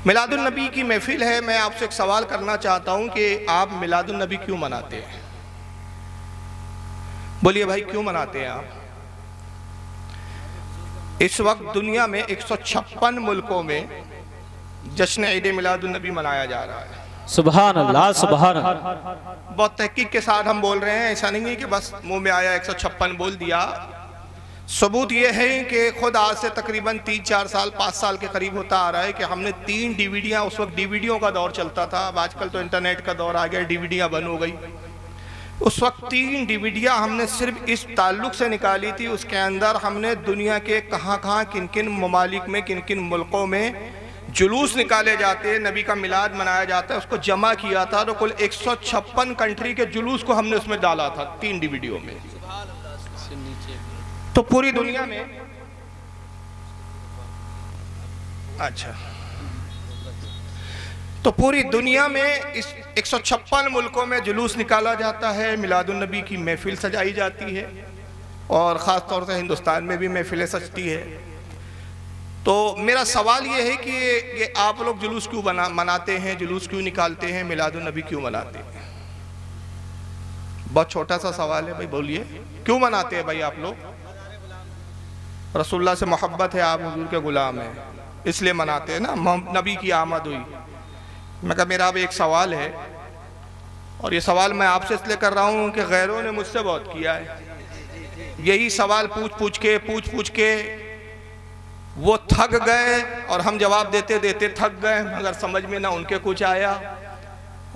मिलादुन नबी की महफिल है। मैं आपसे एक सवाल करना चाहता हूं कि आप मिलादुन नबी क्यों मनाते हैं? बोलिए भाई, क्यों मनाते हैं आप? इस वक्त दुनिया में 156 मुल्कों में जश्न ईद मिलादुन नबी मनाया जा रहा है। सुभान अल्लाह, सुभान अल्लाह। बहुत तहकीक के साथ हम बोल रहे हैं, ऐसा नहीं है कि बस मुंह में आया 156 बोल दिया। सबूत ये है कि खुद आज से तकरीबन 3-4 साल 5 साल के करीब होता आ रहा है कि हमने 3 डीवीडियाँ, उस वक्त डीवीडियों का दौर चलता था, अब आजकल तो इंटरनेट का दौर आ गया, डीवीडियाँ बंद हो गई। उस वक्त 3 डीवीडियाँ हमने सिर्फ इस ताल्लुक़ से निकाली थी, उसके अंदर हमने दुनिया के कहाँ किन किन ममालिक में, किन किन मुल्कों में जुलूस निकाले जाते हैं, नबी का मिलाद मनाया जाता है, उसको जमा किया था। तो कुल 156 कंट्री के जुलूस को हमने उसमें डाला था 3 डीवीडियो में। तो पूरी दुनिया में तो पूरी दुनिया में इस 156 मुल्कों में जुलूस निकाला जाता है, मिलादुन नबी की महफिल सजाई जाती है और ख़ास तौर से हिंदुस्तान में भी महफिलें सजती है। तो मेरा सवाल ये है कि ये आप लोग जुलूस क्यों मनाते हैं, जुलूस क्यों निकालते हैं, मिलादुन नबी क्यों मनाते हैं? बहुत छोटा सा सवाल है भाई, बोलिए क्यों मनाते हैं भाई आप लोग? रसूलुल्लाह से मोहब्बत है, आप हुजूर के गुलाम हैं, इसलिए मनाते हैं ना, नबी की आमद हुई। मैं कहा मेरा अब एक सवाल है और ये सवाल मैं आपसे इसलिए कर रहा हूँ कि गैरों ने मुझसे बहुत किया है। यही सवाल पूछ पूछ के वो थक गए और हम जवाब देते देते थक गए, मगर समझ में ना उनके कुछ आया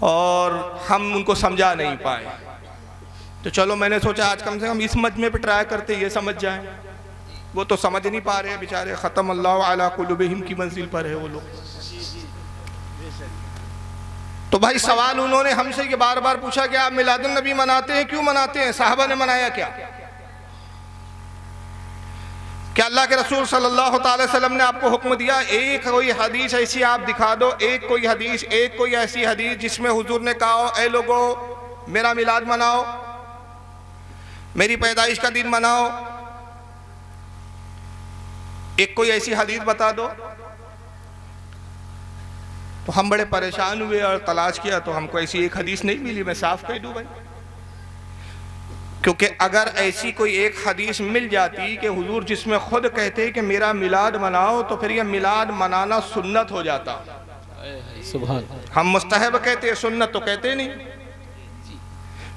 और हम उनको समझा नहीं पाए। तो चलो मैंने सोचा आज कम से कम इस मजमे पे ट्राई करते, ये समझ जाएं। वो तो समझ नहीं पा रहे बेचारे, ख़त्म अल्लाह अला कुलूबिहिम की मंजिल पर है वो लोग। तो भाई सवाल उन्होंने हमसे ये बार बार पूछा कि आप मिलादुन नबी मनाते हैं, क्यों मनाते हैं? साहबा ने मनाया क्या? क्या अल्लाह के रसूल सल्लल्लाहु अलैहि वसल्लम ने आपको हुक्म दिया? एक कोई हदीस ऐसी आप दिखा दो, एक कोई ऐसी हदीस जिसमें हुजूर ने कहा हो, ऐ लोगो मेरा मिलाद मनाओ, मेरी पैदाइश का दिन मनाओ। एक कोई ऐसी हदीस बता दो। तो हम बड़े परेशान हुए और तलाश किया तो हमको ऐसी एक हदीस नहीं मिली। मैं साफ कह दूं भाई, क्योंकि अगर ऐसी कोई एक हदीस मिल जाती कि हुजूर जिसमें खुद कहते कि मेरा मिलाद मनाओ, तो फिर यह मिलाद मनाना सुन्नत हो जाता। हम मुस्तहब कहते हैं, सुन्नत तो कहते नहीं,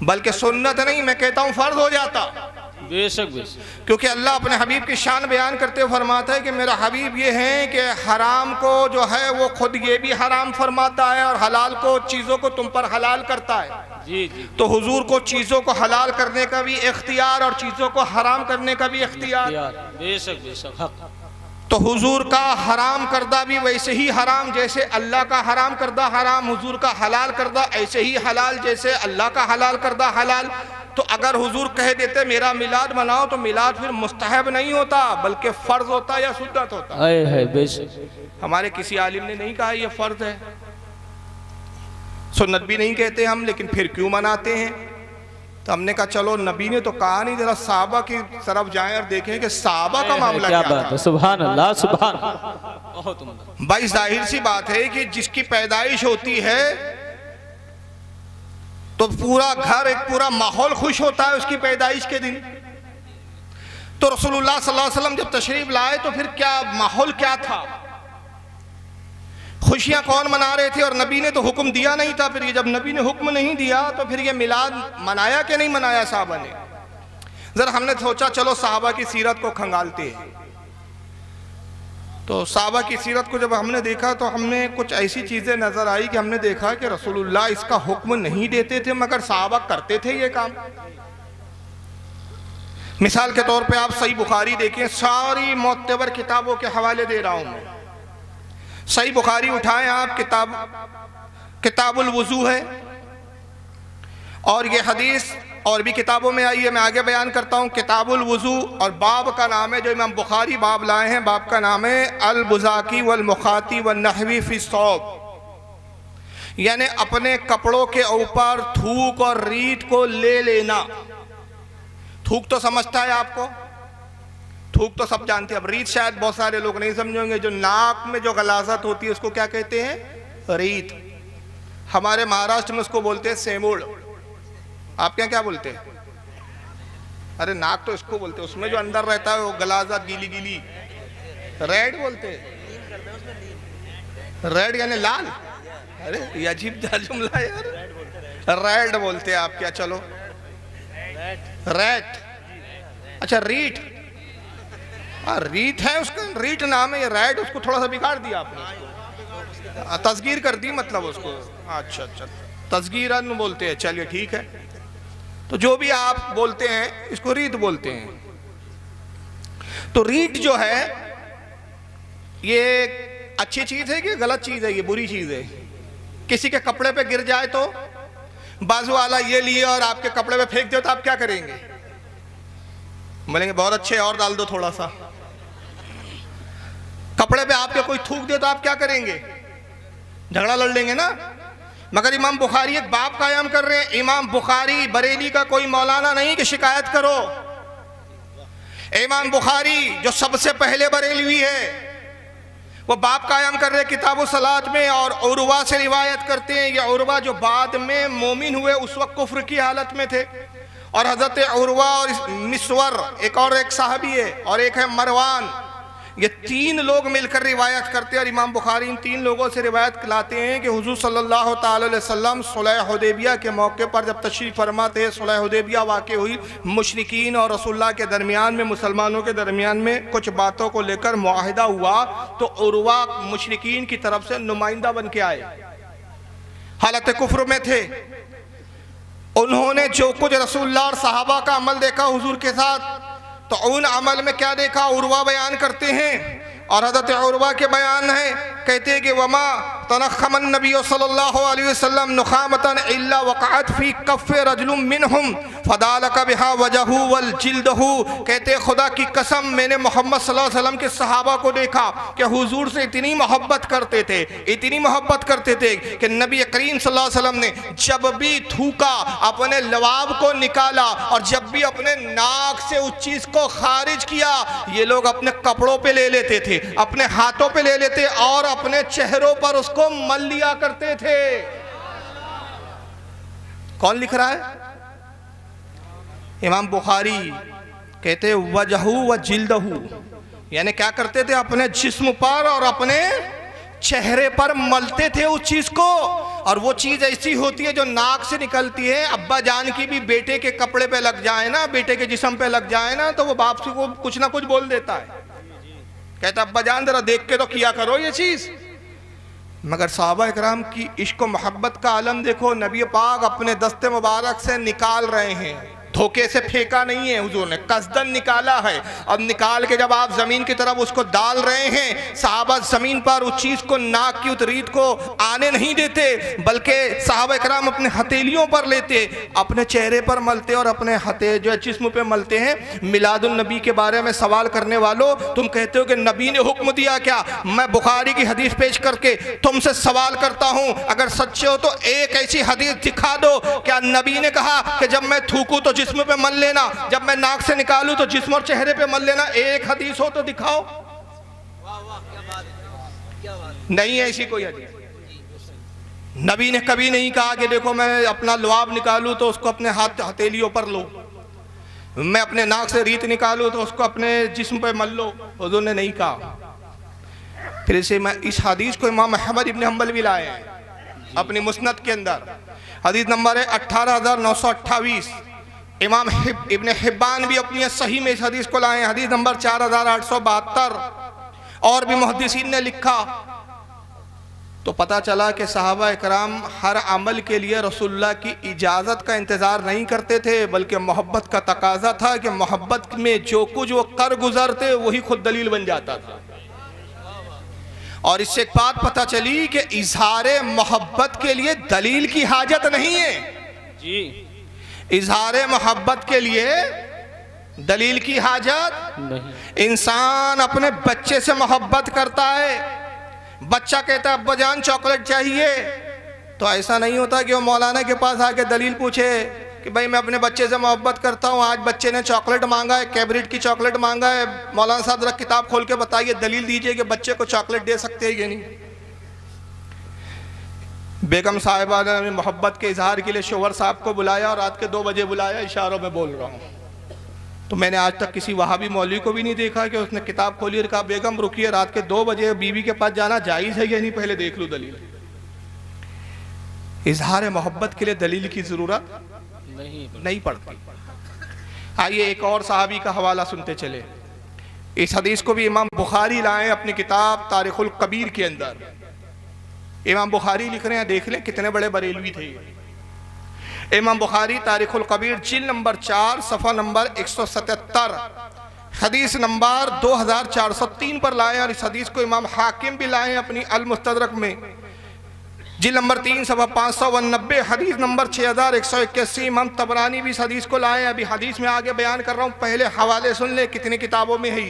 बल्कि सुन्नत नहीं मैं कहता हूं फर्ज हो जाता। बेशक क्योंकि अल्लाह अपने हबीब की शान बयान करते हुए फरमाता है कि मेरा हबीब ये है कि हराम को जो है वो खुद ये भी हराम फरमाता है और हलाल को, चीज़ों को तुम पर हलाल करता है। जी। तो हुजूर को चीज़ों को हलाल करने का भी इख्तियार और चीज़ों को हराम करने का भी इख्तियार। बेशक हक। तो हुजूर का हराम करदा भी वैसे ही हराम जैसे अल्लाह का हराम करदा हराम, हुजूर का हलाल करदा ऐसे ही हलाल जैसे अल्लाह का हलाल करदा हलाल। तो अगर हुजूर कह देते मेरा मिलाद मनाओ, तो मिलाद फिर मुस्तहब नहीं होता बल्कि फ़र्ज होता या सुन्नत होता है। बेशक हमारे किसी आलिम ने नहीं कहा यह फ़र्ज है, सुन्नत भी नहीं कहते हम, लेकिन फिर क्यों मनाते हैं? तो हमने कहा चलो नबी ने तो कहा नहीं, जरा साहबा की तरफ जाएं और देखें कि साहबा का मामला क्या था। सुभान अल्लाह, सुभान। भाई जाहिर सी बात है कि जिसकी पैदाइश होती है तो पूरा घर, एक पूरा माहौल खुश होता है उसकी पैदाइश के दिन। तो रसूलुल्लाह सल्लल्लाहु अलैहि वसल्लम जब तशरीफ लाए तो फिर क्या माहौल क्या था, खुशियां कौन मना रहे थे? और नबी ने तो हुक्म दिया नहीं था। फिर ये जब नबी ने हुक्म नहीं दिया तो फिर ये मिलाद मनाया कि नहीं मनाया साहबा ने? जरा हमने सोचा चलो साहबा की सीरत को खंगालते हैं। तो साहबा की सीरत को जब हमने देखा तो हमने कुछ ऐसी चीज़ें नज़र आई कि हमने देखा कि रसूलुल्लाह इसका हुक्म नहीं देते थे मगर साहबा करते थे ये काम। मिसाल के तौर पे आप सही बुखारी देखें, सारी मोतबर किताबों के हवाले दे रहा हूँ मैं। सही बुखारी उठाएं आप, किताबुल वुज़ू है और ये हदीस और भी किताबों में आई है, मैं आगे बयान करता हूँ। किताबुल वुज़ू और बाब का नाम है, जो इमाम बुखारी बाब लाए हैं, बाब का नाम है अल बुज़ाकी वल मुखाती वन नहवी फी सौब, यानी अपने कपड़ों के ऊपर थूक और रीत को ले लेना। थूक तो समझता है आपको, थूक तो सब जानते हैं, अब रीत शायद बहुत सारे लोग नहीं समझेंगे। जो नाक में जो गलाजत होती है उसको क्या कहते हैं? रीत। हमारे महाराष्ट्र में उसको बोलते हैं सेमोड़। आपके यहाँ क्या बोलते हैं? अरे नाक तो इसको बोलते हैं, उसमें जो अंदर रहता है वो गलाजत गीली गीली, रेड बोलते हैं। रेड यानी लाल। अरे ये अजीब जुमला यार, रेड बोलते हैं आप क्या? चलो रेट, अच्छा रीट, रीट है उसका, रीट नाम है, ये रेड उसको थोड़ा सा बिगाड़ दिया आपने, तस्गीर कर दी मतलब उसको। अच्छा अच्छा, तस्गीरन बोलते हैं, चलिए ठीक है। तो जो भी आप बोलते हैं इसको रीत बोलते हैं। तो रीत जो है ये अच्छी चीज है कि गलत चीज है? ये बुरी चीज है। किसी के कपड़े पे गिर जाए तो बाजू वाला ये लिए और आपके कपड़े पे फेंक दे तो आप क्या करेंगे? बोलेंगे बहुत अच्छे, और डाल दो थोड़ा सा। कपड़े पे आपके कोई थूक दे तो आप क्या करेंगे? झगड़ा लड़ लेंगे ना। मगर इमाम बुखारी एक बाब कायम कर रहे हैं, इमाम बुखारी बरेली का कोई मौलाना नहीं कि शिकायत करो। इमाम बुखारी जो सबसे पहले बरेलवी है वो बाप कायम कर रहे किताबु सलात में, और उर्वा से रिवायत करते हैं। ये उर्वा जो बाद में मोमिन हुए उस वक्त कुफ्र की हालत में थे, और हजरत उर्वा और मिस्वर एक साहबी है और एक है मरवान, ये तीन लोग मिलकर रिवायत करते हैं। और इमाम बुखारी इन तीन लोगों से रिवायत लाते हैं कि हुजूर सल्लल्लाहु ताला अलैहि वसल्लम सुलह हुदैबिया के मौके पर जब तशरीफ फरमा थे, सुलह हुदैबिया वाक़ हुई, मुशरिकीन और रसूलुल्लाह के दरमियान में, मुसलमानों के दरमियान में कुछ बातों को लेकर मुआहिदा हुआ। तो उर्वा मुशरिकीन की तरफ से नुमाइंदा बन के आए, हालत कुफ्र में थे। उन्होंने जो कुछ रसूलुल्लाह और सहाबा का अमल देखा हुजूर के साथ, तो उन अमल में क्या देखा उर्वा बयान करते हैं। और हज़रत उर्वा के बयान है, कहते हैं कि वमा तनख़मन नबी सल्लल्लाहु अलैहि वसल्लम नुखामतन इल्ला वक़अत फी कफ़्फ़ि रजुलिन मिनहुम फदालक बिहा वजहु वल जिल्दहु। कहते खुदा की कसम मैंने मोहम्मद सल्लल्लाहु अलैहि वसल्लम के सहाबा को देखा कि हुजूर से इतनी मोहब्बत करते थे, इतनी मोहब्बत करते थे कि नबी करीम सल्लल्लाहु अलैहि वसल्लम ने जब भी थूका अपने लवाब को निकाला, और जब भी अपने नाक से उस चीज़ को खारिज किया, ये लोग अपने कपड़ों पे ले लेते थे, अपने हाथों पे ले लेते और अपने चेहरों पर उसको मल लिया करते थे। कौन लिख रहा है? इमाम बुखारी कहते वजहू व जिल्दहू, यानी क्या करते थे? अपने जिस्म पर और अपने चेहरे पर मलते थे उस चीज को। और वो चीज ऐसी होती है जो नाक से निकलती है। अब्बा जान की भी बेटे के कपड़े पे लग जाए ना, बेटे के जिस्म पे लग जाए ना, तो वो बाप से को कुछ ना कुछ बोल देता है, कहता अब्बा जान जरा देख के तो किया करो ये चीज। मगर सहाबा इकराम की इश्क व मोहब्बत का आलम देखो, नबी पाक अपने दस्ते मुबारक से निकाल रहे हैं, धोखे से फेंका नहीं है, हुजूर ने कसदन निकाला है। अब निकाल के जब आप जमीन की तरफ उसको डाल रहे हैं, सहाबा जमीन पर उस चीज को, नाक की उतरीत को आने नहीं देते, बल्कि सहाबा इकराम अपने हथेलियों पर लेते, अपने चेहरे पर मलते और अपने हथे जो जिस्म पे मलते हैं। मिलादुन नबी के बारे में सवाल करने वालों, तुम कहते हो कि नबी ने हुक्म दिया क्या? मैं बुखारी की हदीस पेश करके तुमसे सवाल करता हूं, अगर सच्चे हो तो एक ऐसी हदीस दिखा दो, क्या नबी ने कहा कि जब मैं थूकूं तो जिस्म पे मल लेना, जब मैं नाक से निकालूं तो जिस्म और चेहरे पे मल लेना? एक हदीस हो तो दिखाओ। नहीं है ऐसी कोई हदीस। नबी ने कभी नहीं कहा कि देखो मैं अपना लुआब निकालूं तो उसको अपने हाथ हथेलियों पर लो, मैं अपने नाक से रीत निकालूं तो उसको अपने जिस्म पे मल लो। हुजूर ने नहीं कहा। फिर इस हदीस को इमाम अहमद इब्न हंबल भी लाए हैं अपनी मुस्नद के अंदर। हदीस नंबर है 18,928। इमाम इब्न हिब्बान भी अपनी सही में इस हदीस को लाए हैं, हदीस नंबर 4,872। और भी मुहद्दिसीन ने लिखा। तो पता चला कि सहाबा इकराम हर अमल के लिए रसूलुल्लाह की इजाज़त का इंतज़ार नहीं करते थे, बल्कि मोहब्बत का तकाजा था कि मोहब्बत में जो कुछ वो कर गुजरते वही खुद दलील बन जाता था। और इससे एक बात पता चली कि इजहार मोहब्बत के लिए दलील की हाजत नहीं है जी। इजहार मोहब्बत के लिए दलील की हाजत नहीं। इंसान अपने बच्चे से मोहब्बत करता है, बच्चा कहता है अब्बा जान चॉकलेट चाहिए, तो ऐसा नहीं होता कि वो मौलाना के पास आके दलील पूछे कि भाई मैं अपने बच्चे से मोहब्बत करता हूँ, आज बच्चे ने चॉकलेट मांगा है, कैबरिट की चॉकलेट मांगा है, मौलाना साहब जरा किताब खोल के बताइए, दलील दीजिए कि बच्चे को चॉकलेट दे सकते हैं कि नहीं। बेगम साहिबा ने मोहब्बत के इजहार के लिए शोहर साहब को बुलाया और रात के 2 बजे बुलाया, इशारों में बोल रहा हूँ। तो मैंने आज तक किसी वहाबी मौलवी को भी नहीं देखा कि उसने किताब खोली और कहा बेगम रुकिए, रात के 2 बजे बीवी के पास जाना जायज़ है या नहीं, पहले देख लूँ दलील। इजहार मोहब्बत के लिए दलील की ज़रूरत नहीं पड़ती। आइए एक और सहाबी का हवाला सुनते चले। इस हदीस को भी इमाम बुखारी लाए अपनी किताब तारिखुल कबीर के अंदर। इमाम बुखारी लिख रहे हैं, देख लें कितने बड़े बरेलवी थे ये। इमाम बुखारी तारिखुल कबीर जिल्द नंबर 4 सफ़ा नंबर 177 हदीस नंबर 2403 पर लाए और इस हदीस को इमाम हाकिम भी लाए अपनी अल मुस्तदरक में जिल्द नंबर 3 सफ़ा 589 हदीस नंबर 6181। इमाम तबरानी भी इस हदीस को लाए। अभी हदीस में आगे बयान कर रहा हूँ, पहले हवाले सुन ले कितनी किताबों में है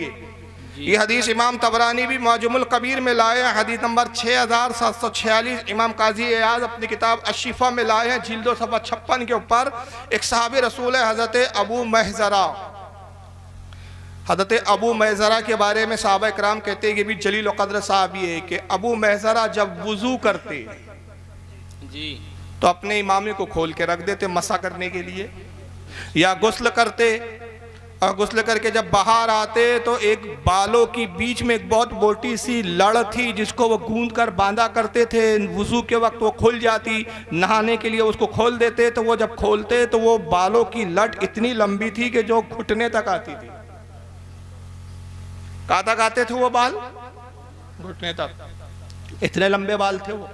ये हदीस। इमाम तबरानी भी मौजमुल कबीर में लाए हैं, हदीस नंबर 6746। इमाम काजी एयाज अपनी किताब अशिफा में लाए हैं, जिल्दो सफ़ा 56 के ऊपर। एक सहाबी रसूल है हज़रत अबू महज़रा। हज़रत अबू महज़रा के बारे में सहाबा इकराम कहते हैं कि भी जलील क़द्र सहाबी है कि अबू महज़रा जब वुज़ू करते जी तो अपने इमामे को खोल के रख देते मसा करने के लिए, या गुस्ल करते और गुस्ल करके जब बाहर आते तो एक बालों की बीच में एक बहुत मोटी सी लड़ थी जिसको वो गूंद कर बांधा करते थे। वुज़ू के वक्त वो खुल जाती, नहाने के लिए उसको खोल देते तो वो जब खोलते तो वो बालों की लट इतनी लंबी थी कि जो घुटने तक आती थी। कहाँ तक आते थे वो बाल? घुटने तक, इतने लंबे बाल थे वो।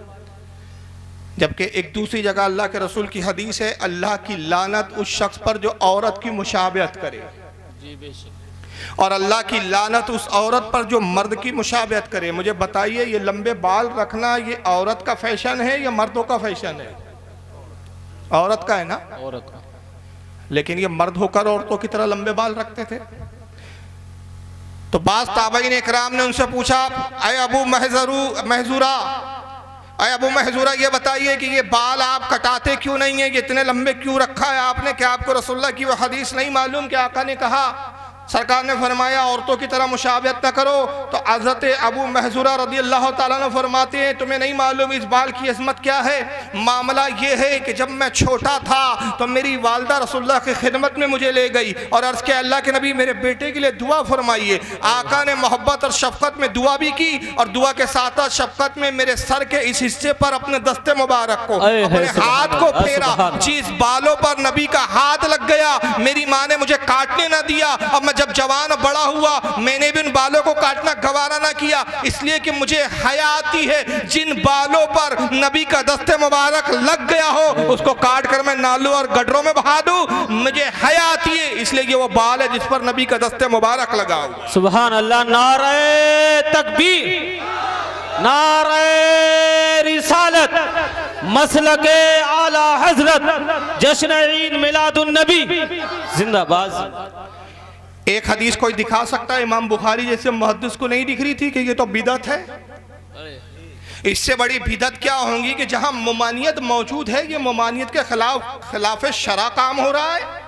जबकि एक दूसरी जगह अल्लाह के रसूल की हदीस है, अल्लाह की लानत उस शख्स पर जो औरत की मुशाबहत करे जी बेशक, और अल्लाह की लानत उस औरत पर जो मर्द की मुशाबहत करे। मुझे बताइए ये लंबे बाल रखना ये औरत का फैशन है या मर्दों का फैशन है? औरत का है ना, औरत का। लेकिन ये मर्द होकर औरतों की तरह लंबे बाल रखते थे। तो बाज़ ताबईन इकराम ने उनसे पूछा, अय अबू महज़ूरा, अय अबू महज़ूरा ये बताइए कि ये बाल आप कटाते क्यों नहीं है, ये इतने लंबे क्यों रखा है आपने? क्या आपको रसूलुल्लाह की वो हदीस नहीं मालूम कि आका ने कहा, सरकार ने फरमाया औरतों की तरह मुशाबहत न करो? तो हज़रत अबू महज़ूरा रज़ी अल्लाह तआला अन्हु फरमाते हैं, तुम्हें नहीं मालूम इस बाल की अज़मत क्या है? मामला ये है कि जब मैं छोटा था तो मेरी वालदा रसूलुल्लाह की खिदमत में मुझे ले गई और अर्ज़ किया अल्लाह के नबी मेरे बेटे के लिए दुआ फरमाइए। आका ने मोहब्बत और शफ़क़त में दुआ भी की और दुआ के साथ साथ शफ़क़त में मेरे सर के इस हिस्से पर अपने दस्ते मुबारक को, अपने हाथ को फेरा। जिस बालों पर नबी का हाथ लग गया मेरी माँ ने मुझे काटने न दिया। अब जब जवान बड़ा हुआ मैंने भी उन बालों को काटना गवारा ना किया, इसलिए कि मुझे हया आती है जिन बालों पर नबी का दस्ते मुबारक लग गया हो उसको काट कर मैं नालों और गडरों में बहा दूं। मुझे हया आती है इसलिए ये वो बाल है जिस पर नबी का दस्ते मुबारक लगा हुआ। सुभान अल्लाह, नारे तकबीर, नारे रिसालत, मसलके आला हजरत, जश्न ईद मिलादुन नबी जिंदाबाद। एक हदीस कोई दिखा सकता है इमाम बुखारी जैसे मुहद्दिस को नहीं दिख रही थी कि ये तो बिदअत है? इससे बड़ी बिदअत क्या होंगी कि जहां ममानियत मौजूद है ये ममानियत के खिलाफ शरा काम हो रहा है।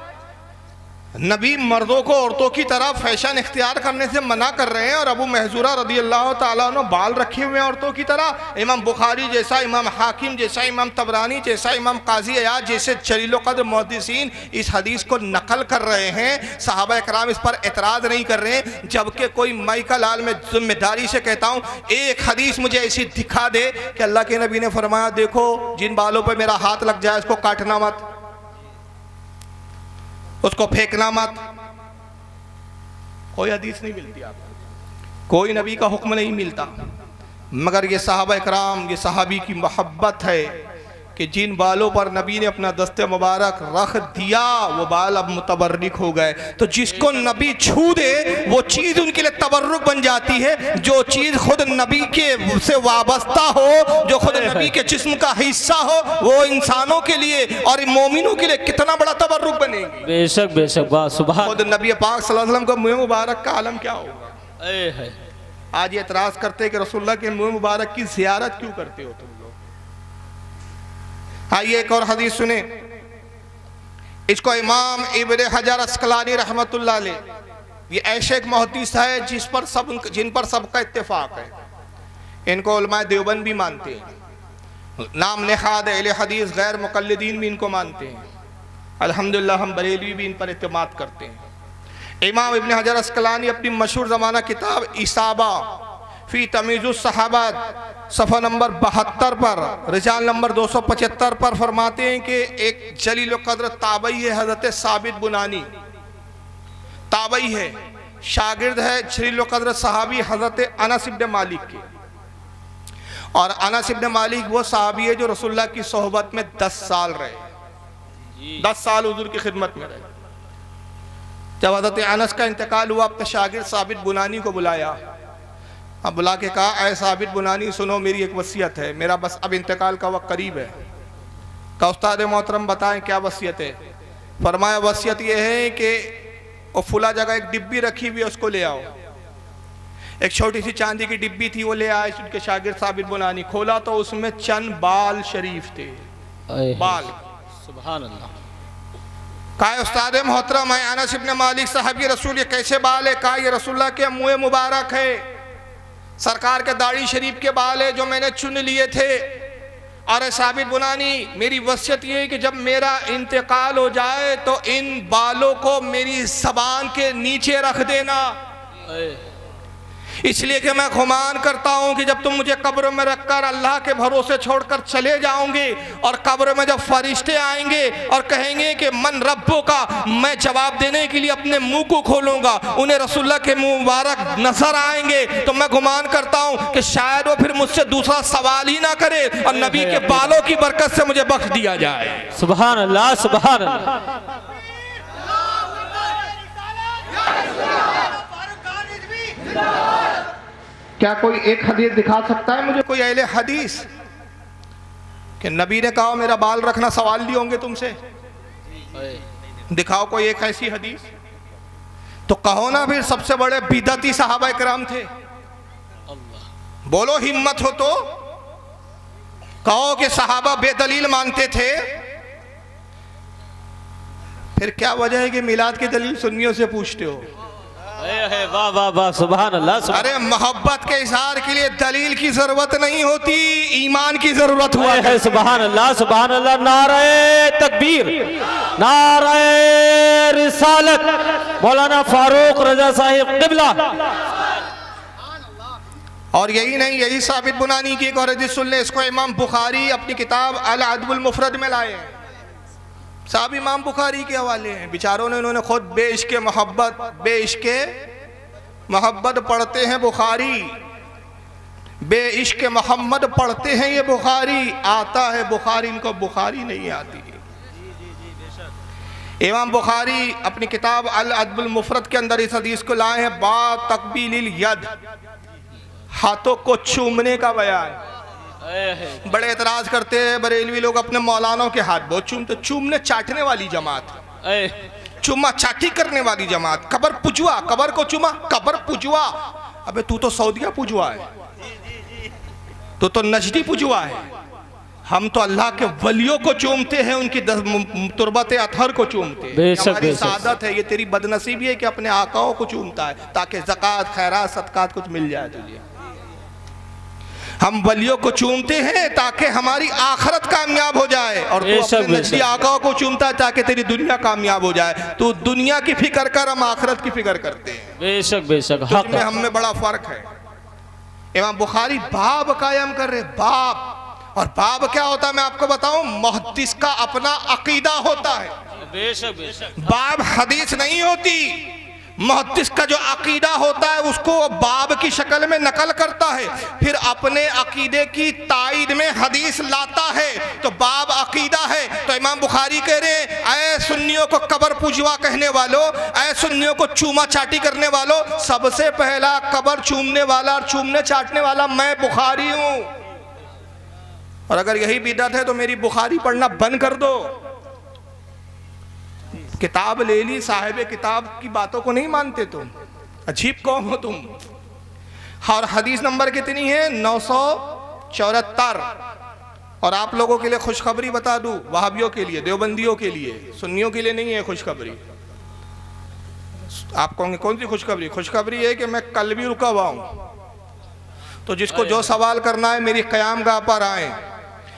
नबी मर्दों को औरतों की तरह फैशन इख्तियार करने से मना कर रहे हैं और अबू महज़ूरा रज़ी अल्लाह तआला अन्हु बाल रखे हुए हैं औरतों की तरह। इमाम बुखारी जैसा, इमाम हाकिम जैसा, इमाम तबरानी जैसा, इमाम काजी अयाज जैसे जलील क़द्र मुहद्दिसीन इस हदीस को नकल कर रहे हैं। सहाबा इकराम इस पर एतराज़ नहीं कर रहे हैं। जबकि कोई माइका लाल में जिम्मेदारी से कहता हूँ एक हदीस मुझे ऐसी दिखा दे कि अल्लाह के नबी ने फरमाया देखो जिन बालों पर मेरा हाथ लग जाए उसको काटना मत, उसको फेंकना मत। कोई हदीस नहीं मिलती आपको, कोई नबी का हुक्म नहीं मिलता। मगर ये सहाबा इकराम, ये सहाबी की मोहब्बत है कि जिन बालों पर नबी ने अपना दस्ते मुबारक रख दिया वो बाल अब मुतबर्रिक हो गए। तो जिसको नबी छू दे वो चीज़ उनके लिए तबर्रुक बन जाती है। जो चीज़ खुद नबी के से वाबस्ता हो, जो खुद नबी के जिस्म का हिस्सा हो, वो इंसानों के लिए और मोमिनों के लिए कितना बड़ा तबर्रुक बनेगी। बेशक बेशक, वाह सुभान। खुद नबी पाक सल्लल्लाहु अलैहि वसल्लम का मुँह मुबारक का आलम क्या होगा। आज ये एतराज़ करते हैं कि रसूलुल्लाह के मुँह मुबारक की ज़ियारत क्यों करते हो तुम लोग। आइए एक और हदीस सुने। इसको इमाम इब्न हजर अस्कलानी रहमतुल्लाह अलैह, ये ऐसे एक मुहद्दिस है जिन पर सबका इत्तेफाक है। इनको उलमाए देवबंद भी मानते हैं, नाम नेहाद अहले हदीस गैर मुक़ल्लिदीन भी इनको मानते हैं। अल्हम्दुलिल्लाह हम बरेलवी भी इन पर इत्तेमाद करते हैं। इमाम इब्न हजर अस्कलानी अपनी मशहूर ज़माना किताब इसाबा फ़ी तमीज़ुस सहाबा सफ़ा नंबर 72 पर रिजाल नंबर 275 पर फरमाते हैं कि एक जलील क़द्र ताबई है हज़रत साबित बुनानी। ताबई है, शागिर्द है जलील क़द्र सहाबी हज़रत अनस इब्न मालिक के। और अनस इब्न मालिक वो सहाबी है जो रसूलुल्लाह की सोहबत में 10 साल रहे, 10 साल हुजूर की खिदमत में रहे। जब हज़रत अनस का इंतकाल हुआ, अपने शागिर्द साबित बुनानी को बुलाया। अब बुला के कहा, ऐ साबित बुनानी सुनो, मेरी एक वसीयत है, मेरा बस अब इंतकाल का वक्त करीब है। का उस्ताद मोहतरम बताएं क्या वसीयत है? फरमाया वसीयत यह है कि वो फुला जगह एक डिब्बी रखी हुई है, उसको ले आओ। एक छोटी सी चांदी की डिब्बी थी, वो ले आए उनके शागिर्द साबित बुनानी। खोला तो उसमें चंद बाल शरीफ थे, बाल। सुभान अल्लाह। कहा उस्ताद मोहतरम है अनस इब्न मालिक साहब, ये रसूल ये कैसे बाल है? कहा ये रसूलुल्लाह के मुँह मुबारक है, सरकार के दाढ़ी शरीफ के बाल है जो मैंने चुन लिए थे। और साबित बुनानी, मेरी वसीयत ये है कि जब मेरा इंतकाल हो जाए तो इन बालों को मेरी ज़बान के नीचे रख देना, इसलिए कि मैं गुमान करता हूँ कि जब तुम मुझे कब्र में रखकर अल्लाह के भरोसे छोड़कर चले जाओगे और कब्र में जब फरिश्ते आएंगे और कहेंगे कि मन रब्बो का, मैं जवाब देने के लिए अपने मुंह को खोलूंगा, उन्हें रसूलुल्लाह के मुंह मुबारक नजर आएंगे, तो मैं गुमान करता हूँ कि शायद वो फिर मुझसे दूसरा सवाल ही ना करे और नबी के बालों की बरकत से मुझे बख्श दिया जाए। सुभान अल्लाह, सुभान अल्लाह। क्या कोई एक हदीस दिखा सकता है मुझे, कोई अहले हदीस कि नबी ने कहा मेरा बाल रखना सवाल लिए होंगे तुमसे? दिखाओ कोई एक ऐसी हदीस। तो कहो ना फिर सबसे बड़े बिदअती सहाबा इकराम थे। बोलो हिम्मत हो तो कहो कि सहाबा बेदलील मानते थे। फिर क्या वजह है कि मिलाद की दलील सुन्नियों से पूछते हो? वाह वाह वाह, सुभान अल्लाह। अरे मोहब्बत के इज़हार के लिए दलील की जरूरत नहीं होती, ईमान की जरूरत हुआ है। सुभान अल्लाह, सुभान अल्लाह। नारे तकबीर, नारे रिसालत, मौलाना फारूक रजा साहिब क़िबला। और यही नहीं, यही साबित बुनानी की एक और हदीस सुन ले, इसको इमाम बुखारी अपनी किताब अल अदबुल मुफरद में लाए हैं। साहब इमाम बुखारी के हवाले हैं, बेचारों ने उन्होंने खुद बेइश्क़ मोहब्बत पढ़ते हैं बुखारी, बेइश्क़ मोहम्मद पढ़ते हैं ये बुखारी, आता है बुखारी, इनको बुखारी नहीं आती। इमाम बुखारी अपनी किताब अल अदबुल मुफरद के अंदर इस हदीस को लाए हैं, बा तकबीलिल यद, हाथों को चूमने का बयान। बड़े एतराज करते हैं बरेलवी लोग अपने मौलानों के हाथ बहुत चूमते, चूमने चाटने वाली जमात, चुम्मा चाटी करने वाली जमात, कबर पुजवा, कबर को चुमा, कबर पुजवा। अबे तू तो सऊदिया पुजवा है, तू तो नजदी पुजवा है। हम तो अल्लाह के वलियों को चूमते हैं, उनकी तुरबत अतहर को चूमते हैं। हमारी सादत है, ये तेरी बदनसीबी है कि अपने आकाओं को चूमता है ताकि ज़कात खैरात सदकात कुछ मिल जाए तुझे। हम वलियों को चूमते हैं ताकि हमारी आखिरत कामयाब हो जाए, और तू अपने नजदी आकाओं को चूमता है ताकि तेरी दुनिया कामयाब हो जाए। तू दुनिया की फिक्र कर, हम आखिरत की फिक्र करते हैं। बेशक बेशक, हक में हम में बड़ा फर्क है। इमाम बुखारी बाब कायम कर रहे, बाब। और बाब क्या होता है मैं आपको बताऊं, मुहद्दिस का अपना अकीदा होता है। बेशक बेशक, बाब हदीस नहीं होती। मुहद्दिस का जो अकीदा होता है उसको बाब की शक्ल में नकल करता है, फिर अपने अकीदे की तायद में हदीस लाता है, तो बाब अकीदा है। तो इमाम बुखारी कह रहे हैं, ऐ सुन्नियों को कबर पुजवा कहने वालों, ऐ सुन्नियों को चूमा चाटी करने वालों, सबसे पहला कबर चूमने वाला और चूमने चाटने वाला मैं बुखारी हूं। और अगर यही बिदअत है तो मेरी बुखारी पढ़ना बंद कर दो। किताब ले ली, साहिब किताब की बातों को नहीं मानते तुम, अजीब कौम हो तुम। और हदीस नंबर कितनी है? 974। और आप लोगों के लिए खुशखबरी बता दूं, वहाबियों के लिए, देवबंदियों के लिए, सुन्नियों के लिए नहीं है खुशखबरी। आप कहोगे कौन सी खुशखबरी? खुशखबरी है कि मैं कल भी रुका हुआ हूँ, तो जिसको जो सवाल करना है मेरी क़यामगाह पर आए।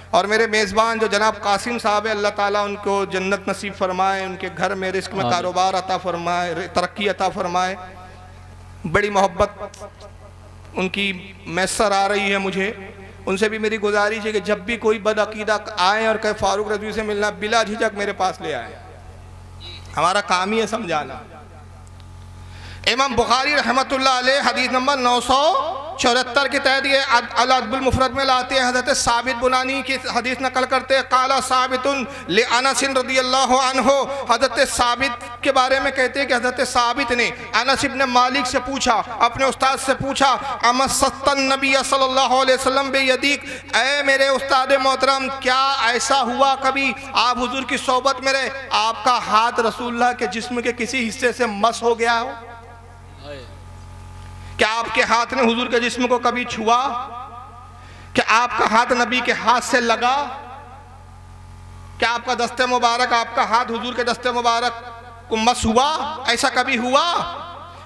और मेरे मेज़बान जो जनाब कासिम साहब है, अल्लाह ताला उनको जन्नत नसीब फरमाए, उनके घर में रिस्क में कारोबार अता फरमाए, तरक्की अता फरमाए। बड़ी मोहब्बत उनकी मैसर आ रही है मुझे। उनसे भी मेरी गुजारिश है कि जब भी कोई बदअकीदा आए और कहे फारूक रज़वी से मिलना, बिला झिझक मेरे पास ले आए। हमारा काम ही है समझाना। इमाम बुखारी रहमतुल्लाह अलैह हदीस नंबर 974 के तहत ये अल अदबुल मुफरद में लाते हैं। हज़रत साबित बुनानी की हदीस नकल करते हैं, काला साबितुन ले अनस रदियल्लाहु अन्हु। हज़रत साबित के बारे में कहते हैं कि हज़रत साबित ने अनस इब्न मालिक से पूछा, अपने उस्ताद से पूछा, अमसत्तन नबी सल्लल्लाहु अलैहि वसल्लम बेयदीक, ऐ मेरे उस्ताद मोहतरम, क्या ऐसा हुआ कभी आप हुजूर की सोबत में रहे, आपका हाथ रसूलुल्लाह के जिस्म के किसी हिस्से से मस हो गया हो? क्या आपके हाथ ने हुजूर के जिस्म को कभी छुआ? क्या आपका हाथ नबी के हाथ से लगा? क्या आपका दस्ते मुबारक, आपका हाथ हुजूर के दस्ते मुबारक को मस हुआ? ऐसा कभी हुआ?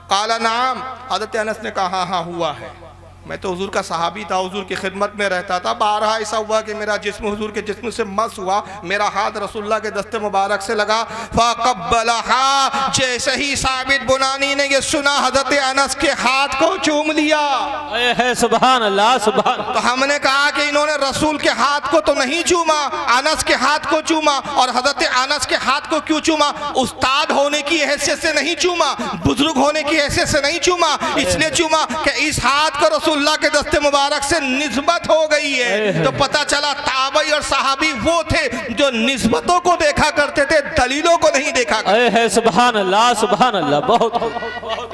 काला नाम, हज़रत अनस ने कहा हाँ हुआ है। मैं तो हुजूर का सहाबी था, हुजूर की खिदमत में रहता था। बारहा ऐसा हुआ कि मेरा जिस्म हुजूर के जिस्म से मस हुआ, मेरा हाथ रसूलुल्लाह के दस्ते मुबारक से लगा। फ़क़ब्बलहा, जैसे ही साबित बुनानी ने ये सुना, हज़रत अनस के हाथ को चूम लिया। सुभान अल्लाह, सुभान। तो हमने कहा कि इन्होंने रसूल के हाथ को तो नहीं चूमा, अनस के हाथ को चूमा। और हज़रत अनस के हाथ को क्यों चूमा? उस्ताद होने की हैसियत से नहीं चूमा, बुजुर्ग होने की हैसियत से नहीं चूमा। इसलिए चूमा कि इस हाथ को रसूलुल्लाह के दस्ते मुबारक से निस्बत हो गई है। तो पता चला ताबई और सहाबी वो थे जो निस्बतों को देखा करते थे, दलीलों को नहीं देखा करते है। सुभान अल्लाह, सुभान अल्लाह। बहुत।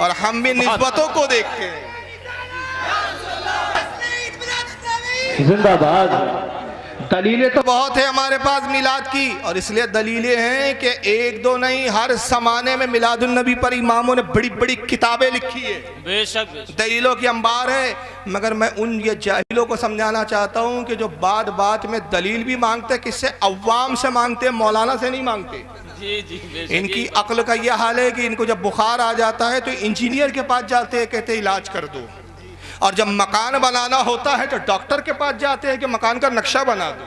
और हम भी निस्बतों को देखते हैं। जिंदाबाद। दलीलें तो बहुत है हमारे पास मिलाद की, और इसलिए दलीलें हैं कि एक दो नहीं, हर ज़माने में मिलादुन नबी पर इमामों ने बड़ी बड़ी किताबें लिखी है। बेशक, दलीलों की अंबार है। मगर मैं उन ये जाहिलों को समझाना चाहता हूँ कि जो बात बात में दलील भी मांगते हैं, किससे? अव्वाम से मांगते हैं, मौलाना से नहीं मांगते। जी जी। इनकी अक्ल का यह हाल है कि इनको जब बुखार आ जाता है तो इंजीनियर के पास जाते हैं, कहते हैं इलाज कर दो। और जब मकान बनाना होता है तो डॉक्टर के पास जाते हैं कि मकान का नक्शा बना दो।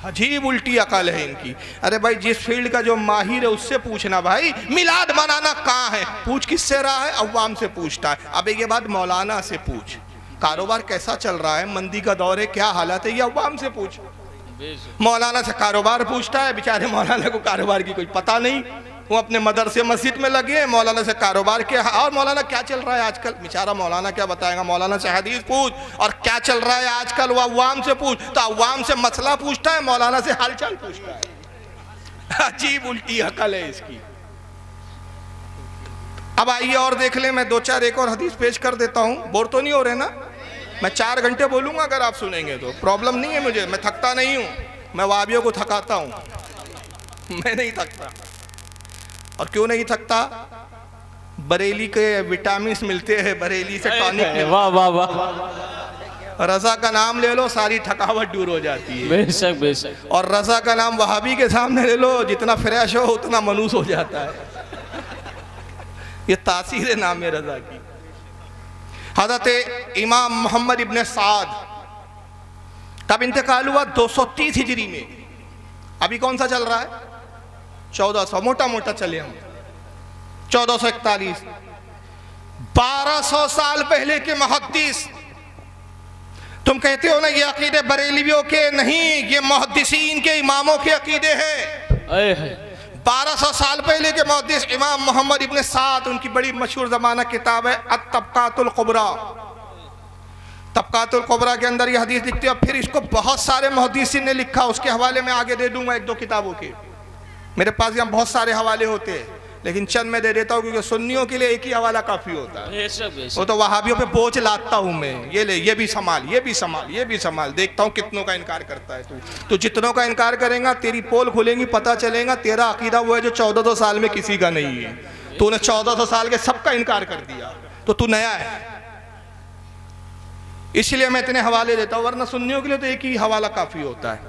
अजीब उल्टी अकल है इनकी। अरे भाई, जिस फील्ड का जो माहिर है उससे पूछना, भाई मिलाद बनाना कहाँ है, पूछ किससे रहा है? अव्वाम से पूछता है। अब एक बात मौलाना से पूछ, कारोबार कैसा चल रहा है, मंदी का दौर है, क्या हालत है, ये अव्वाम से पूछ। मौलाना से कारोबार पूछता है, बेचारे मौलाना को कारोबार की कोई पता नहीं, वो अपने मदरसे मस्जिद में लगे हैं। मौलाना से कारोबार के, और मौलाना क्या चल रहा है आजकल, बेचारा मौलाना क्या बताएगा। मौलाना से हदीस पूछ, और क्या चल रहा है आजकल वो अव्वाम से पूछ। तो अव्वाम से मसला पूछता है, मौलाना से हालचाल पूछता है। अजीब उल्टी अकल है इसकी। अब आइए और देख लें, मैं दो चार एक और हदीस पेश कर देता हूँ। बोर तो नहीं हो रहे ना? मैं 4 घंटे बोलूँगा, अगर आप सुनेंगे तो प्रॉब्लम नहीं है मुझे, मैं थकता नहीं हूँ। मैं वाबियों को थकाता हूँ, मैं नहीं थकता। और क्यों नहीं थकता? बरेली के विटामिन मिलते हैं, बरेली से टॉनिक। वाह वाह वाह। रजा का नाम ले लो, सारी थकावट दूर हो जाती है। बेशक बेशक। और रजा का नाम वहाबी के सामने ले लो, जितना फ्रेश हो उतना मनूस हो जाता है। ये तासीर है नाम है रजा की। हज़रत इमाम मोहम्मद इब्न साद कब इंतकाल हुआ? 230 हिजरी में। अभी कौन सा चल रहा है? 1400, मोटा मोटा चले हम। 1441, 1200 साल पहले के मुहद्दिस। तुम कहते हो ना ये अकीदे बरेलियों के नहीं, ये मुहद्दिसीन के, इमामों के अकीदे हैं। 1200 साल पहले के मुहद्दिस इमाम मोहम्मद इब्न साद, उनकी बड़ी मशहूर ज़माना किताब है अत-तबक़ातुल कुबरा। तबक़ातुल कुबरा के अंदर ये हदीस लिखते हैं। फिर इसको बहुत सारे मुहद्दिसीन ने लिखा, उसके हवाले में आगे दे दूंगा 1-2 किताबों के। मेरे पास यहाँ बहुत सारे हवाले होते हैं, लेकिन चंद मैं दे देता हूँ, क्योंकि सुन्नियों के लिए एक ही हवाला काफ़ी होता है। वो तो वहाबियों पे बोझ लाता हूँ मैं, ये ले, ये भी संभाल, ये भी संभाल, ये भी संभाल। देखता हूँ कितनों का इनकार करता है तू। जितनों का इनकार करेगा, तेरी पोल खुलेंगी, पता चलेगा तेरा अकीदा वो है जो 1400 साल में किसी का नहीं है। तूने 1400 साल के सबका इनकार कर दिया, तो तू नया है। इसलिए मैं इतने हवाले देता हूँ, वरना सुन्नियों के लिए तो एक ही हवाला काफ़ी होता है।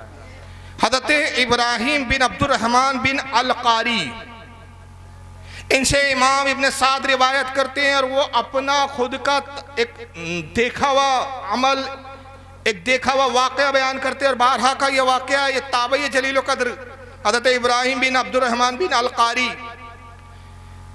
हज़रत इब्राहिम बिन अब्दुर्रहमान बिन अल-कारी, इनसे इमाम इब्न साद रिवायत करते हैं, और वो अपना खुद का एक देखा हुआ अमल, एक देखा हुआ वाक़या बयान करते हैं। और बारहा का ये वाक़या, ये ताबई जलील क़द्र हज़रत इब्राहिम बिन अब्दुर्रहमान बिन अल-कारी,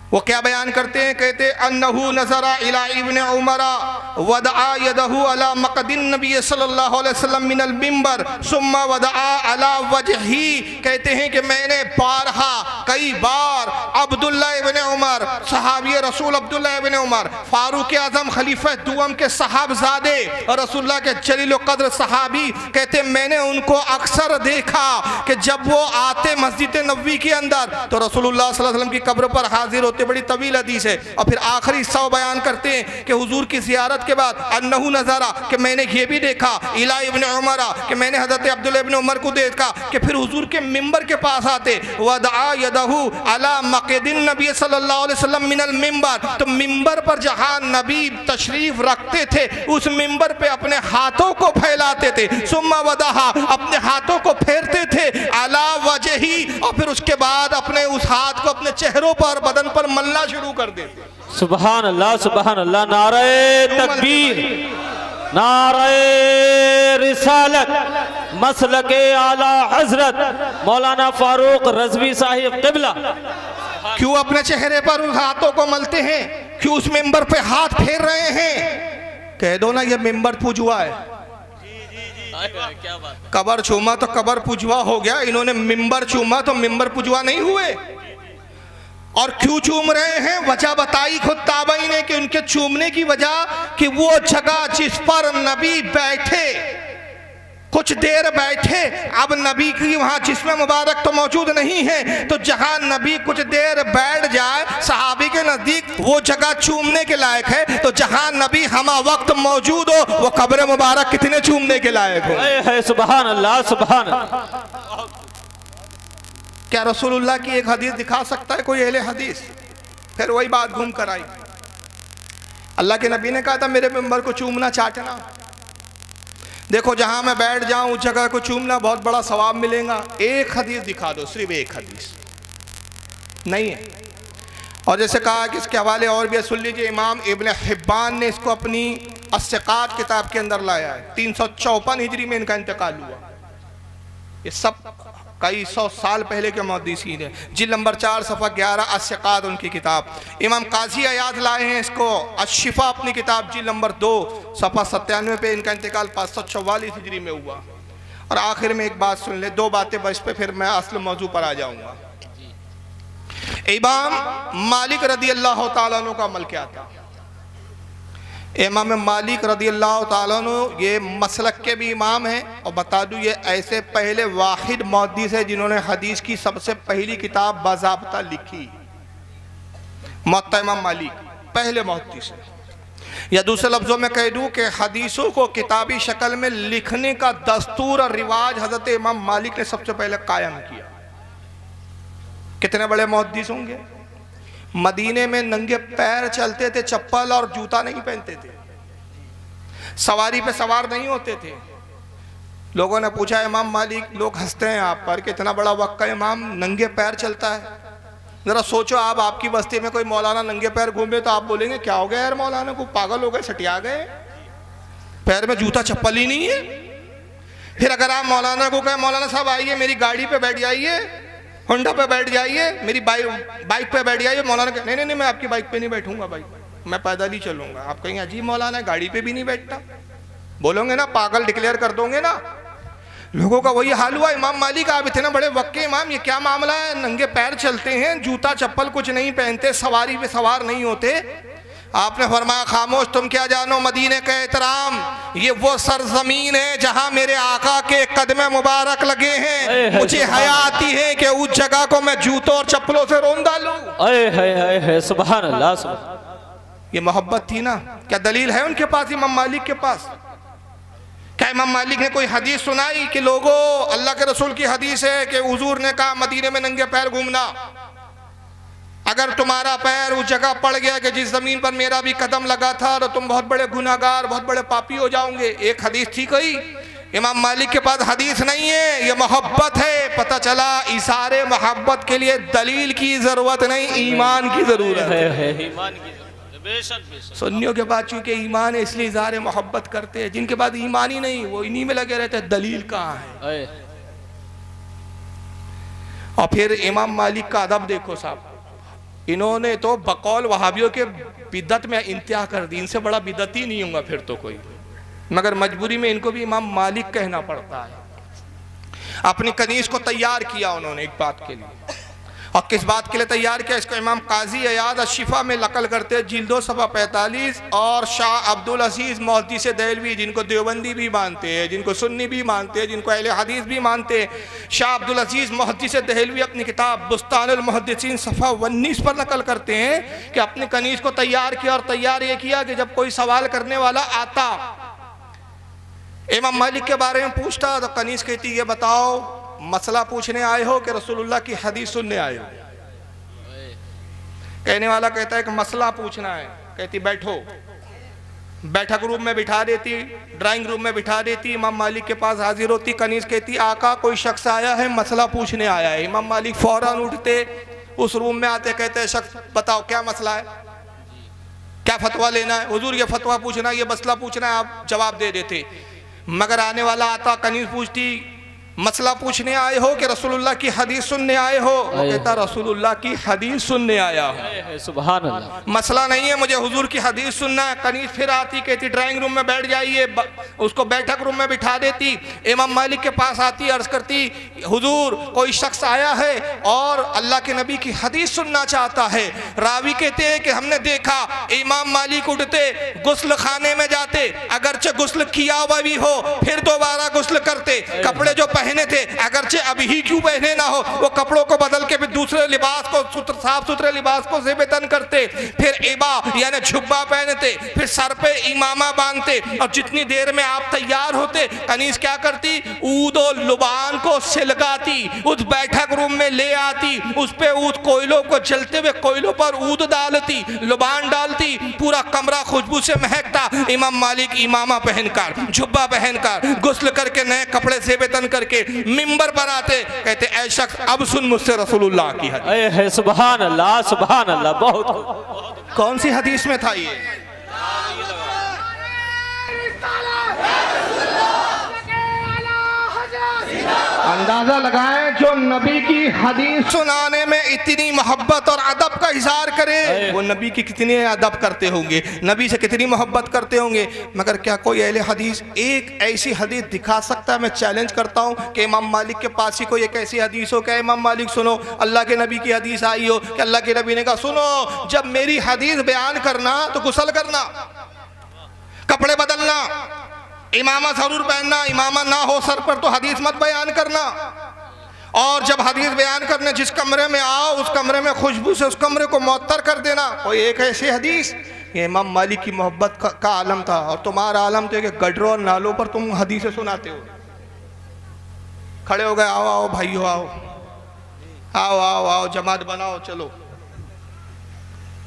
वो क्या बयान करते हैं, कहते अन्नहु नज़रा इला इब्न उमरा वदआ यदहु अला मक़दिन नबी सल्लल्लाहु अलैहि वसल्लम मिनल मिंबर सुम्मा वदआ अला वजही। कहते हैं कि मैंने बारहा कई बार अब्दुल्ला इब्न उमर, सहाबी रसूल अब्दुल्ला इब्न उमर, फारूक आज़म खलीफा दुअम के सहाबजादे और रसूलुल्लाह के जलील व क़द्र सहाबी, कहते मैंने उनको अक्सर देखा कि जब वो आते मस्जिद नबवी के अंदर तो रसूलुल्लाह सल्लल्लाहु अलैहि वसल्लम की कब्र पर हाजिर होते। बड़ी तवील हदीस है। और फिर आखिरी हिस्सा बयान करते हैं कि हुजूर की ज़ियारत के बाद अन्नहु नज़रा, कि मैंने ये भी देखा, इला इब्न उमरा, कि मैंने हज़रत अब्दुल्ला इब्न उमर को देखा कि फिर हुजूर के मिंबर के पास आते, वदआ यदहु अला मक़दिन नबी सल्लल्लाहु अलैहि वसल्लम मिनल मिंबर, तो मिंबर पर जहाँ नबी तशरीफ रखते थे उस मिंबर पे अपने हाथों को फैलाते थे, सुम्मा वदहा, अपने हाथों को फेरते थे, अला वजही, और फिर उसके बाद अपने उस हाथ को अपने चेहरों पर, बदन पर मलना शुरू कर देते। सुभान अल्लाह, सुभान अल्लाह। नारे तकबीर, नारे रिसालत, मसलके आला हजरत मौलाना फारूक रज़वी साहिब क़िबला। क्यों अपने चेहरे पर उस हाथों को मलते हैं, क्यों उस मिंबर पे हाथ फेर रहे हैं? कह दो ना ये मिंबर पुजवा है। कबर चूमा तो कबर पुजवा हो गया, इन्होंने मिंबर चूमा तो मिंबर पुजवा नहीं हुए। और क्यों चूम रहे हैं, वजह बताई खुद ताबई ने कि उनके चूमने की वजह कि वो जगह जिस पर नबी बैठे, कुछ देर बैठे, अब नबी की वहाँ जिस्म मुबारक तो मौजूद नहीं है, तो जहाँ नबी कुछ देर बैठ जाए सहाबी के नज़दीक वो जगह चूमने के लायक है। तो जहाँ नबी हमा वक्त मौजूद हो वो कब्र मुबारक कितने चूमने के लायक हो। सुभान अल्लाह, सुभान अल्लाह। क्या रसूलुल्लाह की एक हदीस दिखा सकता है कोई अहले हदीस? फिर वही बात घूम कर आई। अल्लाह के नबी ने कहा था मेरे मिंबर को चूमना, चाटना। देखो जहाँ मैं बैठ जाऊँ उस जगह को चूमना, बहुत बड़ा सवाब मिलेगा। एक हदीस दिखा दो, सिर्फ एक हदीस नहीं है। और जैसे कहा कि इसके हवाले और भी सुन लीजिए, इमाम इब्न हिब्बान ने इसको अपनी अस्सिक़ात किताब के अंदर लाया है। 354 हिजरी में इनका इंतकाल हुआ। ये सब कई सौ साल पहले के मुहद्दिसीन है। जिल्द नंबर 4 सफ़ा 11 अस्सिक़ात उनकी किताब। इमाम काजी अयाद लाए हैं इसको अशिफा अपनी किताब जिल्द नंबर 2 सफ़ा 97 पे इनका इंतकाल 544 हिजरी में हुआ। और आखिर में एक बात सुन ले, दो बातें बस पे फिर मैं असल मौजू पर आ जाऊँगा। इमाम मालिक रदी अल्लाह तआला अन्हु का अमल क्या था? इमाम मालिक रदी अल्लाह तआला अन्हु ये मसलक के भी इमाम हैं। और बता दूँ ये ऐसे पहले वाहिद मुहद्दिस है जिन्होंने हदीस की सबसे पहली किताब बाज़ाब्ता लिखी। मुअत्ता इमाम मालिक पहले मुहद्दिस है। या दूसरे लफ्ज़ों में कह दूँ कि हदीसों को किताबी शक्ल में लिखने का दस्तूर और रिवाज हज़रत इमाम मालिक ने सबसे पहले कायम किया। कितने बड़े मुहद्दिस होंगे। मदीने में नंगे पैर चलते थे, चप्पल और जूता नहीं पहनते थे, सवारी पे सवार नहीं होते थे। लोगों ने पूछा इमाम मालिक, लोग हंसते हैं आप पर कि इतना बड़ा वक्त का इमाम नंगे पैर चलता है। ज़रा सोचो आप, आपकी बस्ती में कोई मौलाना नंगे पैर घूमे तो आप बोलेंगे क्या हो गया यार, मौलाना को पागल हो गए, सटिया गए, पैर में जूता चप्पल ही नहीं है। फिर अगर आप मौलाना को कहें मौलाना साहब आइए मेरी गाड़ी पे बैठ जाइए, होंडा पे बैठ जाइए, मेरी बाइक पे बैठ जाइए, मौलाना कहे नहीं नहीं मैं आपकी बाइक पे नहीं बैठूंगा भाई, मैं पैदल ही चलूंगा। आप कहेंगे अजीब मौलाना है, गाड़ी पे भी नहीं बैठता, बोलोगे ना, पागल डिक्लेयर कर दोगे ना। लोगों का वही हाल हुआ। इमाम मालिक आप इतने बड़े वक्त के इमाम, ये क्या मामला है, नंगे पैर चलते हैं, जूता चप्पल कुछ नहीं पहनते, सवारी पे सवार नहीं होते। आपने फरमाया खामोश, तुम क्या जानो मदीने का एहतराम, ये वो सरजमीन है जहां मेरे आका के कदमे मुबारक लगे हैं। मुझे हया आती है कि उस जगह को मैं जूतों और चप्पलों से रोन डालूं। सुभान अल्लाह। ये मोहब्बत थी ना। क्या दलील है उनके पास, इमाम मालिक के पास? क्या इमाम मालिक ने कोई हदीस सुनाई कि लोगों अल्लाह के रसूल की हदीस है कि हुजूर ने कहा मदीने में नंगे पैर घूमना? अगर तुम्हारा पैर उस जगह पड़ गया कि जिस ज़मीन पर मेरा भी कदम लगा था तो तुम बहुत बड़े गुनाहगार, बहुत बड़े पापी हो जाओगे। एक हदीस थी कोई, इमाम मालिक के पास हदीस नहीं है, ये मोहब्बत है। पता चला इशारे मोहब्बत के लिए दलील की ज़रूरत नहीं, ईमान की ज़रूरत है। सुन्नियों के बाद चूंकि ईमान है इसलिए इज़हार मोहब्बत करते हैं, जिनके बाद ईमान ही नहीं वो इन्हीं में लगे रहते हैं, दलील कहाँ है। और फिर इमाम मालिक का अदब देखो साहब, इन्होंने तो बकौल वहाबियों के बिदत में इंतहा कर दी, इनसे बड़ा बिदती नहीं होगा फिर तो कोई, मगर मजबूरी में इनको भी इमाम मालिक कहना पड़ता है। अपनी कनीज को तैयार किया उन्होंने एक बात के लिए, और किस बात के लिए तैयार किया इसको इमाम काजी अयाद अशिफा में नकल करते हैं, जिल्दो सफ़ा 45। और शाह अब्दुल अजीज़ मुहद्दिस देहलवी, जिनको देवबंदी भी मानते हैं, जिनको सुन्नी भी मानते हैं, जिनको अहले हदीस भी मानते हैं, शाह अब्दुल अजीज़ मुहद्दिस देहलवी अपनी किताब बुस्तानुल मुहद्दिसीन सफ़ा 19 पर नकल करते हैं कि अपनी कनीज को तैयार किया, और तैयार ये किया कि जब कोई सवाल करने वाला आता इमाम मालिक के बारे में पूछता तो कनीज कहती ये बताओ मसला पूछने आए हो कि रसूलुल्लाह की हदीस सुनने आए हो। कहने वाला कहता है कि मसला पूछना है, कहती बैठो। बैठक रूम में बिठा देती, ड्राइंग रूम में बिठा देती, इमाम मालिक के पास हाजिर होती। कनीज कहती आका कोई शख्स आया है, मसला पूछने आया है। इमाम मालिक फौरन उठते, उस रूम में आते, कहते हैं शख्स बताओ क्या मसला है, क्या फतवा लेना है। हुजूर ये फतवा पूछना, ये मसला पूछना है, आप जवाब दे देते। मगर आने वाला आता, कनीज पूछती मसला पूछने आए हो कि रसूलुल्लाह की हदीस सुनने आए हो। वो कहता रसूलुल्लाह की हदीस सुनने आया हूँ, सुभान अल्लाह, मसला नहीं है, मुझे हुजूर की हदीस सुनना है। कनीज फिर आती, कहती ड्राइंग रूम में बैठ जाइए, उसको बैठक रूम में बिठा देती। इमाम मालिक के पास आती, अर्ज करती हुजूर कोई शख्स आया है और अल्लाह के नबी की हदीस सुनना चाहता है। रावी कहते हैं कि हमने देखा इमाम मालिक उठते, गुस्ल खाने में जाते, अगरचे गुस्ल किया हुआ भी हो फिर दोबारा गुस्ल करते, कपड़े जो पहने थे अगरचे अभी ही क्यों पहने ना हो वो कपड़ों को बदल के भी दूसरे लिबास को, साफ सुथरे लिबास को ज़ेबतन करते, फिर इबा यानी झुब्बा पहनते, फिर सर पे इमामा बांधते। और जितनी देर में आप तैयार होते कनीज क्या करती, ऊद और लुबान को सिलगाती, उस बैठक रूम में ले आती, उस पे ऊद कोयलों को जलते हुए कोयलों पर ऊद डालती, लुबान डालती, पूरा कमरा खुशबू से महकता। इमाम मालिक इमामा पहनकर, झुब्बा पहनकर, गुस्ल करके, नए कपड़े ज़ेबतन करके मिंबर पर आते, कहते ऐ शख्स अब सुन मुझसे रसूलुल्लाह की हदीस। सुभान अल्लाह, सुभान अल्लाह। बहुत कौन सी हदीस में था ये? अंदाजा लगाएं जो नबी की हदीस सुनाने में इतनी मोहब्बत और अदब का इजहार करे वो नबी की कितनी अदब करते होंगे, नबी से कितनी मोहब्बत करते होंगे। मगर क्या कोई अहले हदीस एक ऐसी हदीस दिखा सकता है? मैं चैलेंज करता हूँ कि इमाम मालिक के पास ही कोई एक ऐसी हदीस हो, क्या इमाम मालिक सुनो अल्लाह के नबी की हदीस आई हो कि अल्लाह के नबी ने कहा सुनो जब मेरी हदीस बयान करना तो गुस्ल करना, कपड़े बदलना, इमामा जरूर पहनना, इमामा ना हो सर पर तो हदीस मत बयान करना। और जब हदीस बयान करने जिस कमरे में आओ उस कमरे में खुशबू से उस कमरे को मुअत्तर कर देना। कोई एक ऐसी हदीस, ये इमाम मालिक की मोहब्बत का आलम था। और तुम्हारा आलम तो कि गडरों और नालों पर तुम हदीसें सुनाते हो। खड़े हो गए, आओ आओ भाइयों, आओ आओ आओ आओ, जमात बनाओ, चलो।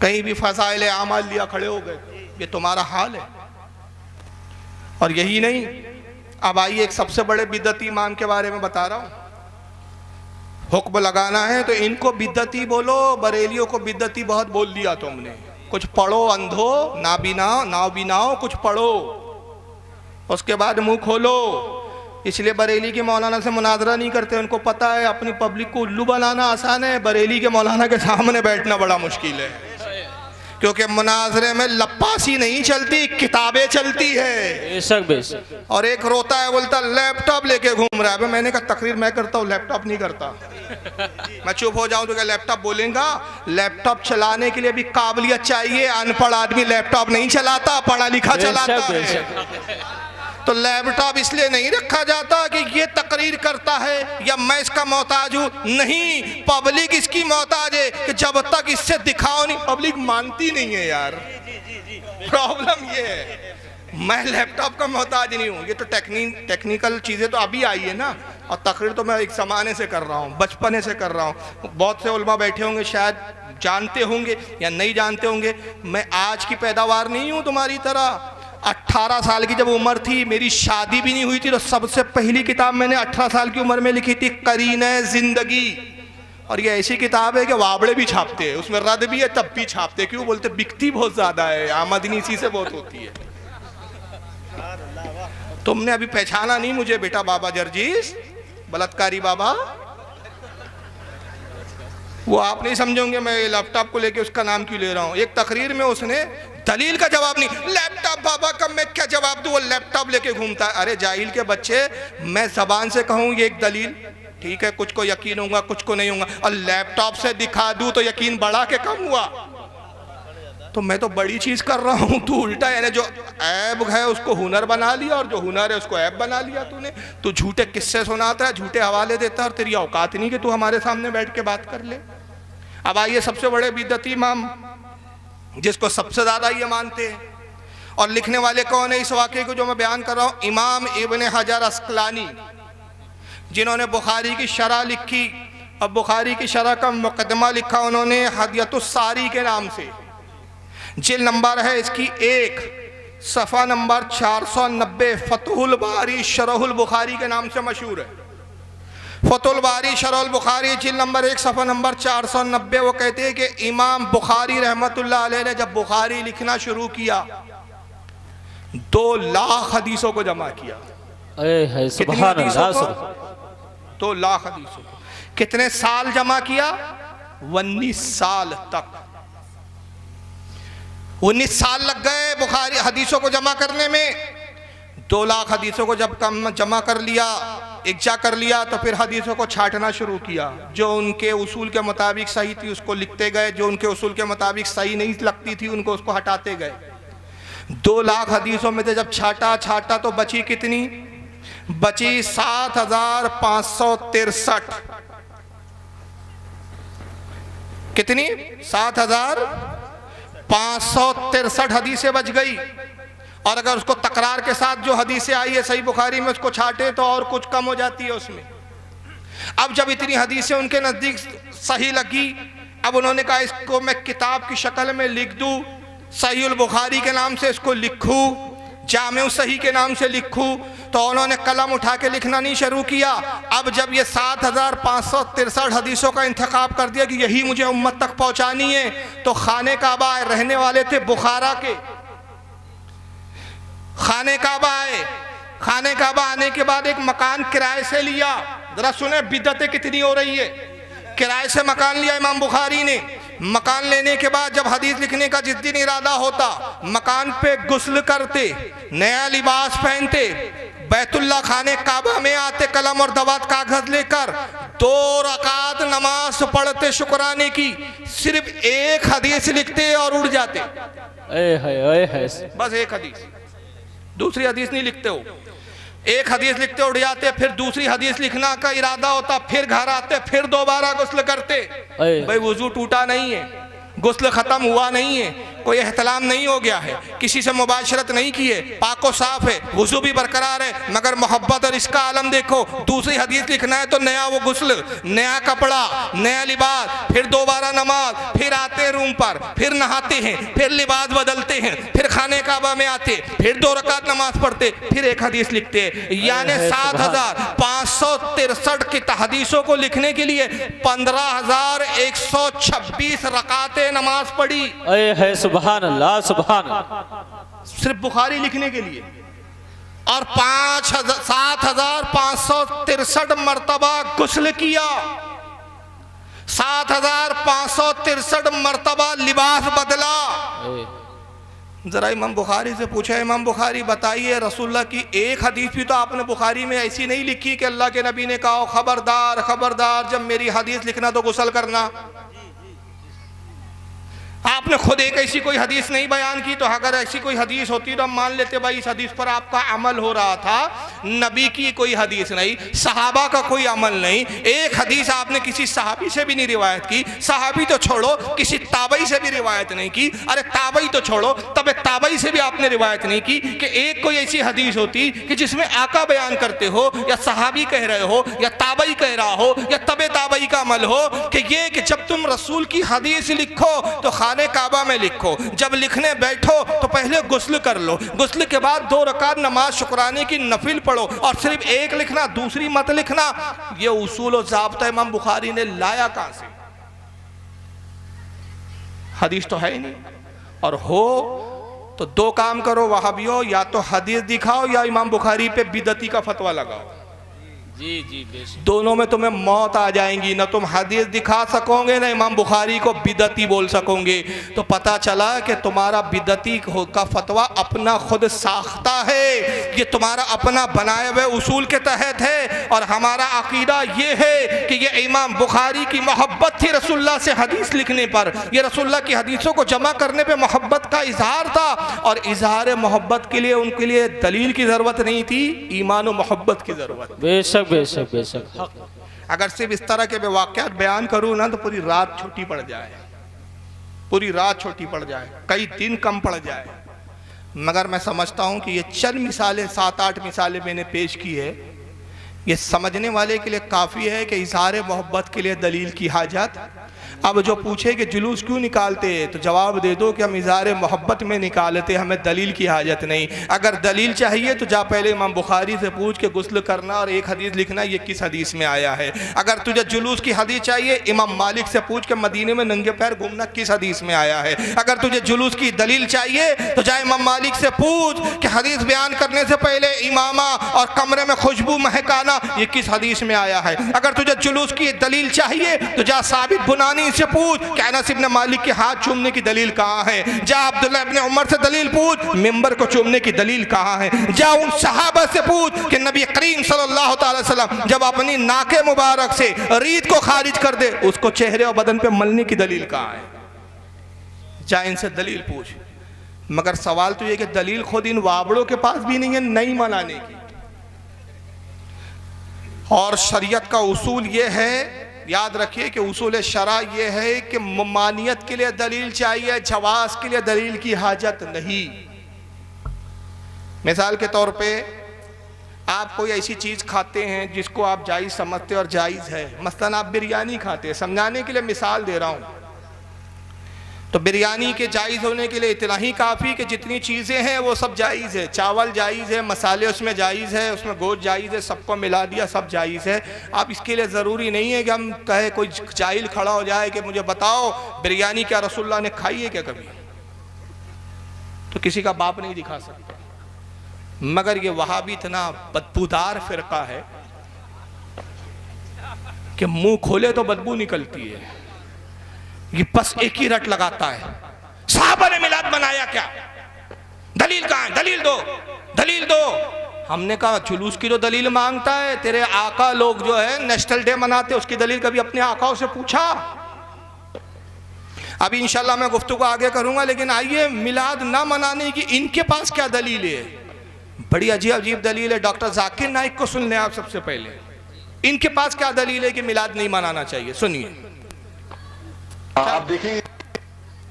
कहीं भी फसाइल आमाल लिया, खड़े हो गए, ये तुम्हारा हाल है। और यही नहीं, अब आइए एक सबसे बड़े बिदती इमाम के बारे में बता रहा हूँ। हुक्म लगाना है तो इनको बिदती बोलो, बरेलियों को बिदती बहुत बोल दिया तुमने। कुछ पढ़ो अंधो, ना बिनाओ कुछ पढ़ो, उसके बाद मुंह खोलो। इसलिए बरेली के मौलाना से मुनाजरा नहीं करते, उनको पता है अपनी पब्लिक को उल्लू बनाना आसान है, बरेली के मौलाना के सामने बैठना बड़ा मुश्किल है। क्योंकि मुनाजरे में लप्पासी नहीं चलती, किताबें चलती है। बेशक बेशक। और एक रोता है, बोलता लैपटॉप लेके घूम रहा है। मैंने कहा तकरीर मैं करता हूँ, लैपटॉप नहीं करता। मैं चुप हो जाऊं तो क्या लैपटॉप बोलेगा? लैपटॉप चलाने के लिए भी काबिलियत चाहिए। अनपढ़ आदमी लैपटॉप नहीं चलाता, पढ़ा लिखा चलाता है। तो लैपटॉप इसलिए नहीं रखा जाता कि ये तकरीर करता है या मैं इसका मोहताज हूँ, नहीं, पब्लिक इसकी मोहताज है कि जब तक इससे दिखाओ नहीं, पब्लिक मानती नहीं है यार। प्रॉब्लम ये है, मैं लैपटॉप का मोहताज नहीं हूँ। ये तो टेक्निकल चीज़ें तो अभी आई है ना, और तकरीर तो मैं एक ज़माने से कर रहा हूँ, बचपने से कर रहा हूँ। बहुत से उलमा बैठे होंगे शायद जानते होंगे या नहीं जानते होंगे। मैं आज की पैदावार नहीं हूँ तुम्हारी तरह। 18 साल की जब उम्र थी, मेरी शादी भी नहीं हुई थी, तो सबसे पहली किताब मैंने 18 साल की उम्र में लिखी थी, करीने ज़िंदगी। और ये ऐसी किताब है कि वाबड़े भी छापते हैं, उसमें रद भी है तब भी छापते। क्यों बोलते? बिकती बहुत ज़्यादा है, आमदनी इसी से बहुत होती है। तुमने अभी पहचाना नहीं मुझे बेटा, बाबा जर्जीस बलात्कारी बाबा, वो आप नहीं समझोगे मैं लैपटॉप को लेके उसका नाम क्यों ले रहा हूँ। एक तकरीर में उसने दलील का जवाब नहीं, लैपटॉप बाबा का मैं क्या जवाब दूँ, वो लैपटॉप लेके घूमता है। अरे जाहिल के बच्चे, मैं जबान से कहूँ ये एक दलील ठीक है, कुछ को यकीन होगा कुछ को नहीं होगा, और लैपटॉप से दिखा दूँ तो यकीन बढ़ा के कम हुआ। तो मैं तो बड़ी चीज़ कर रहा हूँ, तू उल्टा, यानी जो ऐब है उसको हुनर बना लिया और जो हुनर है उसको ऐब बना लिया तूने। तू झूठे किस्से सुनाता है, झूठे हवाले देता है, और तेरी औकात नहीं कि तू हमारे सामने बैठ के बात कर ले। अब आइए सबसे बड़े बिदअती इमाम, जिसको सबसे ज़्यादा ये मानते हैं, और लिखने वाले कौन है इस वाक़े को जो मैं बयान कर रहा हूँ? इमाम इब्न हजर अस्कलानी, जिन्होंने बुखारी की शरह लिखी। अब बुखारी की शरह का मुकदमा लिखा उन्होंने हदियतुस सारी के नाम से। जिल्द नंबर है इसकी 1, सफ़ा नंबर 490, फतहुल बारी शरहुल बुखारी के नाम से मशहूर है। फतहुल बारी शरहुल बुखारी, जिल्द नंबर 1, सफ़ा नंबर 490। वो कहते हैं कि इमाम बुखारी रहमतुल्लाह अलैह ने जब बुखारी लिखना शुरू किया, 2 लाख हदीसों को जमा किया। सुभान अल्लाह, 2 लाख हदीसों को कितने साल जमा किया? 19 साल तक। 19 साल लग गए बुखारी हदीसों को जमा करने में। 2 लाख हदीसों को जब कम जमा कर लिया, इकट्ठा कर लिया, तो फिर हदीसों को छांटना शुरू किया। जो उनके उसूल के मुताबिक सही थी उसको लिखते गए, जो उनके उसूल के मुताबिक सही नहीं लगती थी उनको उसको हटाते गए। 2 लाख हदीसों में से जब छाटा तो बची कितनी? बची 7,563। कितनी? 7,563 हदीसें बच गई। और अगर उसको तकरार के साथ जो हदीसें आई है सही बुखारी में उसको छाटे तो और कुछ कम हो जाती है उसमें। अब जब इतनी हदीसें उनके नज़दीक सही लगी, अब उन्होंने कहा इसको मैं किताब की शक्ल में लिख दूँ, सहीहुल बुखारी के नाम से इसको लिखूँ, जामे सही के नाम से लिखूँ। तो उन्होंने कलम उठा के लिखना नहीं शुरू किया। अब जब ये 7,563 हदीसों का इंतखाब कर दिया कि यही मुझे उम्मत तक पहुँचानी है, तो खाने काबा रहने वाले थे बुखारा के, खाने काबा आए। खाने काबा आने के बाद एक मकान किराए से लिया। जरा सुने बिदअतें कितनी हो रही है। किराए से मकान लिया इमाम बुखारी ने। मकान लेने के बाद जब हदीस लिखने का जिस दिन इरादा होता, मकान पे गुस्ल करते, नया लिबास पहनते, बैतुल्लाह खाने काबा में आते, कलम और दवात कागज लेकर 2 रकात नमाज पढ़ते शुक्राने की, सिर्फ एक हदीस लिखते और उड़ जाते। बस एक हदीस, दूसरी हदीस नहीं लिखते हो। एक हदीस लिखते उड़ जाते, फिर दूसरी हदीस लिखना का इरादा होता, फिर घर आते, फिर दोबारा गुस्ल करते। भाई वुजू टूटा नहीं है, गुस्ल खत्म हुआ नहीं है, कोई एहतलाम नहीं हो गया है, किसी से मुबाशरत नहीं की है, पाको साफ है, वुजू भी बरकरार है, मगर मोहब्बत और इसका आलम देखो। दूसरी हदीस लिखना है तो नया वो गुस्ल, नया कपड़ा, नया लिबास, फिर दोबारा नमाज, फिर आते रूम पर, फिर नहाते हैं, फिर लिबास बदलते हैं, फिर खाने काबा में आते, फिर 2 रकात नमाज पढ़ते, फिर एक हदीस लिखते। यानी 7,563 की हदीसों को लिखने के लिए 15,126 रकातें नमाज पढ़ी। सुभान अल्लाह, सुभान अल्लाह, सिर्फ बुखारी लिखने के लिए। और 7,563 मरतबा गुस्ल किया, 7,563 मरतबा लिबास बदला। जरा इमाम बुखारी से पूछा, इमाम बुखारी बताइए रसूलुल्लाह की एक हदीस भी तो आपने बुखारी में ऐसी नहीं लिखी कि अल्लाह के नबी ने कहा खबरदार खबरदार जब मेरी हदीस लिखना तो गुस्ल करना। आपने खुद एक ऐसी कोई हदीस नहीं बयान की। तो अगर ऐसी कोई हदीस होती तो हम मान लेते भाई इस हदीस पर आपका अमल हो रहा था, नबी की कोई हदीस नहीं, सहाबा का कोई अमल नहीं। एक हदीस आपने किसी सहाबी से भी नहीं रिवायत की, सहाबी तो छोड़ो किसी ताबई से भी रिवायत नहीं की। अरे ताबई तो छोड़ो, तब ताबई से भी आपने रिवायत नहीं की कि एक कोई ऐसी हदीस होती कि जिसमें आका बयान करते हो या सहाबी कह रहे हो या ताबई कह रहा हो या तबे ताबई का अमल हो कि ये कि जब तुम रसूल की हदीस लिखो तो खाने काबा में लिखो, जब लिखने बैठो तो पहले गुस्ल कर लो, गुस्ल के बाद 2 रकात नमाज शुक्राने की नफिल पढ़ो, और सिर्फ एक लिखना दूसरी मत लिखना। ये उसूल और ज़ाब्ता इमाम बुखारी ने लाया कहां से? हदीस तो है ही नहीं, और हो तो 2 काम करो वहाबियो, या तो हदीस दिखाओ या इमाम बुखारी पे बिदती का फतवा लगाओ। जी जी बेशक। दोनों में तुम्हें मौत आ जाएंगी, ना तुम हदीस दिखा सकोगे ना इमाम बुखारी को बिदती बोल सकोगे। तो पता चला कि तुम्हारा बिदती का फतवा अपना खुद साख्ता है, ये तुम्हारा अपना बनाए हुए उसूल के तहत है। और हमारा अकीदा ये है कि ये इमाम बुखारी की मोहब्बत थी रसूलुल्लाह से हदीस लिखने पर, ये रसूलुल्लाह की हदीसों को जमा करने पर मोहब्बत का इजहार था, और इजहार मोहब्बत के लिए उनके लिए दलील की ज़रूरत नहीं थी, ईमान और मोहब्बत की ज़रूरत। बेशक बेशक बेशक। अगर सिर्फ इस तरह के वाक़यात बयान करूँ ना तो पूरी रात छोटी पड़ जाए, पूरी रात छोटी पड़ जाए, कई दिन कम पड़ जाए। मगर मैं समझता हूँ कि ये चंद मिसालें, 7-8 मिसालें मैंने पेश की है, ये समझने वाले के लिए काफ़ी है कि इज़हार मोहब्बत के लिए दलील की हाजत। अब जो पूछे कि जुलूस क्यों निकालते हैं, तो जवाब दे दो कि हम इज़हार मोहब्बत में निकालते, हमें दलील की हाजत नहीं। अगर दलील चाहिए तो जा पहले इमाम बुखारी से पूछ के गुस्ल करना और एक हदीस लिखना ये किस हदीस में आया है। अगर तुझे जुलूस की हदीस चाहिए, इमाम मालिक से पूछ के मदीने में नंगे पैर घूमना किस हदीस में आया है। अगर तुझे जुलूस की दलील चाहिए तो जा इमाम मालिक से पूछ कि हदीस बयान करने से पहले इमामा और कमरे में खुशबू महकाना ये किस हदीस में आया है। अगर तुझे जुलूस की दलील चाहिए तो जा साबित बुनानी से पूछ कि अनस इब्न मालिक के हाथ चूमने की दलील कहाँ है। जा अब्दुल्लाह इब्न उमर से दलील पूछ, मिंबर को चूमने की दलील कहाँ है। जा उन सहाबा से पूछ कि नबी करीम सल्लल्लाहु अलैहि वसल्लम जब अपनी नाके मुबारक से रीत को खारिज कर दे, उसको चेहरे और बदन पे मलने की दलील कहाँ है। जा इनसे दलील पूछ। मगर सवाल तो ये कि दलील खुद इन वाबड़ों के पास भी नहीं है नहीं मनाने की। और शरीयत का उसूल ये है, याद रखिए कि उसूल शरा ये है कि ममानियत के लिए दलील चाहिए, जवाज के लिए दलील की हाजत नहीं। मिसाल के तौर पे आप कोई ऐसी चीज़ खाते हैं जिसको आप जायज़ समझते और जायज़ है, मसलन आप बिरयानी खाते हैं, समझाने के लिए मिसाल दे रहा हूँ, तो बिरयानी के जायज़ होने के लिए इतना ही काफ़ी कि जितनी चीज़ें हैं वो सब जायज़ है। चावल जायज़ है, मसाले उसमें जायज़ है, उसमें गोश्त जायज़ है, सबको मिला दिया सब जायज़ है। आप इसके लिए ज़रूरी नहीं है कि हम कहे कोई जाहिल खड़ा हो जाए कि मुझे बताओ बिरयानी क्या रसूलुल्लाह ने खाई है क्या कभी, तो किसी का बाप नहीं दिखा सकता। मगर ये वहाबी इतना बदबूदार फ़िरका है कि मुँह खोले तो बदबू निकलती है। ये बस एक ही रट लगाता है, साहबा ने मिलाद बनाया क्या, दलील कहाँ है, दलील दो, दलील दो। हमने कहा जुलूस की तो दलील मांगता है, तेरे आका लोग जो है नेशनल डे मनाते, उसकी दलील कभी अपने आकाओं से पूछा। अभी इंशाल्लाह मैं गुफ्तगू आगे करूंगा, लेकिन आइए मिलाद ना मनाने की इनके पास क्या दलील है। बड़ी अजीब अजीब दलील है। डॉक्टर जाकिर नाइक को सुन लें आप सबसे पहले, इनके पास क्या दलील है कि मिलाद नहीं मनाना चाहिए। सुनिए। आप देखेंगे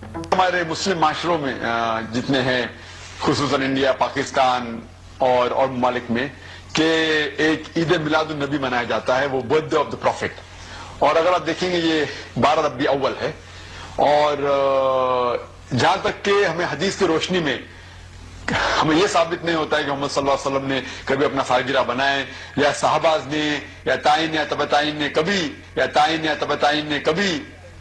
हमारे मुस्लिम माशरों में जितने हैं, खुसूसन इंडिया, पाकिस्तान और ममालिक में, कि एक ईद मिलाद नबी मनाया जाता है, वो बर्थडे ऑफ द प्रॉफिट। और अगर आप देखेंगे ये 12 रबी अव्वल है, और जहां तक कि हमें हदीस की रोशनी में हमें यह साबित नहीं होता है कि मोहम्मद सल्लल्लाहु अलैहि वसल्लम ने कभी अपना सालगिरह बनाए, या साहबाज ने या ताइन या तबताइन ने कभी, या ताइन या तबताइन ने कभी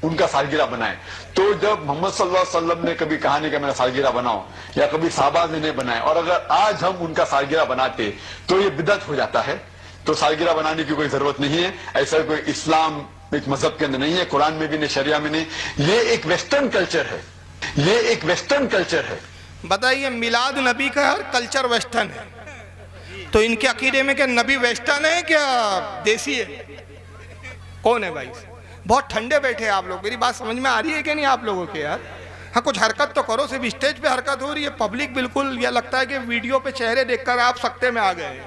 उनका सालगिरह बनाए। तो जब मोहम्मद सल्लल्लाहु अलैहि वसल्लम ने कभी कहा नहीं कि मेरा सालगिरह बनाओ, या कभी साहबाज ने नहीं बनाए, और अगर आज हम उनका सालगिरह बनाते तो ये बिदअत हो जाता है। तो सालगिरह बनाने की कोई जरूरत नहीं है, ऐसा कोई इस्लाम एक मजहब के अंदर नहीं है, कुरान में भी नहीं, शरिया में नहीं। ये एक वेस्टर्न कल्चर है, ये एक वेस्टर्न कल्चर है। बताइए, मिलाद नबी का हर कल्चर वेस्टर्न है, तो इनके अकीदे में क्या नबी वेस्टर्न है क्या देसी है? कौन है भाई? बहुत ठंडे बैठे हैं आप लोग। मेरी बात समझ में आ रही है कि नहीं आप लोगों के यार? हाँ, कुछ हरकत तो करो। सिर्फ स्टेज पे हरकत हो रही है, पब्लिक बिल्कुल यह लगता है कि वीडियो पे चेहरे देखकर आप सकते में आ गए।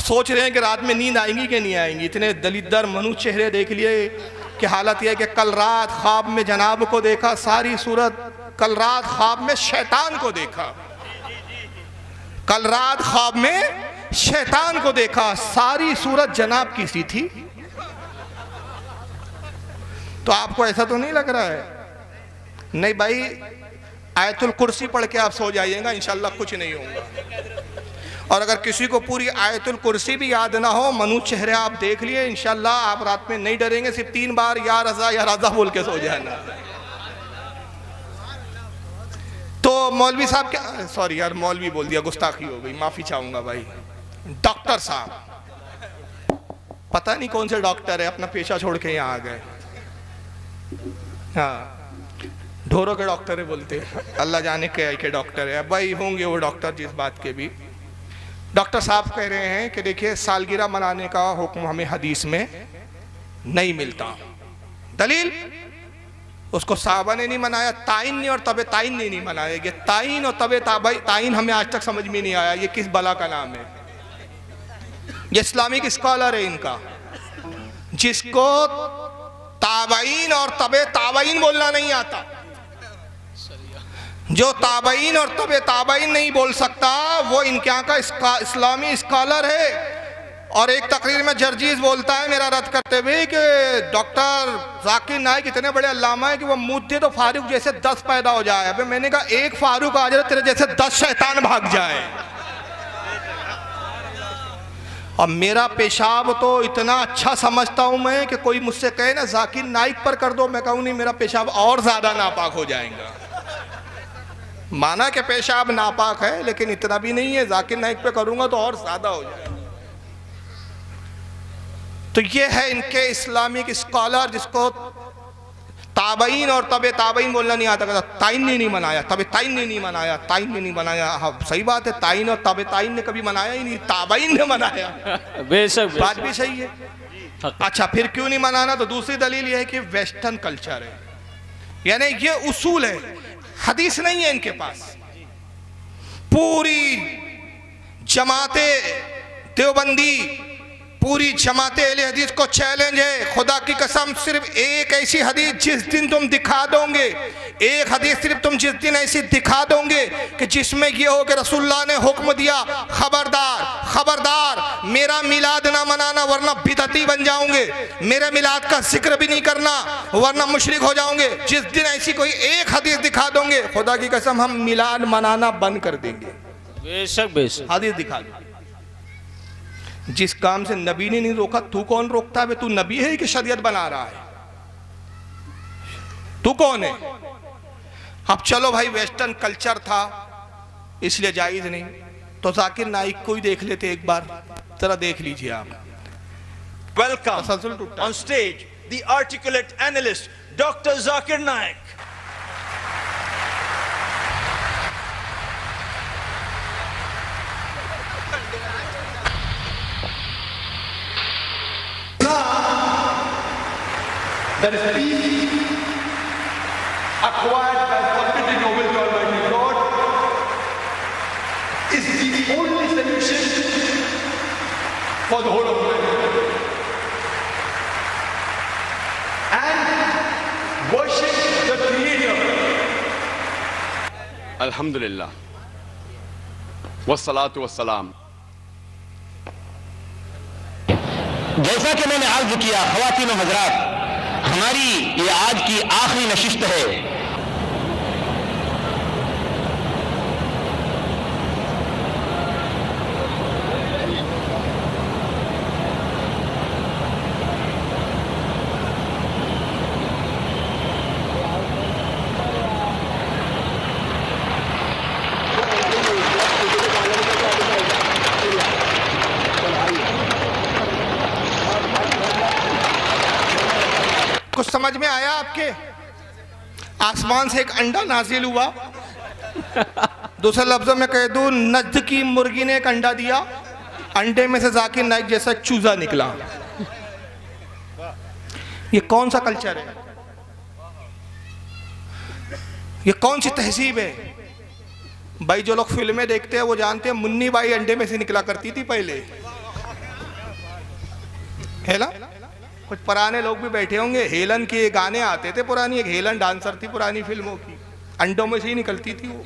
सोच रहे हैं कि रात में नींद आएंगी कि नहीं आएंगी। इतने दलिद्दर मनुष्य चेहरे देख लिए कि हालत यह है कि कल रात ख्वाब में जनाब को देखा, सारी सूरत, कल रात ख्वाब में शैतान को देखा, कल रात ख्वाब में शैतान को देखा, सारी सूरत जनाब की सी थी। तो आपको ऐसा तो नहीं लग रहा है? नहीं भाई, आयतुल कुर्सी पढ़ के आप सो जाइएगा, इंशाल्लाह कुछ नहीं होगा। और अगर किसी को पूरी आयतुल कुर्सी भी याद ना हो, मनुष्य चेहरे आप देख लिए, इंशाल्लाह आप रात में नहीं डरेंगे। सिर्फ 3 बार या रज़ा बोल के सो जाना। तो मौलवी साहब क्या, सॉरी यार मौलवी बोल दिया, गुस्ताखी हो गई, माफी चाहूंगा भाई। डॉक्टर साहब, पता नहीं कौन से डॉक्टर है, अपना पेशा छोड़ के यहाँ आ गए। हाँ, ढोरों के डॉक्टर है बोलते, अल्लाह जाने के डॉक्टर है भाई, होंगे वो डॉक्टर जिस बात के भी। डॉक्टर साहब कह रहे हैं कि देखिए सालगिरह मनाने का हुक्म हमें हदीस में नहीं मिलता। दलील, उसको साहबा ने नहीं मनाया, ताइन ने और तबे ताइन ने नहीं मनाया। ये ताइन और तबे ताइन हमें आज तक समझ में नहीं आया, ये किस बला का नाम है? ये इस्लामिक स्कॉलर है इनका, जिसको ताबईन और तबे ताबईन बोलना नहीं आता। जो ताबईन और तबे ताबईन नहीं बोल सकता, वो इनके यहाँ का इस्लामी स्कॉलर है। और एक तकरीर में जर्जीज बोलता है मेरा रद्द करते हुए कि डॉक्टर जाकिर नाइक इतने बड़े अल्लामा है कि वो मुद्दे तो फारूक जैसे 10 पैदा हो जाए। अबे मैंने कहा एक फारूक आ जाए तेरे जैसे 10 शैतान भाग जाए। और मेरा पेशाब तो इतना अच्छा समझता हूं मैं कि कोई मुझसे कहे ना जाकिर नाइक पर कर दो, मैं कहूँ नहीं, मेरा पेशाब और ज्यादा नापाक हो जाएगा। माना कि पेशाब नापाक है, लेकिन इतना भी नहीं है, जाकिर नाइक पे करूंगा तो और ज्यादा हो जाएगा। तो ये है इनके इस्लामिक स्कॉलर, जिसको ताबईन और तबे ताबईन बोलना नहीं आता। ताइन ने नहीं मनाया, तबे ताइन ने नहीं मनाया, ताइन ने नहीं मनाया। हाँ सही बात है, ताइन और तबे ताइन ने कभी मनाया ही नहीं, ताबईन ने मनाया। बेशक बात भी सही है। अच्छा, फिर क्यों नहीं मनाना? तो दूसरी दलील यह है कि वेस्टर्न कल्चर है, यानी ये उसूल है, हदीस नहीं है इनके पास। पूरी जमाते देवबंदी, पूरी जमाते अहले हदीस को चैलेंज है, खुदा की कसम सिर्फ एक ऐसी हदीस जिस दिन तुम दिखा दोगे, एक हदीस सिर्फ तुम जिस दिन ऐसी दिखा दोगे कि जिसमें यह हो कि रसूलुल्लाह ने हुक्म दिया, खबरदार खबरदार मेरा मिलाद ना मनाना वरना बिदअती बन जाओगे, मेरे मिलाद का जिक्र भी नहीं करना वरना मुशरिक हो जाओगे। जिस दिन ऐसी कोई एक हदीस दिखा दोगे, खुदा की कसम हम मिलाद मनाना बंद कर देंगे। बेशक बेशक हदीस दिखा दो। जिस काम से नबी ने नहीं रोका, तू कौन रोकता है? तू नबी है कि शरीयत बना रहा है? तू कौन है? अब चलो भाई, वेस्टर्न कल्चर था इसलिए जायज नहीं, तो जाकिर नाइक को ही देख लेते एक बार, जरा देख लीजिए आप। Welcome on stage the articulate analyst Dr. Zakir Naik. That is peace acquired by submitting your will to Almighty God is the only solution for the whole of humanity. And worship the Creator. Alhamdulillah. Wassalatu wassalam. जैसा कि मैंने अर्ज किया, ख़वातीन व हज़रात, हमारी ये आज की आखिरी नशिस्त है। कुछ समझ में आया आपके? आसमान से एक अंडा नाजिल हुआ, दूसरे लफ्जों में कह दूं, नज्द की मुर्गी ने एक अंडा दिया, अंडे में से जाकिर नाइक जैसा एक चूजा निकला। ये कौन सा कल्चर है? ये कौन सी तहजीब है? भाई जो लोग फिल्में देखते हैं वो जानते हैं, मुन्नी बाई अंडे में से निकला करती थी पहले। हेला, कुछ पुराने लोग भी बैठे होंगे, हेलन के गाने आते थे पुरानी, एक हेलन डांसर थी पुरानी फिल्मों की, अंडों में से ही निकलती थी वो।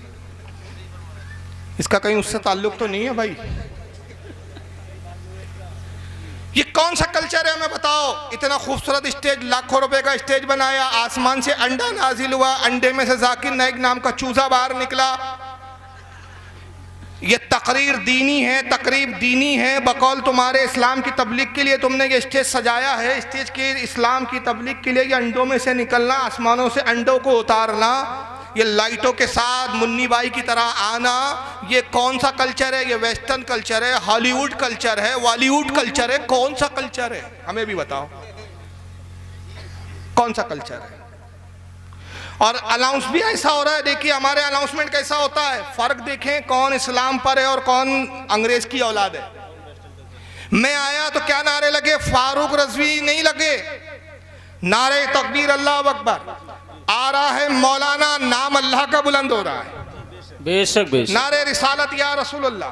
इसका कहीं उससे ताल्लुक तो नहीं है भाई? ये कौन सा कल्चर है हमें बताओ? इतना खूबसूरत स्टेज, लाखों रुपए का स्टेज बनाया, आसमान से अंडा नाजिल हुआ, अंडे में से जाकिर नाइक नाम का चूजा बाहर निकला। ये तकरीर दीनी है, तकरीब दीनी है, बकौल तुम्हारे इस्लाम की तबलीग के लिए तुमने ये स्टेज सजाया है। स्टेज के इस्लाम की तबलीग के लिए ये अंडों में से निकलना, आसमानों से अंडों को उतारना, ये लाइटों के साथ मुन्नी बाई की तरह आना, ये कौन सा कल्चर है? ये वेस्टर्न कल्चर है, हॉलीवुड कल्चर है, बॉलीवुड कल्चर है, कौन सा कल्चर है? हमें भी बताओ कौन सा कल्चर है? और अनाउंस भी ऐसा हो रहा है, देखिए हमारे अनाउंसमेंट कैसा होता है, फर्क देखें कौन इस्लाम पर है और कौन अंग्रेज की औलाद है। मैं आया तो क्या नारे लगे? फारूक रजवी नहीं लगे, नारे तकबीर अल्लाह अकबर। आ रहा है मौलाना, नाम अल्लाह का बुलंद हो रहा है, बेशक बेशक। नारे रिसालत या रसूल अल्लाह,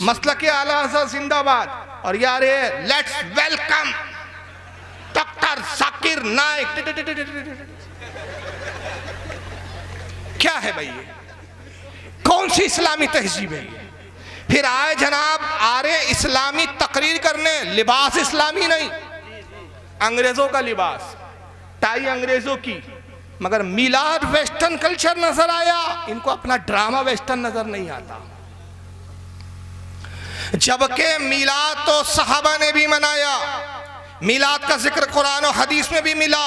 मसलके आला हज़रत जिंदाबाद। और यार let's welcome doctor Zakir Naik. क्या है भाई ये? कौन सी इस्लामी तहजीब है ये? फिर आए जनाब आ रहे इस्लामी तकरीर करने, लिबास इस्लामी नहीं, अंग्रेजों का लिबास, टाई अंग्रेजों की, मगर मिलाद वेस्टर्न कल्चर नजर आया। इनको अपना ड्रामा वेस्टर्न नजर नहीं आता। जबकि मिलाद तो सहाबा ने भी मनाया, मिलाद का जिक्र कुरान और हदीस में भी मिला,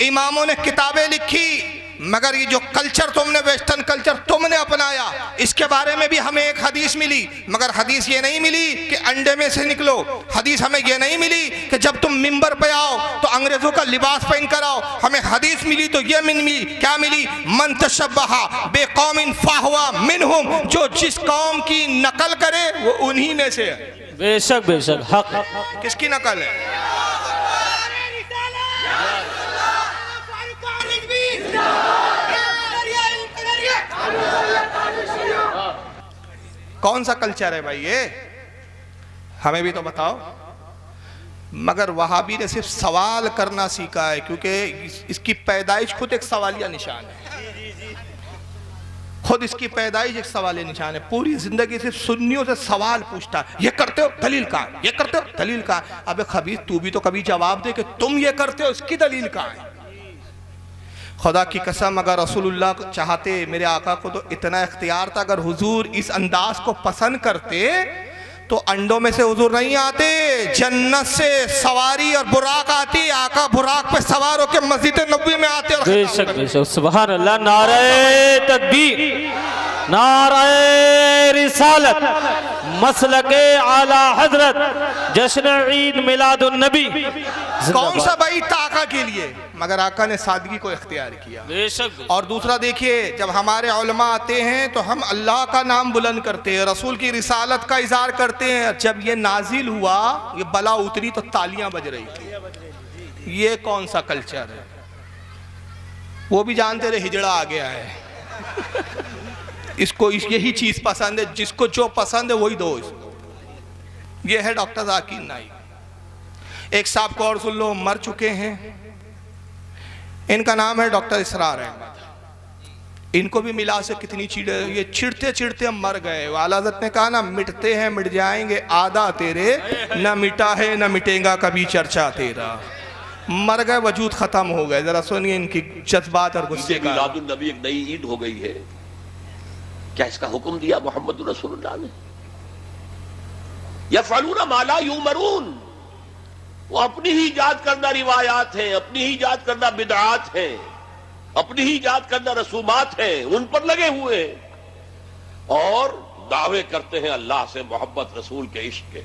इमामों ने किताबें लिखी, मगर ये जो कल्चर तुमने, वेस्टर्न कल्चर तुमने अपनाया, इसके बारे में भी हमें एक हदीस मिली, मगर हदीस ये नहीं मिली कि अंडे में से निकलो। हदीस हमें ये नहीं मिली कि जब तुम मिंबर पे आओ तो अंग्रेजों का लिबास पहन कर आओ। हमें हदीस मिली तो ये मिली, क्या मिली? मन तशब्बहा बेकौमिन फाहुवा मिनहुम, जो जिस कौम की नकल करे वो उन्हीं में से है। बेशक बेशक, हक। किसकी नकल है? कौन सा कल्चर है भाई ये? हमें भी तो बताओ। मगर वहाबी ने सिर्फ सवाल करना सीखा है, क्योंकि इसकी पैदाइश खुद एक सवालिया निशान है, खुद इसकी पैदाइश एक सवालिया निशान है। पूरी जिंदगी सिर्फ सुन्नियों से सवाल पूछता है, ये करते हो दलील का, ये करते हो दलील का। अबे खबीर तू भी तो कभी जवाब दे कि तुम ये करते हो, इसकी दलील का है। खुदा की कसम अगर रसूलुल्लाह चाहते, मेरे आका को तो इतना इख्तियार था, अगर हुजूर इस अंदाज को पसंद करते तो अंडों में से हुजूर नहीं आते, जन्नत से सवारी और बुराक आती, आका बुराक पे सवार होकर मस्जिद नबवी में आते। और बेशक बेशक, सुभान अल्लाह। नारे तकबीर, नारे रिसालत, मसलके आला हजरत, जश्न ईद मिलादुन नबी। कौन सा भाई आका के लिए, मगर आका ने सादगी को इख्तियार किया। बेशक। और दूसरा देखिए, जब हमारे उलमा आते हैं तो हम अल्लाह का नाम बुलंद करते हैं, रसूल की रिसालत का इज़हार करते हैं। जब ये नाजिल हुआ, ये बला उतरी तो तालियां बज रही थी। ये कौन सा कल्चर है? वो भी जानते रहे हिजड़ा आ गया है। इसको यही चीज पसंद है, जिसको जो पसंद है वही दो इसको। ये है डॉक्टर जाकिर नाइक। एक साहब को और सुन लो, मर चुके हैं, इनका नाम है डॉक्टर इसरार अहमद। इनको भी मिला से कितनी चिड़, ये चिढ़ते चिढ़ते हम मर गए। वाला हज़रत ने कहा ना, मिटते हैं मिट जाएंगे आदा तेरे, न मिटा है न मिटेगा कभी चर्चा तेरा। मर गए, वजूद खत्म हो गए। जरा सुनिए इनकी जज्बात और गुस्से का। मिलादुन नबी एक नई ईद हो गई है, क्या इसका हुक्म दिया मोहम्मद रसूलुल्लाह ने? यफ़अलूना मा ला युमरून, वो अपनी ही इजाद करना रिवायात हैं, अपनी ही इजाद करना बिदआत हैं, अपनी ही इजाद करना रसूमात हैं, उन पर लगे हुए हैं और दावे करते हैं अल्लाह से मोहब्बत, रसूल के इश्क के,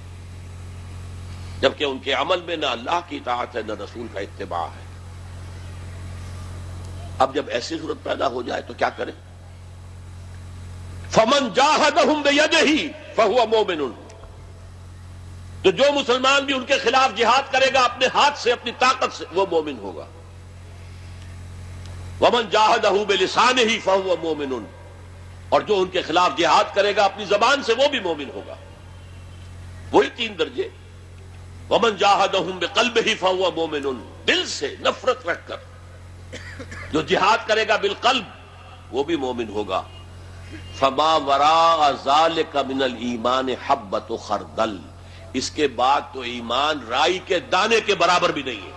जबकि उनके अमल में न अल्लाह की इताअत है न रसूल का इत्तिबा है। अब जब ऐसी सूरत पैदा हो जाए तो क्या करें? फमन जाहदहुम बियदिही फहुवा मोमिनुन, तो जो मुसलमान भी उनके खिलाफ जिहाद करेगा अपने हाथ से, अपनी ताकत से, वो मोमिन होगा। वमन जाहदहु बिलिसानिही फहुवा मोमिनुन, और जो उनके खिलाफ जिहाद करेगा अपनी जबान से, वो भी मोमिन होगा। वही 3 दर्जे। वमन जाहदहुम बिक़ल्बिही फहुवा मोमिनुन, दिल से नफरत रखकर जो जिहाद करेगा बिलक़ल्ब वो भी मोमिन होगा। फमा वरा ज़ालिका मिनल ईमान हब्बतु खरदल, इसके बाद तो ईमान राई के दाने के बराबर भी नहीं है।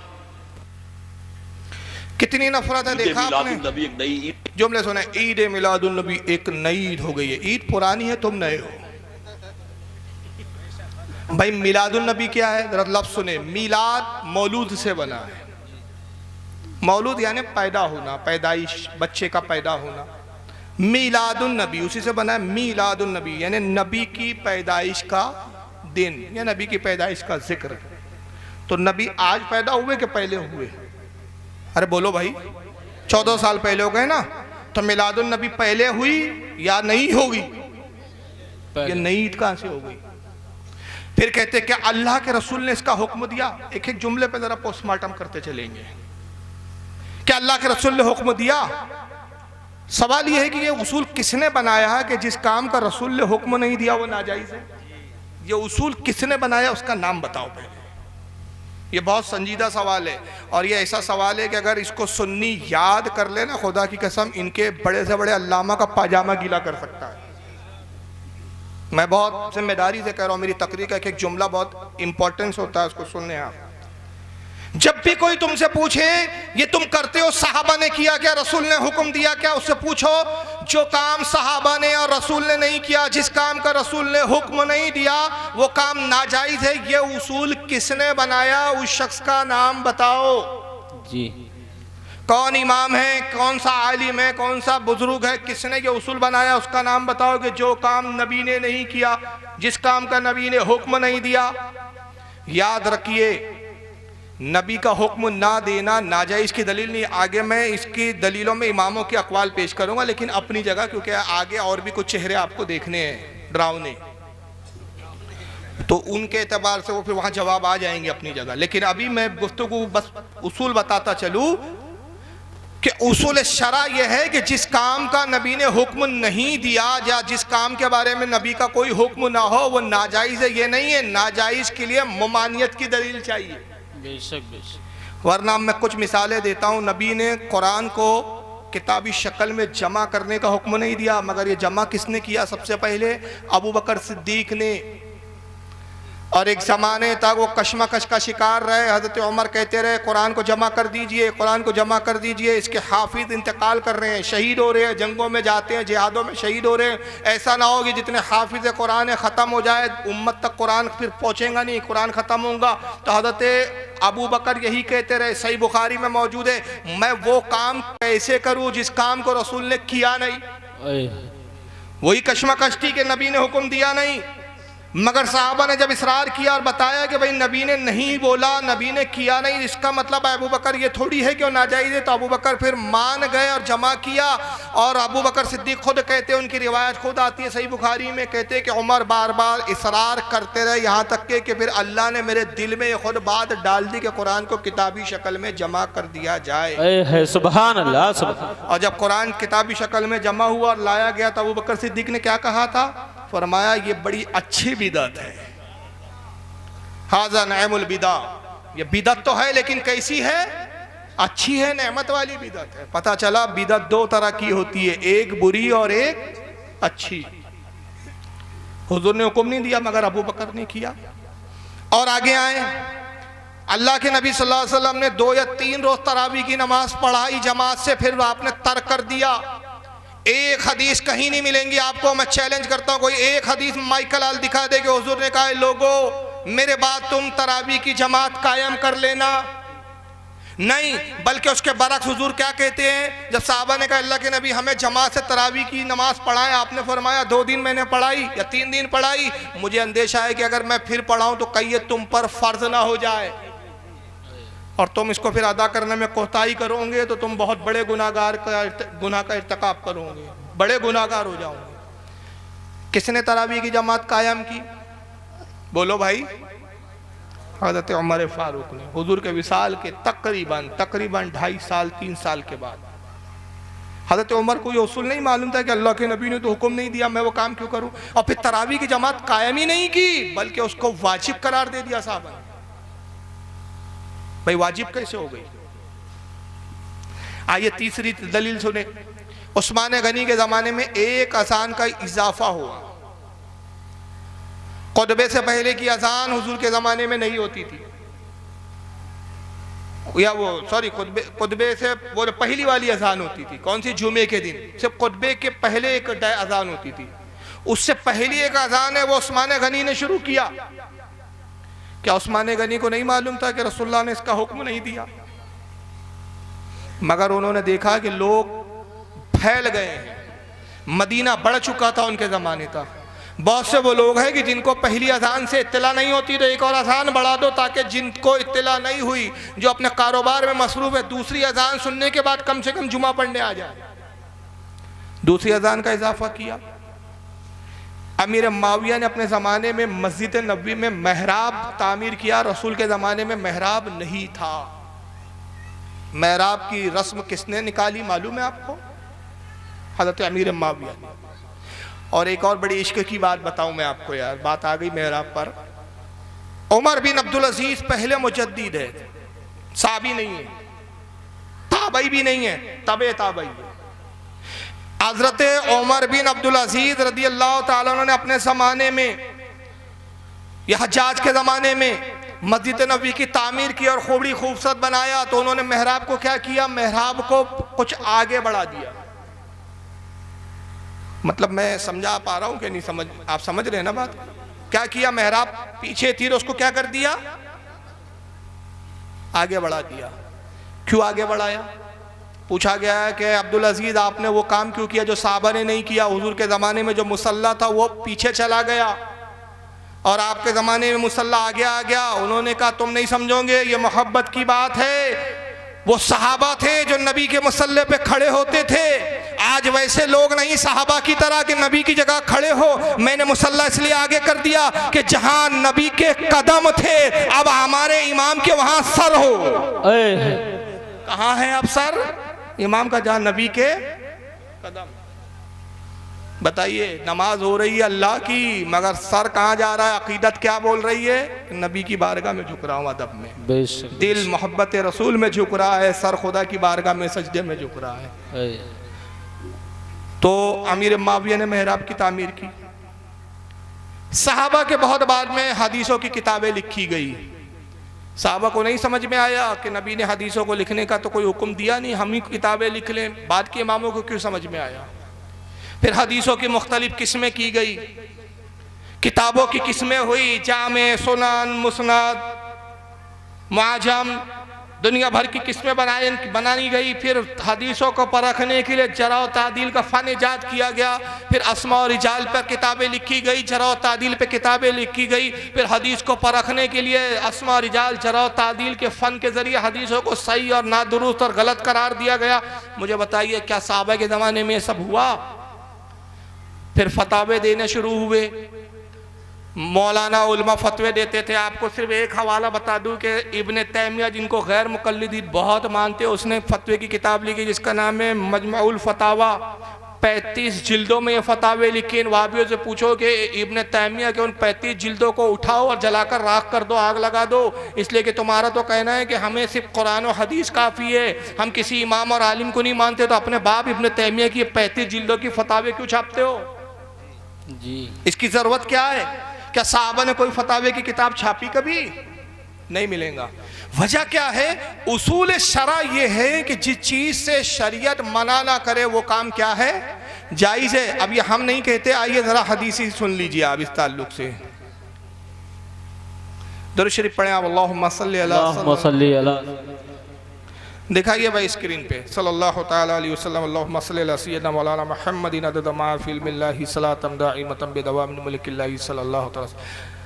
कितनी नफरत है देखा आपने। नबी एक नई ईद, जुमले सुने, ईद मिलादुन नबी एक नई ईद हो गई है। ईद पुरानी है, तुम नए हो भाई। मिलादुन नबी क्या है, जरा लफ्ज सुने। मिलाद मौलूद से बना है। मौलूद यानी पैदा होना, पैदाइश, बच्चे का पैदा होना। मिलादुन नबी उसी से बना है। मिलादुन नबी यानी नबी की पैदाइश का दिन या नबी की पैदाइश का जिक्र। तो नबी आज पैदा हुए कि पहले हुए? अरे बोलो भाई, 14 साल पहले हो गए ना। तो मिलादुन नबी पहले हुई या नहीं होगी? ये नई ईद कहां से हो गई? फिर कहते क्या अल्लाह के रसूल ने इसका हुक्म दिया? एक एक जुमले पे जरा पोस्टमार्टम करते चलेंगे। क्या अल्लाह के रसूल ने हुक्म दिया? सवाल यह है कि ये उसूल किसने बनाया है कि जिस काम का रसूल ने हुक्म नहीं दिया वो नाजायज है? ये उसूल किसने बनाया, उसका नाम बताओ पहले। ये बहुत संजीदा सवाल है और ये ऐसा सवाल है कि अगर इसको सुन्नी याद कर ले ना, खुदा की कसम इनके बड़े से बड़े अल्लामा का पाजामा गीला कर सकता है। मैं बहुत जिम्मेदारी से कह रहा हूँ, मेरी तकरीर का एक जुमला बहुत इंपॉर्टेंस होता है, उसको सुनने आप। जब भी कोई तुमसे पूछे ये तुम करते हो, सहाबा ने किया क्या, रसूल ने हुक्म दिया क्या, उससे पूछो जो काम सहाबा ने और रसूल ने नहीं किया, जिस काम का रसूल ने हुक्म नहीं दिया वो काम नाजायज है। ये उसूल किसने बनाया, उस शख्स का नाम बताओ जी। कौन इमाम है, कौन सा आलिम है, कौन सा बुजुर्ग है, किसने ये उसूल बनाया, उसका नाम बताओ कि जो काम नबी ने नहीं किया, जिस काम का नबी ने हुक्म नहीं दिया। याद रखिए, नबी का हुक्म ना देना नाजायज की दलील नहीं। आगे मैं इसकी दलीलों में इमामों के अक़वाल पेश करूंगा, लेकिन अपनी जगह, क्योंकि आगे और भी कुछ चेहरे आपको देखने हैं डरावने, तो उनके एतबार से वो फिर वहाँ जवाब आ जाएंगे अपनी जगह। लेकिन अभी मैं गुफ्तगू बस उसूल बताता चलूँ कि उसूल शरा यह है कि जिस काम का नबी ने हुक्म नहीं दिया या जिस काम के बारे में नबी का कोई हुक्म ना हो वो नाजायज़ है। ये नहीं है, नाजायज़ के लिए ममानियत की दलील चाहिए। बेशक बेशक। वरना मैं कुछ मिसालें देता हूँ। नबी ने कुरान को किताबी शक्ल में जमा करने का हुक्म नहीं दिया, मगर ये जमा किसने किया? सबसे पहले अबू बकर सिद्दीक ने। और एक ज़माने तक वो कशमकश का शिकार रहे। हज़रत उमर कहते रहे कुरान को जमा कर दीजिए, कुरान को जमा कर दीजिए, इसके हाफिज इंतकाल कर रहे हैं, शहीद हो रहे हैं, जंगों में जाते हैं, जिहादों में शहीद हो रहे हैं। ऐसा ना हो कि जितने हाफिज कुरान है ख़त्म हो जाए, उम्मत तक कुरान फिर पहुँचेगा नहीं, कुरान ख़त्म होगा। तो हज़रत अबू बकर यही कहते रहे, सही बुखारी में मौजूद है, मैं वो काम कैसे करूँ जिस काम को रसूल ने किया नहीं। वही कशमकश थी कि नबी ने हुक्म दिया नहीं, मगर साहबा ने जब इसरार किया और बताया कि भाई नबी ने नहीं बोला, नबी ने किया नहीं, इसका मतलब अबू बकर ये थोड़ी है कि वो नाजायज़ है। तो अबू बकर फिर मान गए और जमा किया। और अबू बकर सिद्दीक खुद कहते हैं, उनकी रिवायत खुद आती है सही बुखारी में, कहते हैं कि उमर बार बार इसरार करते रहे, यहाँ तक कि फिर अल्लाह ने मेरे दिल में ये खुद बात डाल दी कि कुरान को किताबी शक्ल में जमा कर दिया जाए। सुभान अल्लाह, सुभान। और जब कुरान किताबी शक्ल में जमा हुआ और लाया गया तो अबू बकर सिद्दीक ने क्या कहा था? फरमाया ये बड़ी अच्छी बिदअत है, हाज़ा नअमुल बिदा। ये बिदअत तो है लेकिन कैसी है? अच्छी है, नेमत वाली बिदअत है। पता चला बिदअत दो तरह की होती है, एक बुरी और एक अच्छी। हुजूर ने हुक्म नहीं दिया मगर अबू बकर ने किया। और आगे आए, अल्लाह के नबी सल्लल्लाहु अलैहि वसल्लम ने 2 या 3 रोज तरावी की नमाज पढ़ाई जमात से, फिर आपने तर्क कर दिया। एक हदीस कहीं नहीं मिलेंगी आपको, मैं चैलेंज करता हूँ, कोई एक हदीस माइकल आल दिखा दे कि हुजूर ने कहा लोगों मेरे बाद तुम तरावी की जमात कायम कर लेना। नहीं, बल्कि उसके बरक्स हुजूर क्या कहते हैं, जब साहबा ने कहा अल्लाह के नबी हमें जमात से तरावी की नमाज पढ़ाएं, आपने फरमाया 2 दिन मैंने पढ़ाई या 3 दिन पढ़ाई, मुझे अंदेशा है कि अगर मैं फिर पढ़ाऊँ तो कहीं तुम पर फर्ज ना हो जाए और तुम इसको फिर अदा करने में कोताही करोगे तो तुम बहुत बड़े गुनाह का इर्तिकाब करोगे, बड़े गुनाहगार हो जाओगे। किसने तरावी की जमात कायम की? बोलो भाई। हज़रत उमर फारूक ने, हुजूर के विसाल के तकरीबन 2.5 साल 3 साल के बाद। हज़रत उमर को ये उसूल नहीं मालूम था कि अल्लाह के नबी ने तो हुक्म नहीं दिया, मैं वो काम क्यों करूं। और फिर तरावी की जमात कायम ही नहीं की बल्कि उसको वाजिब करार दे दिया साहब। भाई वाजिब कैसे हो गई? आइए तीसरी दलील सुने। उस्मान गनी के ज़माने में एक अजान का इजाफा हुआ। खुतबे से पहले की अजान हुजूर के ज़माने में नहीं होती थी, या वो सॉरी खुतबे से वो पहली वाली अजान होती थी। कौन सी? जुमे के दिन सिर्फ खुतबे के पहले एक अजान होती थी। उससे पहली एक अजान है वो उस्मान गनी ने शुरू किया। क्या उस्मान गनी को नहीं मालूम था कि रसूलुल्लाह ने इसका हुक्म नहीं दिया? मगर उन्होंने देखा कि लोग फैल गए हैं, मदीना बढ़ चुका था उनके ज़माने का। बहुत से वो लोग हैं कि जिनको पहली अजान से इत्तला नहीं होती, तो एक और अजान बढ़ा दो ताकि जिनको इत्तला नहीं हुई, जो अपने कारोबार में मसरूफ़ है, दूसरी अजान सुनने के बाद कम से कम जुमा पढ़ने आ जाए। दूसरी अजान का इजाफा किया। अमीर माविया ने अपने ज़माने में मस्जिद नबवी में महराब तामीर किया। रसूल के ज़माने में महराब नहीं था। महराब की रस्म किसने निकाली मालूम है आपको? हज़रत अमीर माविया ने। और एक और बड़ी इश्क की बात बताऊं मैं आपको, यार बात आ गई महराब पर। उमर बिन अब्दुल अजीज पहले मुजद्दिद है, साबी नहीं है, ताबई भी नहीं है, तबे ताबई है। हजरत उमर बिन अब्दुल अजीज रदी अल्लाह ताला अन्हु ने अपने ज़माने में या हज्जाज के ज़माने में मस्जिद नबवी की तामीर की और खूबड़ी खूबसूरत बनाया। तो उन्होंने महराब को क्या किया? महराब को कुछ आगे बढ़ा दिया। मतलब मैं समझा पा रहा हूं कि नहीं समझ? आप समझ रहे हैं ना बात? क्या किया? महराब पीछे थी तो उसको क्या कर दिया? आगे बढ़ा दिया। क्यों आगे बढ़ाया? पूछा गया है कि अब्दुल अजीज आपने वो काम क्यों किया जो साहबा ने नहीं किया? हुजूर के ज़माने में जो मुसल्ला था वो पीछे चला गया और आपके ज़माने में मुसल्ला आगे आ गया। उन्होंने कहा तुम नहीं समझोगे, ये मोहब्बत की बात है। वो सहाबा थे जो नबी के मुसल्ले पे खड़े होते थे। आज वैसे लोग नहीं सहाबा की तरह कि नबी की जगह खड़े हो। मैंने मुसल्ला इसलिए आगे कर दिया कि जहां नबी के कदम थे अब हमारे इमाम के वहां सर हो। कहाँ है अब सर? इमाम का, जहां नबी के कदम। बताइए, नमाज हो रही है अल्लाह की, मगर सर कहाँ जा रहा है? अकीदत क्या बोल रही है? नबी की बारगाह में झुक रहा हूँ अदब में, दिल मोहब्बत रसूल में झुक रहा है, सर खुदा की बारगाह में सजदे में झुक रहा है। तो अमीर माविया ने महराब की तामीर की। सहाबा के बहुत बाद में हदीसों की किताबें लिखी गई। सहाबा को नहीं समझ में आया कि नबी ने हदीसों को लिखने का तो कोई हुक्म दिया नहीं, हम ही किताबें लिख लें। बाद के इमामों को क्यों समझ में आया? फिर हदीसों की मुख्तलिफ किस्में की गई, किताबों की किस्में हुई, जामे, सुनान, मुस्नद, मुआजम, दुनिया भर की किस्में बनाई गई। फिर हदीसों को परखने के लिए जरा और तादील का फ़न इजाद किया गया। फिर अस्मा और रिजाल पर किताबें लिखी गई, जरा और तादील पर किताबें लिखी गई। फिर हदीस को परखने के लिए अस्मा और रिजाल, जरा और तादील के फ़न के ज़रिए हदीसों को सही और नादुरुस्त और गलत करार दिया गया। मुझे बताइए, क्या सहाबा के ज़माने में ये सब हुआ? फिर फतावे देने शुरू हुए। मौलाना उलमा फतवे देते थे। आपको सिर्फ एक हवाला बता दूं कि इब्ने तैमिया, जिनको गैर मुक़ल्लिदीन बहुत मानते हैं, उसने फतवे की किताब लिखी जिसका नाम है मजमुउल फतावा। 35 जिल्दों में ये फतावे लिखे। इन वाबियों से पूछो कि इब्ने तैमिया के उन 35 जिल्दों को उठाओ और जलाकर राख कर दो, आग लगा दो, इसलिए कि तुम्हारा तो कहना है कि हमें सिर्फ कुरान और हदीस काफ़ी है, हम किसी इमाम और आलिम को नहीं मानते। तो अपने बाप इब्ने तैमिया की 35 जिल्दों की फतावे क्यों छापते हो जी? इसकी ज़रूरत क्या है? क्या साहबा ने कोई फतावे की किताब छापी? कभी नहीं मिलेगा। वजह क्या है? उसूल शरा ये है कि जिस चीज़ से शरीयत मना ना करे वो काम क्या है? जायज़ है। अब ये हम नहीं कहते। आइए ज़रा हदीसी सुन लीजिए आप इस ताल्लुक से। दुरूद शरीफ पढ़ें आप। अल्लाहुम्मा सल्ली अला, दिखाइए भाई स्क्रीन पे, सल्लल्लाहु ताला अलैहि वसल्लम। अल्लाहुम्मा सल्ली अला सय्यिदना मौलाना मुहम्मदिन अदद मा फी इल्मिल्लाहि सलातम दाइमतम बिदवाम मुल्किल्लाहि सल्लल्लाहु ताला।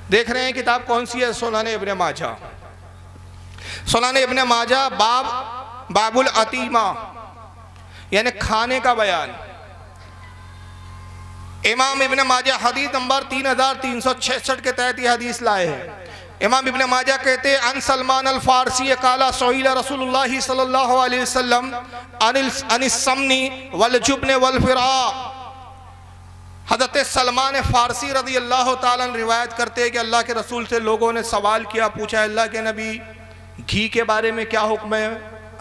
देख रहे हैं किताब कौन सी है? सुनान इब्ने माजा। सुनान इब्ने माजा बाबुल अतीमा, यानी खाने का बयान। इमाम इब्ने माजा हदीस नंबर 3366 के तहत ये हदीस लाए हैं। इमाम इब्ने माजा कहते हैं, अन सलमान अल फारसी काला सोइला रसूलुल्लाह सल्लल्लाहु अलैहि वसल्लम अनिस समनी वल जुब्न वल फिरा। हज़रत सलमान फारसी रज़ी अल्लाह ताला अन्हु रिवायत करते हैं कि अल्लाह के रसूल से लोगों ने सवाल किया, पूछा, अल्लाह के नबी, घी के बारे में क्या हुक्म है,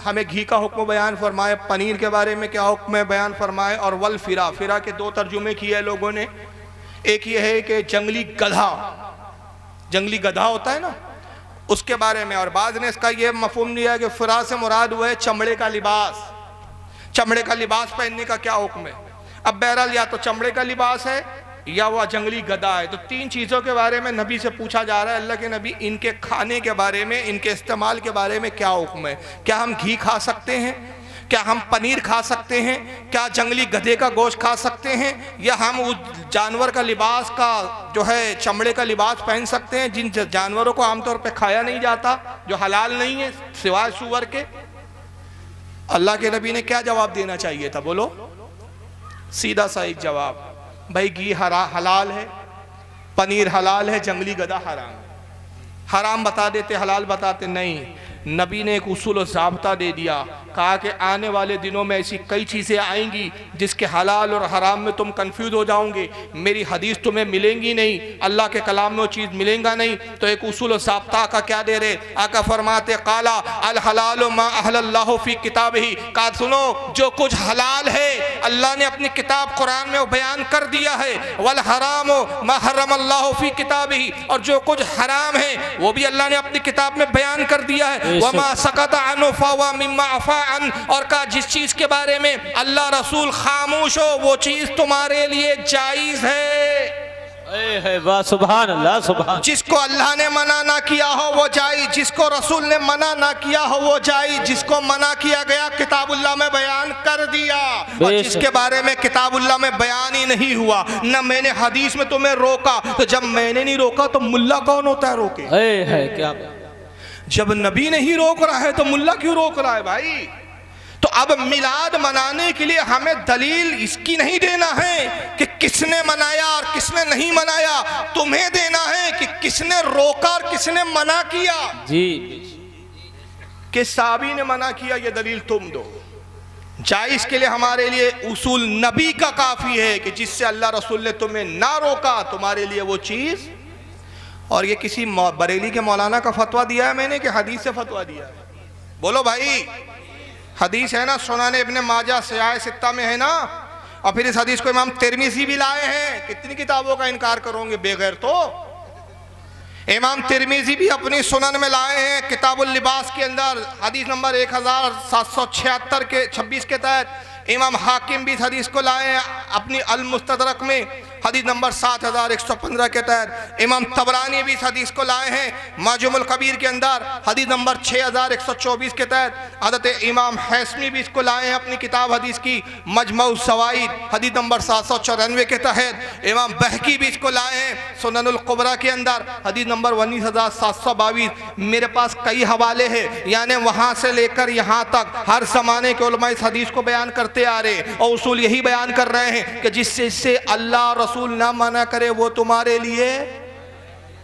हमें घी का हुक्म बयान फरमाए। पनीर के बारे में क्या हुक्म है, बयान फरमाए। और वल फिरा, फिरा के दो तर्जुमे किए हैं लोगों ने। एक ये है कि जंगली गधा होता है ना, उसके बारे में। और बाद ने इसका ये मफहूम दिया है कि फिरा से मुराद हुआ है चमड़े का लिबास। चमड़े का लिबास पहनने का क्या हुक्म है। अब बहरहाल या तो चमड़े का लिबास है या वह जंगली गधा है। तो तीन चीज़ों के बारे में नबी से पूछा जा रहा है, अल्लाह के नबी इनके खाने के बारे में, इनके इस्तेमाल के बारे में क्या हुक्म है। क्या हम घी खा सकते हैं, क्या हम पनीर खा सकते हैं, क्या जंगली गधे का गोश्त खा सकते हैं, या हम उस जानवर का लिबास का जो है चमड़े का लिबास पहन सकते हैं जिन जानवरों को आमतौर पर खाया नहीं जाता, जो हलाल नहीं है सिवाय सूअर के। अल्लाह के नबी ने क्या जवाब देना चाहिए था, बोलो सीधा सा एक जवाब, भाई घी हलाल है, पनीर हलाल है, जंगली गधा हराम है। हराम बता देते, हलाल बताते नहीं। नबी ने एक उसूल और ज़ाब्ता दे दिया, कहा कि आने वाले दिनों में ऐसी कई चीज़ें आएंगी जिसके हलाल और हराम में तुम कंफ्यूज हो जाओगे, मेरी हदीस तुम्हें मिलेंगी नहीं, अल्लाह के कलाम में वो चीज़ मिलेगा नहीं। तो एक उसूल और ज़ाब्ता का क्या दे रहे, आका फरमाते काला अल हलाल मा अहलल्लाहु फी किताबिही, कहा सुनो जो कुछ हलाल है अल्लाह ने अपनी किताब कुरान में वो बयान कर दिया है, वल हराम मा हर्रमल्लाहु फी किताबिही, और जो कुछ हराम है वो भी अल्लाह ने अपनी किताब में बयान कर दिया है। वमा सकता अनु फवा मिम्मा अफा अन, और कहा जिस चीज के बारे में अल्लाह रसूल खामोश हो वो चीज तुम्हारे लिए जायज है। वाह सुभान अल्लाह, सुभान। जिसको अल्लाह ने मना ना किया हो वो जायज, जिसको रसूल ने मना ना किया हो वो जायज, जिसको मना किया गया किताबुल्लाह में बयान कर दिया, और जिसके बारे में किताबुल्लाह में बयान ही नहीं हुआ, ना मैंने हदीस में तुम्हें रोका, तो जब मैंने नहीं रोका तो मुल्ला कौन होता है रोके। है क्या, जब नबी नहीं रोक रहा है तो मुल्ला क्यों रोक रहा है भाई। तो अब मिलाद मनाने के लिए हमें दलील इसकी नहीं देना है कि किसने मनाया और किसने नहीं मनाया, तुम्हें देना है कि किसने रोका और किसने मना किया। जी, कि साहबी ने मना किया ये दलील तुम दो। जायज के लिए हमारे लिए उसूल नबी का काफी है कि जिससे अल्लाह रसूल ने तुम्हें ना रोका तुम्हारे लिए वो चीज। और ये किसी बरेली के मौलाना का फतवा दिया है मैंने कि हदीस से फतवा दिया है, बोलो भाई। हदीस है ना, सुनान इब्ने माजा सियाह सित्ता में है ना, और फिर इस हदीस को इमाम तिरमिज़ी भी लाए हैं। कितनी किताबों का इनकार करोगे बेगैर। तो इमाम तिरमिज़ी भी अपनी सुनन में लाए हैं, किताबुल लिबास के अंदर हदीस नंबर 1776 के 26 के तहत। इमाम हाकिम भी इस हदीस को लाए हैं अपनी अल मुस्तदरक में हदीस नंबर 7115 के तहत। इमाम तबरानी भी इस हदीस को लाए हैं माजुमुल कबीर के अंदर हदीस नंबर 6124 के तहत। हज़रत इमाम हैसमी भी इसको लाए हैं अपनी किताब हदीस की मजमऊ सवाइद हदीस नंबर 794 के तहत। इमाम बहकी भी इसको लाए हैं सुननुल कुबरा के अंदर हदीस नंबर 19722। मेरे पास कई हवाले हैं, यानी वहाँ से लेकर यहाँ तक हर ज़माने के उलमा इस हदीस को बयान करते आ रहे, और उसूल यही बयान कर रहे हैं कि जिससे अल्लाह रसूल ना मना करे वो तुम्हारे लिए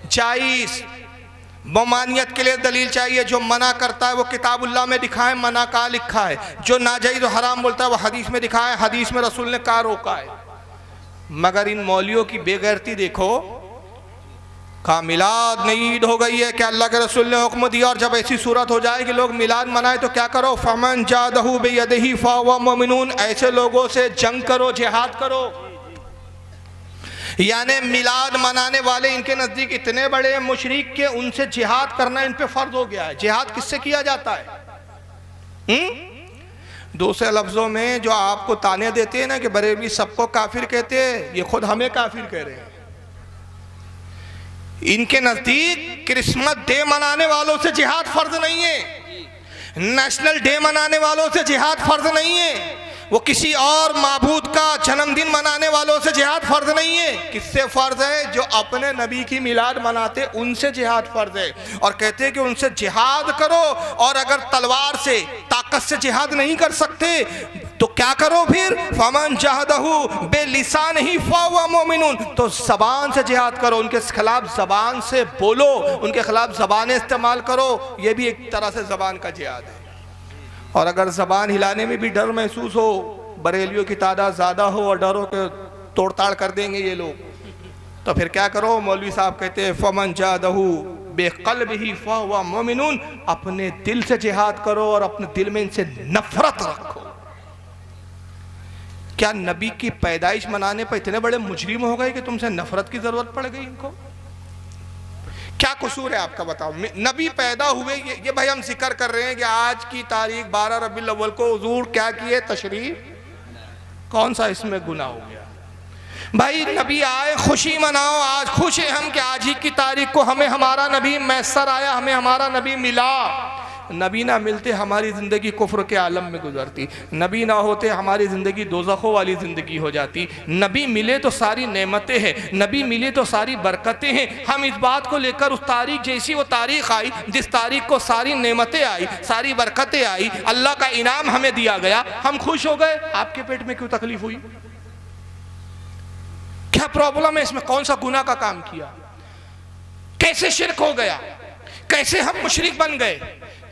जायज। ममानियत के लिए दलील चाहिए, जो मना करता है वो किताबुल्लाह में दिखाए मना कहाँ लिखा है, जो नाजायज और हराम बोलता है वो हदीस में दिखाए हदीस में रसूल ने कहाँ रोका है। मगर इन मौलियों की बेगैरती देखो, कहा मिलाद नहीं ईद हो गई है कि अल्लाह के रसूल ने हुक्म दिया, और जब ऐसी सूरत हो जाए कि लोग मिलाद मनाए तो क्या करो, फमन जादहू बियदिही फहुव मुमिनून, ऐसे लोगों से जंग करो, जिहाद करो। यानी मिलाद मनाने वाले इनके नज़दीक इतने बड़े मुशरिक के उनसे जिहाद करना इन पे फर्ज हो गया है। जिहाद किससे किया जाता है? दूसरे लफ्ज़ों में जो आपको ताने देते हैं ना कि बरेलवी सबको काफिर कहते हैं, ये खुद हमें काफिर कह रहे हैं। इनके नज़दीक क्रिसमस डे मनाने वालों से जिहाद फर्ज नहीं है, नेशनल डे मनाने वालों से जिहाद फर्ज नहीं है, वो किसी और माबूद का जन्मदिन मनाने वालों से जिहाद फर्ज नहीं है। किससे फर्ज है? जो अपने नबी की मिलाद मनाते उनसे जिहाद फर्ज है। और कहते हैं कि उनसे जिहाद करो, और अगर तलवार से ताकत से जिहाद नहीं कर सकते तो क्या करो फिर, फमन जहदहू बेलिसानिही फहुव मुमिनून, तो ज़बान से जिहाद करो, उनके खिलाफ ज़बान से बोलो, उनके खिलाफ ज़बानें इस्तेमाल करो, ये भी एक तरह से ज़बान का जिहाद है। और अगर ज़बान हिलाने में भी डर महसूस हो, बरेलियों की तादाद ज़्यादा हो और डरों के तोड़ ताड़ कर देंगे ये लोग, तो फिर क्या करो, मौलवी साहब कहते हैं फमन जादहू बेक़ल्बिही फ़हुवा मुमिनून, अपने दिल से जिहाद करो और अपने दिल में इनसे नफरत रखो। क्या नबी की पैदाइश मनाने पर इतने बड़े मुजरिम हो गए कि तुमसे नफरत की जरूरत पड़ गई इनको? क्या कसूर है आपका, बताओ। नबी पैदा हुए, ये भाई हम जिक्र कर रहे हैं कि आज की तारीख 12 रबीउल अव्वल को हुजूर क्या किए, तशरीफ, कौन सा इसमें गुनाह हो गया? भाई नबी आए, खुशी मनाओ। आज खुश हैं हम कि आज ही की तारीख को हमें हमारा नबी मैसर आया, हमें हमारा नबी मिला। नबी ना मिलते हमारी ज़िंदगी कुफ्र के आलम में गुजरती, नबी ना होते हमारी ज़िंदगी दोज़खों वाली ज़िंदगी हो जाती। नबी मिले तो सारी नेमतें हैं, नबी मिले तो सारी बरकतें हैं। हम इस बात को लेकर उस तारीख, जैसी वो तारीख आई जिस तारीख को सारी नेमतें आई, सारी बरकतें आई, अल्लाह का इनाम हमें दिया गया, हम खुश हो गए। आपके पेट में क्यों तकलीफ हुई? क्या प्रॉब्लम है इसमें? कौन सा गुनाह का काम किया? कैसे शिरक हो गया? कैसे हम मुशरिक बन गए?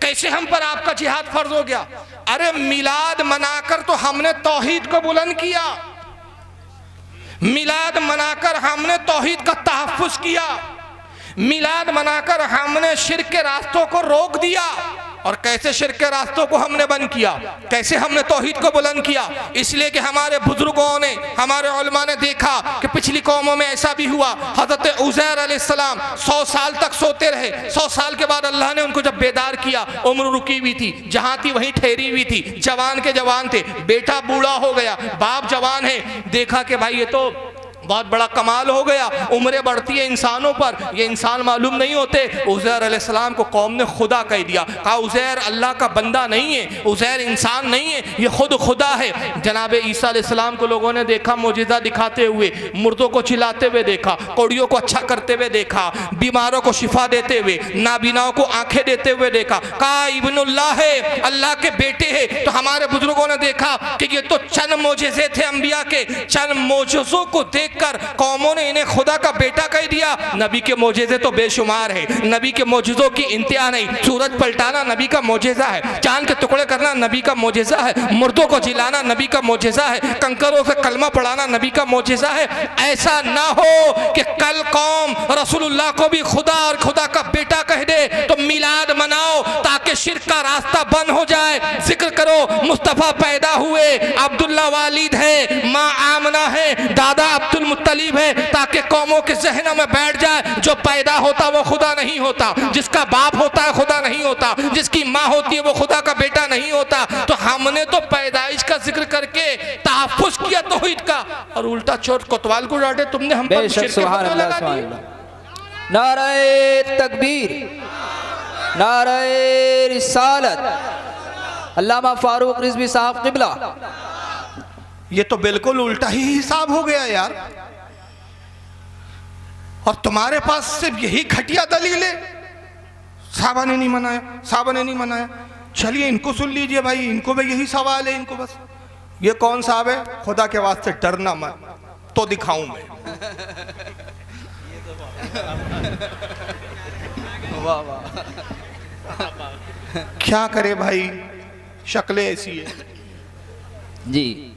कैसे हम पर आपका जिहाद फर्ज हो गया? अरे मिलाद मनाकर तो हमने तौहीद को बुलंद किया, मिलाद मनाकर हमने तौहीद का तहफ्फुज किया, मिलाद मनाकर हमने शिर्क के रास्तों को रोक दिया। और कैसे शिर्क के रास्तों को हमने बंद किया, कैसे हमने तौहीद को बुलंद किया? इसलिए कि हमारे बुजुर्गों ने, हमारे उलमा ने देखा कि पिछली कौमों में ऐसा भी हुआ। हज़रत उज़ैर अलैहिस्सलाम 100 साल तक सोते रहे, 100 साल के बाद अल्लाह ने उनको जब बेदार किया, उम्र रुकी हुई थी, जहाँ थी वहीं ठहरी हुई थी, जवान के जवान थे, बेटा बूढ़ा हो गया, बाप जवान है। देखा कि भाई ये तो बहुत बड़ा कमाल हो गया, उम्रें बढ़ती है इंसानों पर, ये इंसान मालूम नहीं होते। उज़ैर अलैहिस्सलाम को कौम ने खुदा कह दिया, कहा उज़ैर अल्लाह का बंदा नहीं है, उज़ैर इंसान नहीं है, ये खुद खुदा है। जनाब ईसा अलैहिस्सलाम को लोगों ने देखा मोजिज़ा दिखाते हुए, मुर्दों को चिल्लाते हुए देखा, कोड़ियों को अच्छा करते हुए देखा, बीमारों को शिफा देते हुए, नाबीनाओं को आंखें देते हुए देखा। कहा इब्नुल्लाह है, अल्लाह के बेटे है। तो हमारे बुजुर्गों ने देखा कि ये तो चंद मोजिज़े थे अंबिया के, चंद मोजिज़ों को देख कर कौमों ने इन्हें खुदा का बेटा कह दिया। नबी के मोजेज़े तो बेशुमार है, नबी के मोजेज़ों की इंतहा नहीं। सूरज पलटाना नबी का मोजेज़ा है, चांद के टुकड़े करना नबी का मोजेज़ा है, मुर्दों को जिलाना नबी का मोजेज़ा है, कंकरों से कलमा पढ़ाना नबी का मोजेज़ा है। ऐसा ना हो कि कल कौम रसूलुल्लाह को भी खुदा और खुदा का बेटा कह दे। तो मिलाद मनाओ ताकि शिर्क का रास्ता बंद हो जाए। जिक्र करो मुस्तफ़ा पैदा हुए, अब्दुल्ला वालिद है, माँ आमना है, दादा अब्दुल मुत्तलिब है, ताकि कौमों के ज़हनों में बैठ जाए जो पैदा होता वो खुदा नहीं होता, जिसका बाप होता है खुदा नहीं होता, जिसकी माँ होती है वो खुदा का बेटा नहीं होता। तो हमने तो पैदाइश का जिक्र करके तहफ्फुज़ किया तौहीद का, और उल्टा चोट कोतवाल को डांटे तुमने हम पर शिर्क के फतवा लगा दिए। नारे तकबीर, नारे रिसालत, अल्लामा फारूक रिजवी साहब क़िबला। ये तो बिल्कुल उल्टा ही हिसाब हो गया यार। और तुम्हारे पास सिर्फ यही घटिया दलील है, साहबा ने नहीं मनाया, साहबा ने नहीं मनाया। चलिए इनको सुन लीजिए भाई, इनको भी यही सवाल है, इनको बस ये कौन साहब है? खुदा के वास्ते डरना मत, तो दिखाऊं मैं। वाह वाह, क्या करे भाई, शक्लें ऐसी है जी,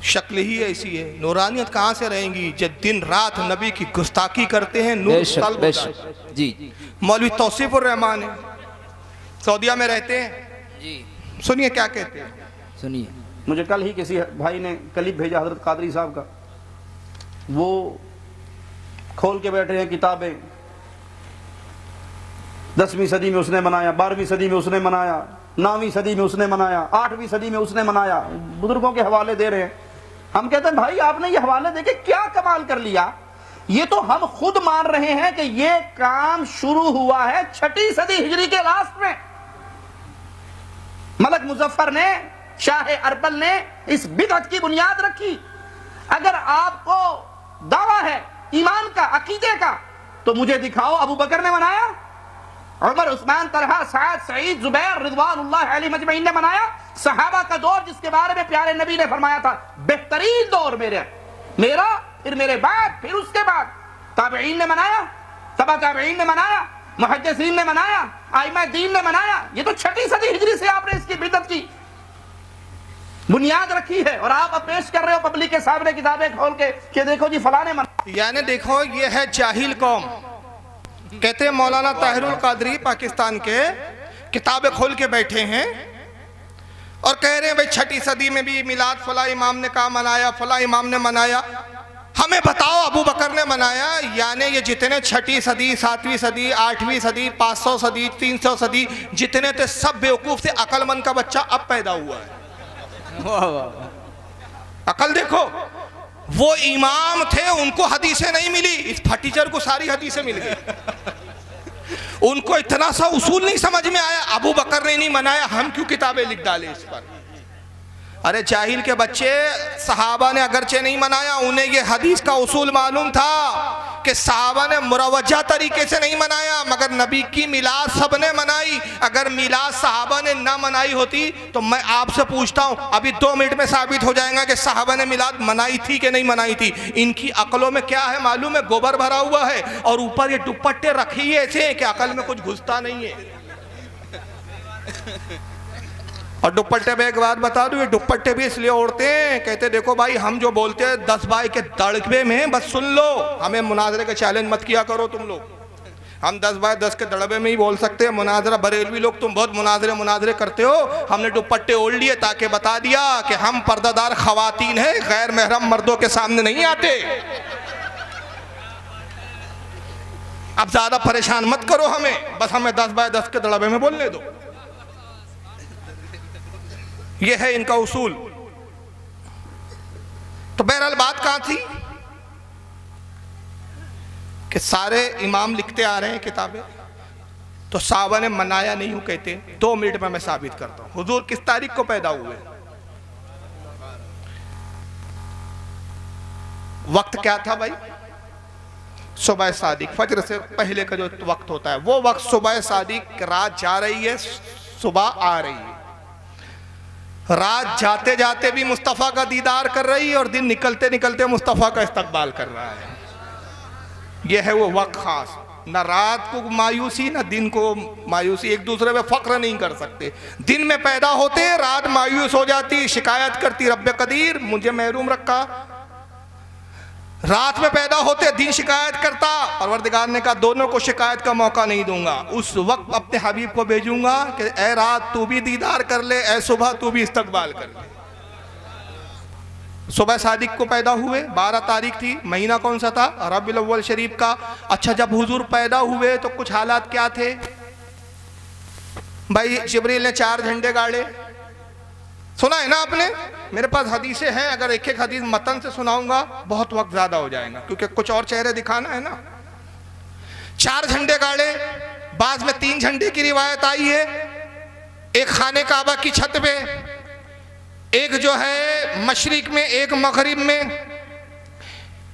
शक्ल ही ऐसी है। नूरानियत कहाँ से रहेंगी जब दिन रात नबी की गुस्ताखी करते हैं। नूर तलब होता है। जी, मौलवी तौसीफुर रहमान है, सऊदीया में रहते हैं जी, सुनिए क्या कहते हैं। सुनिए। मुझे कल ही किसी भाई ने क्लिप भेजा हजरत कादरी साहब का, वो खोल के बैठे हैं किताबें। 10वीं सदी में उसने मनाया, 12वीं सदी में उसने मनाया, 9वीं सदी में उसने मनाया, 8वीं सदी में उसने मनाया, बुजुर्गों के हवाले दे रहे हैं। हम कहते हैं भाई आपने ये हवाले देके क्या कमाल कर लिया? ये तो हम खुद मान रहे हैं कि ये काम शुरू हुआ है 6वीं सदी हिजरी के लास्ट में। मलक मुजफ्फर ने, शाह अरबल ने इस बिदअत की बुनियाद रखी। अगर आपको दावा है ईमान का, अकीदे का, तो मुझे दिखाओ अबू बकर ने मनाया, उमर, उस्मान, तलहा, साद, सईद, जुबैर रिज़वानुल्लाह अलैहिम अजमईन ने मनाया। सहाबा का दौर जिसके बारे में प्यारे नबी ने फरमाया था बेहतरीन दौर मेरा, फिर मेरे बाद, फिर उसके बाद ताबईन ने मनाया, तबा ताबईन ने मनाया, मुहद्दिसीन ने मनाया, आइमा दीन ने मनाया। ये तो 6वीं सदी हिजरी से आपने इसकी बिदअत की बुनियाद रखी है, और आप अब पेश कर रहे हो पब्लिक के सामने किताबें खोल के कि देखो जी फलाने मना। यानी देखो ये है जाहिल कौम, कहते हैं मौलाना ताहिरुल कादरी पाकिस्तान के किताबें खोल के बैठे हैं और कह रहे हैं भाई 6ठी सदी में भी मिलाद फला इमाम ने कहा मनाया, फला इमाम ने मनाया। हमें बताओ अबू बकर ने मनाया, यानी ये जितने 6ठी सदी, 7वीं सदी, 8वीं सदी, 500 सदी, 300 सदी जितने थे सब बेवकूफ थे, अकलमंद का बच्चा अब पैदा हुआ है। अकल देखो, वो इमाम थे उनको हदीसें नहीं मिली, इस फटीचर को सारी हदीसें मिल गई। उनको इतना सा उसूल नहीं समझ में आया, अबू बकर ने नहीं मनाया, हम क्यों किताबें लिख डाले इस पर। अरे जाहिल के बच्चे, सहाबा ने अगरचे नहीं मनाया, उन्हें ये हदीस का उसूल मालूम था कि सहाबा ने मुरवजा तरीके से नहीं मनाया, मगर नबी की मिलाद सब ने मनाई। अगर मिलाद सहाबा ने ना मनाई होती तो मैं आपसे पूछता हूं, अभी 2 मिनट में साबित हो जाएगा कि सहाबा ने मिलाद मनाई थी कि नहीं मनाई थी। इनकी अकलों में क्या है मालूम है, गोबर भरा हुआ है और ऊपर ये दुपट्टे रखे ही ऐसे हैं कि अकल में कुछ घुसता नहीं है। और दुपट्टे में एक बात बता दूं, ये दुपट्टे भी इसलिए ओढ़ते हैं, कहते देखो भाई हम जो बोलते हैं 10 भाई के दड़बे में बस सुन लो, हमें मुनाजरे का चैलेंज मत किया करो तुम लोग। हम 10 बाय 10 के दड़बे में ही बोल सकते हैं। मुनाजरा बरेलवी लोग तुम बहुत मुनाजरे करते हो, हमने दुपट्टे ओढ़ लिए ताकि बता दिया कि हम पर्दादार खवातीन हैं, गैर महरम मर्दों के सामने नहीं आते। अब ज्यादा परेशान मत करो हमें, बस हमें 10 बाय 10 के दड़बे में बोलने दो। यह है इनका उसूल। तो बहरहाल बात कहां थी कि सारे इमाम लिखते आ रहे हैं किताबें, तो साहबा ने मनाया नहीं हूं कहते। 2 मिनट में मैं साबित करता हूं। हुजूर किस तारीख को पैदा हुए, वक्त क्या था भाई, सुबह सादिक, फजर से पहले का जो वक्त होता है वो वक्त सुबह सादिक। रात जा रही है, सुबह आ रही है। रात जाते जाते भी मुस्तफ़ा का दीदार कर रही है और दिन निकलते निकलते मुस्तफ़ा का इस्तकबाल कर रहा है। यह है वो वक्त खास। न रात को मायूसी न दिन को मायूसी, एक दूसरे पे फख्र नहीं कर सकते। दिन में पैदा होते रात मायूस हो जाती, शिकायत करती रब्बे कदीर मुझे महरूम रखा। रात में पैदा होते दिन शिकायत करता, परवरदिगार ने कहा दोनों को शिकायत का मौका नहीं दूंगा। उस वक्त अपने हबीब को भेजूंगा कि ए रात तू भी दीदार कर ले, ए सुबह तू भी इस्तकबाल कर ले। सुबह सादिक को पैदा हुए, 12 तारीख थी, महीना कौन सा था, रबीउल अव्वल शरीफ का। अच्छा, जब हुजूर पैदा हुए तो कुछ हालात क्या थे भाई। जिब्रील ने 4 झंडे गाड़े, सुना है ना आपने। मेरे पास हदीसें हैं, अगर एक एक हदीस मतन से सुनाऊंगा बहुत वक्त ज्यादा हो जाएगा, क्योंकि कुछ और चेहरे दिखाना है ना। 4 झंडे गाड़े, बाद में 3 झंडे की रिवायत आई है। एक खाने काबा की छत पे, एक जो है मशरिक में, एक मगरिब में,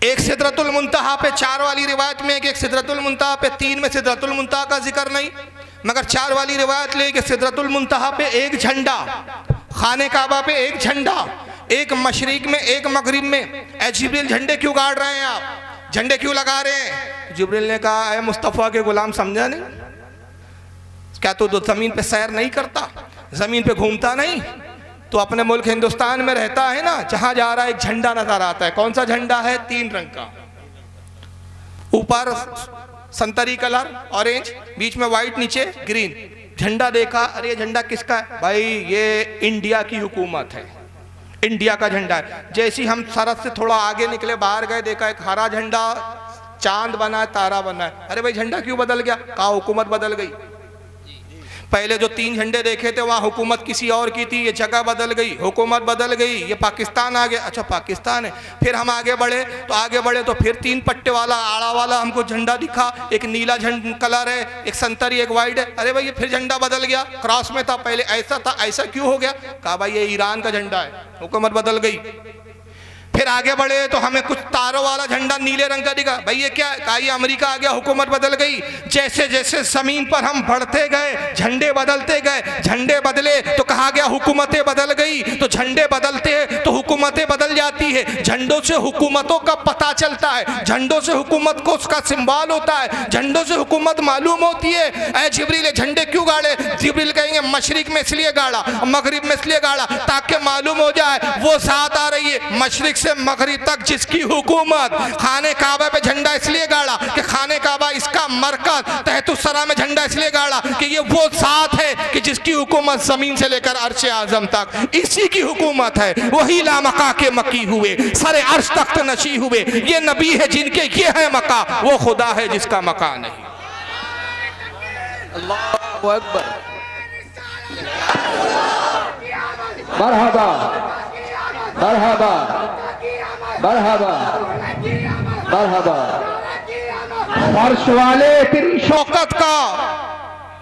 एक सिदरतुल मुंतहा पे। 4 वाली रिवायत में एक सिदरतुल मुंतहा पे, 3 में सिदरतुल मुंतहा का जिक्र नहीं, मगर 4 वाली रिवायत ले कि सिदरतुल मुंतहा पे एक झंडा, खाने काबा पे एक झंडा, एक मशरिक में एक मगरिब में। ए जिब्रील झंडे क्यों गाड़ रहे हैं आप, झंडे क्यों लगा रहे हैं। जिब्रील ने कहा ए मुस्तफ़ा के गुलाम, समझा नहीं क्या तू तो जमीन पे सैर नहीं करता, जमीन पे घूमता नहीं, तो अपने मुल्क हिंदुस्तान में रहता है ना, जहां जा रहा है एक झंडा नजर आता है। कौन सा झंडा है, 3 रंग का, ऊपर संतरी कलर ऑरेंज, बीच में व्हाइट, नीचे ग्रीन। झंडा देखा, अरे ये झंडा किसका है भाई, ये इंडिया की हुकूमत है, इंडिया का झंडा है। जैसे ही हम सरहद से थोड़ा आगे निकले, बाहर गए, देखा एक हरा झंडा, चांद बना है, तारा बना है। अरे भाई झंडा क्यों बदल गया, कहा हुकूमत बदल गई। पहले जो 3 झंडे देखे थे वहाँ हुकूमत किसी और की थी, ये जगह बदल गई, हुकूमत बदल गई, ये पाकिस्तान आ गया। अच्छा पाकिस्तान है। फिर हम आगे बढ़े तो फिर 3 पट्टे वाला आड़ा वाला हमको झंडा दिखा, एक नीला कलर है, एक संतरी, एक वाइट है। अरे भाई ये फिर झंडा बदल गया, क्रॉस में था, पहले ऐसा था, ऐसा क्यों हो गया। कहा भाई ये ईरान का झंडा है, हुकूमत बदल गई। फिर आगे बढ़े तो हमें कुछ तारों वाला झंडा नीले रंग का दिखा, भाई ये क्या है, कहा ये अमेरिका आ गया, हुकूमत बदल गई। जैसे जैसे जमीन पर हम बढ़ते गए, झंडे बदलते गए, झंडे बदले तो कहा गया हुकूमतें बदल गई। तो झंडे बदलते हैं तो हुकूमतें बदल जाती है। झंडों से हुकूमतों का पता चलता है, झंडों से हुकूमत को उसका सिंबल होता है, झंडों से हुकूमत मालूम होती है। ऐ जिब्रील झंडे क्यों गाड़े, जिब्रील कहेंगे मशरिक में इसलिए गाड़ा, मगरिब में इसलिए गाड़ा ताकि मालूम हो जाए वो साथ आ रही है, मशरिक से मगरिब तक जिसकी हुकूमत, खाने काबा पे झंडा इसलिए गाड़ा कि खाने काबा इसका मरकज, तहतुस्सरा में झंडा इसलिए गाड़ा कि ये वो साथ है कि जिसकी हुकूमत जमीन से लेकर अर्श आजम तक इसी की हुकूमत है। वही लामका के मकी हुए, सरे अर्श तख्त नशी हुए। ये नबी है जिनके ये है मका, वो खुदा है जिसका मका नहीं। अल्लाहु अकबर। मरहबा मरहबा मरहबा मरहबा। फर्श वाले तेरी शौकत का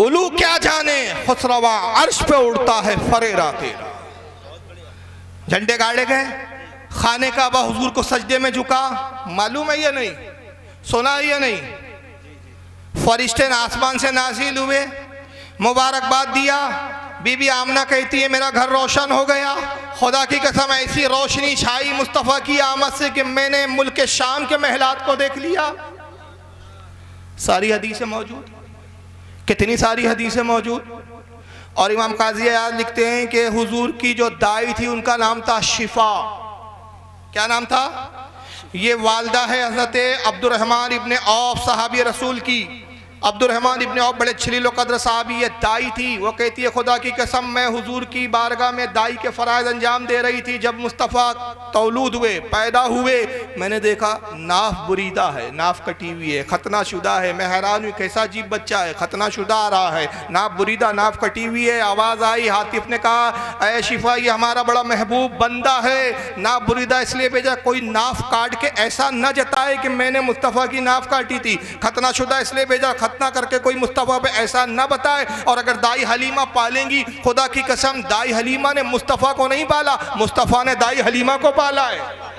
उलू क्या जाने, खुसरवा अर्श पे उड़ता है फरेरा तेरा। झंडे गाड़े गए, खाने काबा हुजूर को सजदे में झुका। मालूम है ये नहीं, सुना है ये नहीं? फरिश्ते आसमान से नाजिल हुए, मुबारकबाद दिया। बीबी आमना कहती है मेरा घर रोशन हो गया। खुदा की कसम ऐसी रोशनी छाई मुस्तफ़ा की आमद से कि मैंने मुल्क शाम के महलात को देख लिया। सारी हदीसें मौजूद, कितनी सारी हदीसें मौजूद। और इमाम काजी याद लिखते हैं कि हुजूर की जो दाई थी उनका नाम था शिफा। क्या नाम था? ये वालदा है हज़रत अब्दुर्रहमान इब्ने औफ सहाबी रसूल की। अब्दुर्रहमान इब्ने औफ बड़े जलील कद्र साहबी, ये दाई थी। वो कहती है खुदा की कसम मैं हुजूर की बारगाह में दाई के फ़राइज़ अंजाम दे रही थी। जब मुस्तफ़ा तौलूद हुए, पैदा हुए, मैंने देखा नाफ बुरीदा है, नाफ कटी हुई है, खतना शुदा है। मैं हैरान हुई कैसा अजीब बच्चा है, खतना शुदा आ रहा है, नाफ बुरीदा, नाफ कटी हुई है। आवाज़ आई, हातिफ ने कहा ऐ शिफा ये हमारा बड़ा महबूब बंदा है, नाफ बुरीदा इसलिए भेजा कोई नाफ काट के ऐसा न जताए कि मैंने मुस्तफ़ा की नाफ काटी थी। खतना शुदा इसलिए भेजा खतना करके कोई मुस्तफ़ा पे ऐसा न बताए। और अगर दाई हलीमा पालेंगी, खुदा की कसम दाई हलीमा ने मुस्तफ़ा को नहीं पाला, मुस्तफ़ा ने दाई हलीमा को पाला है।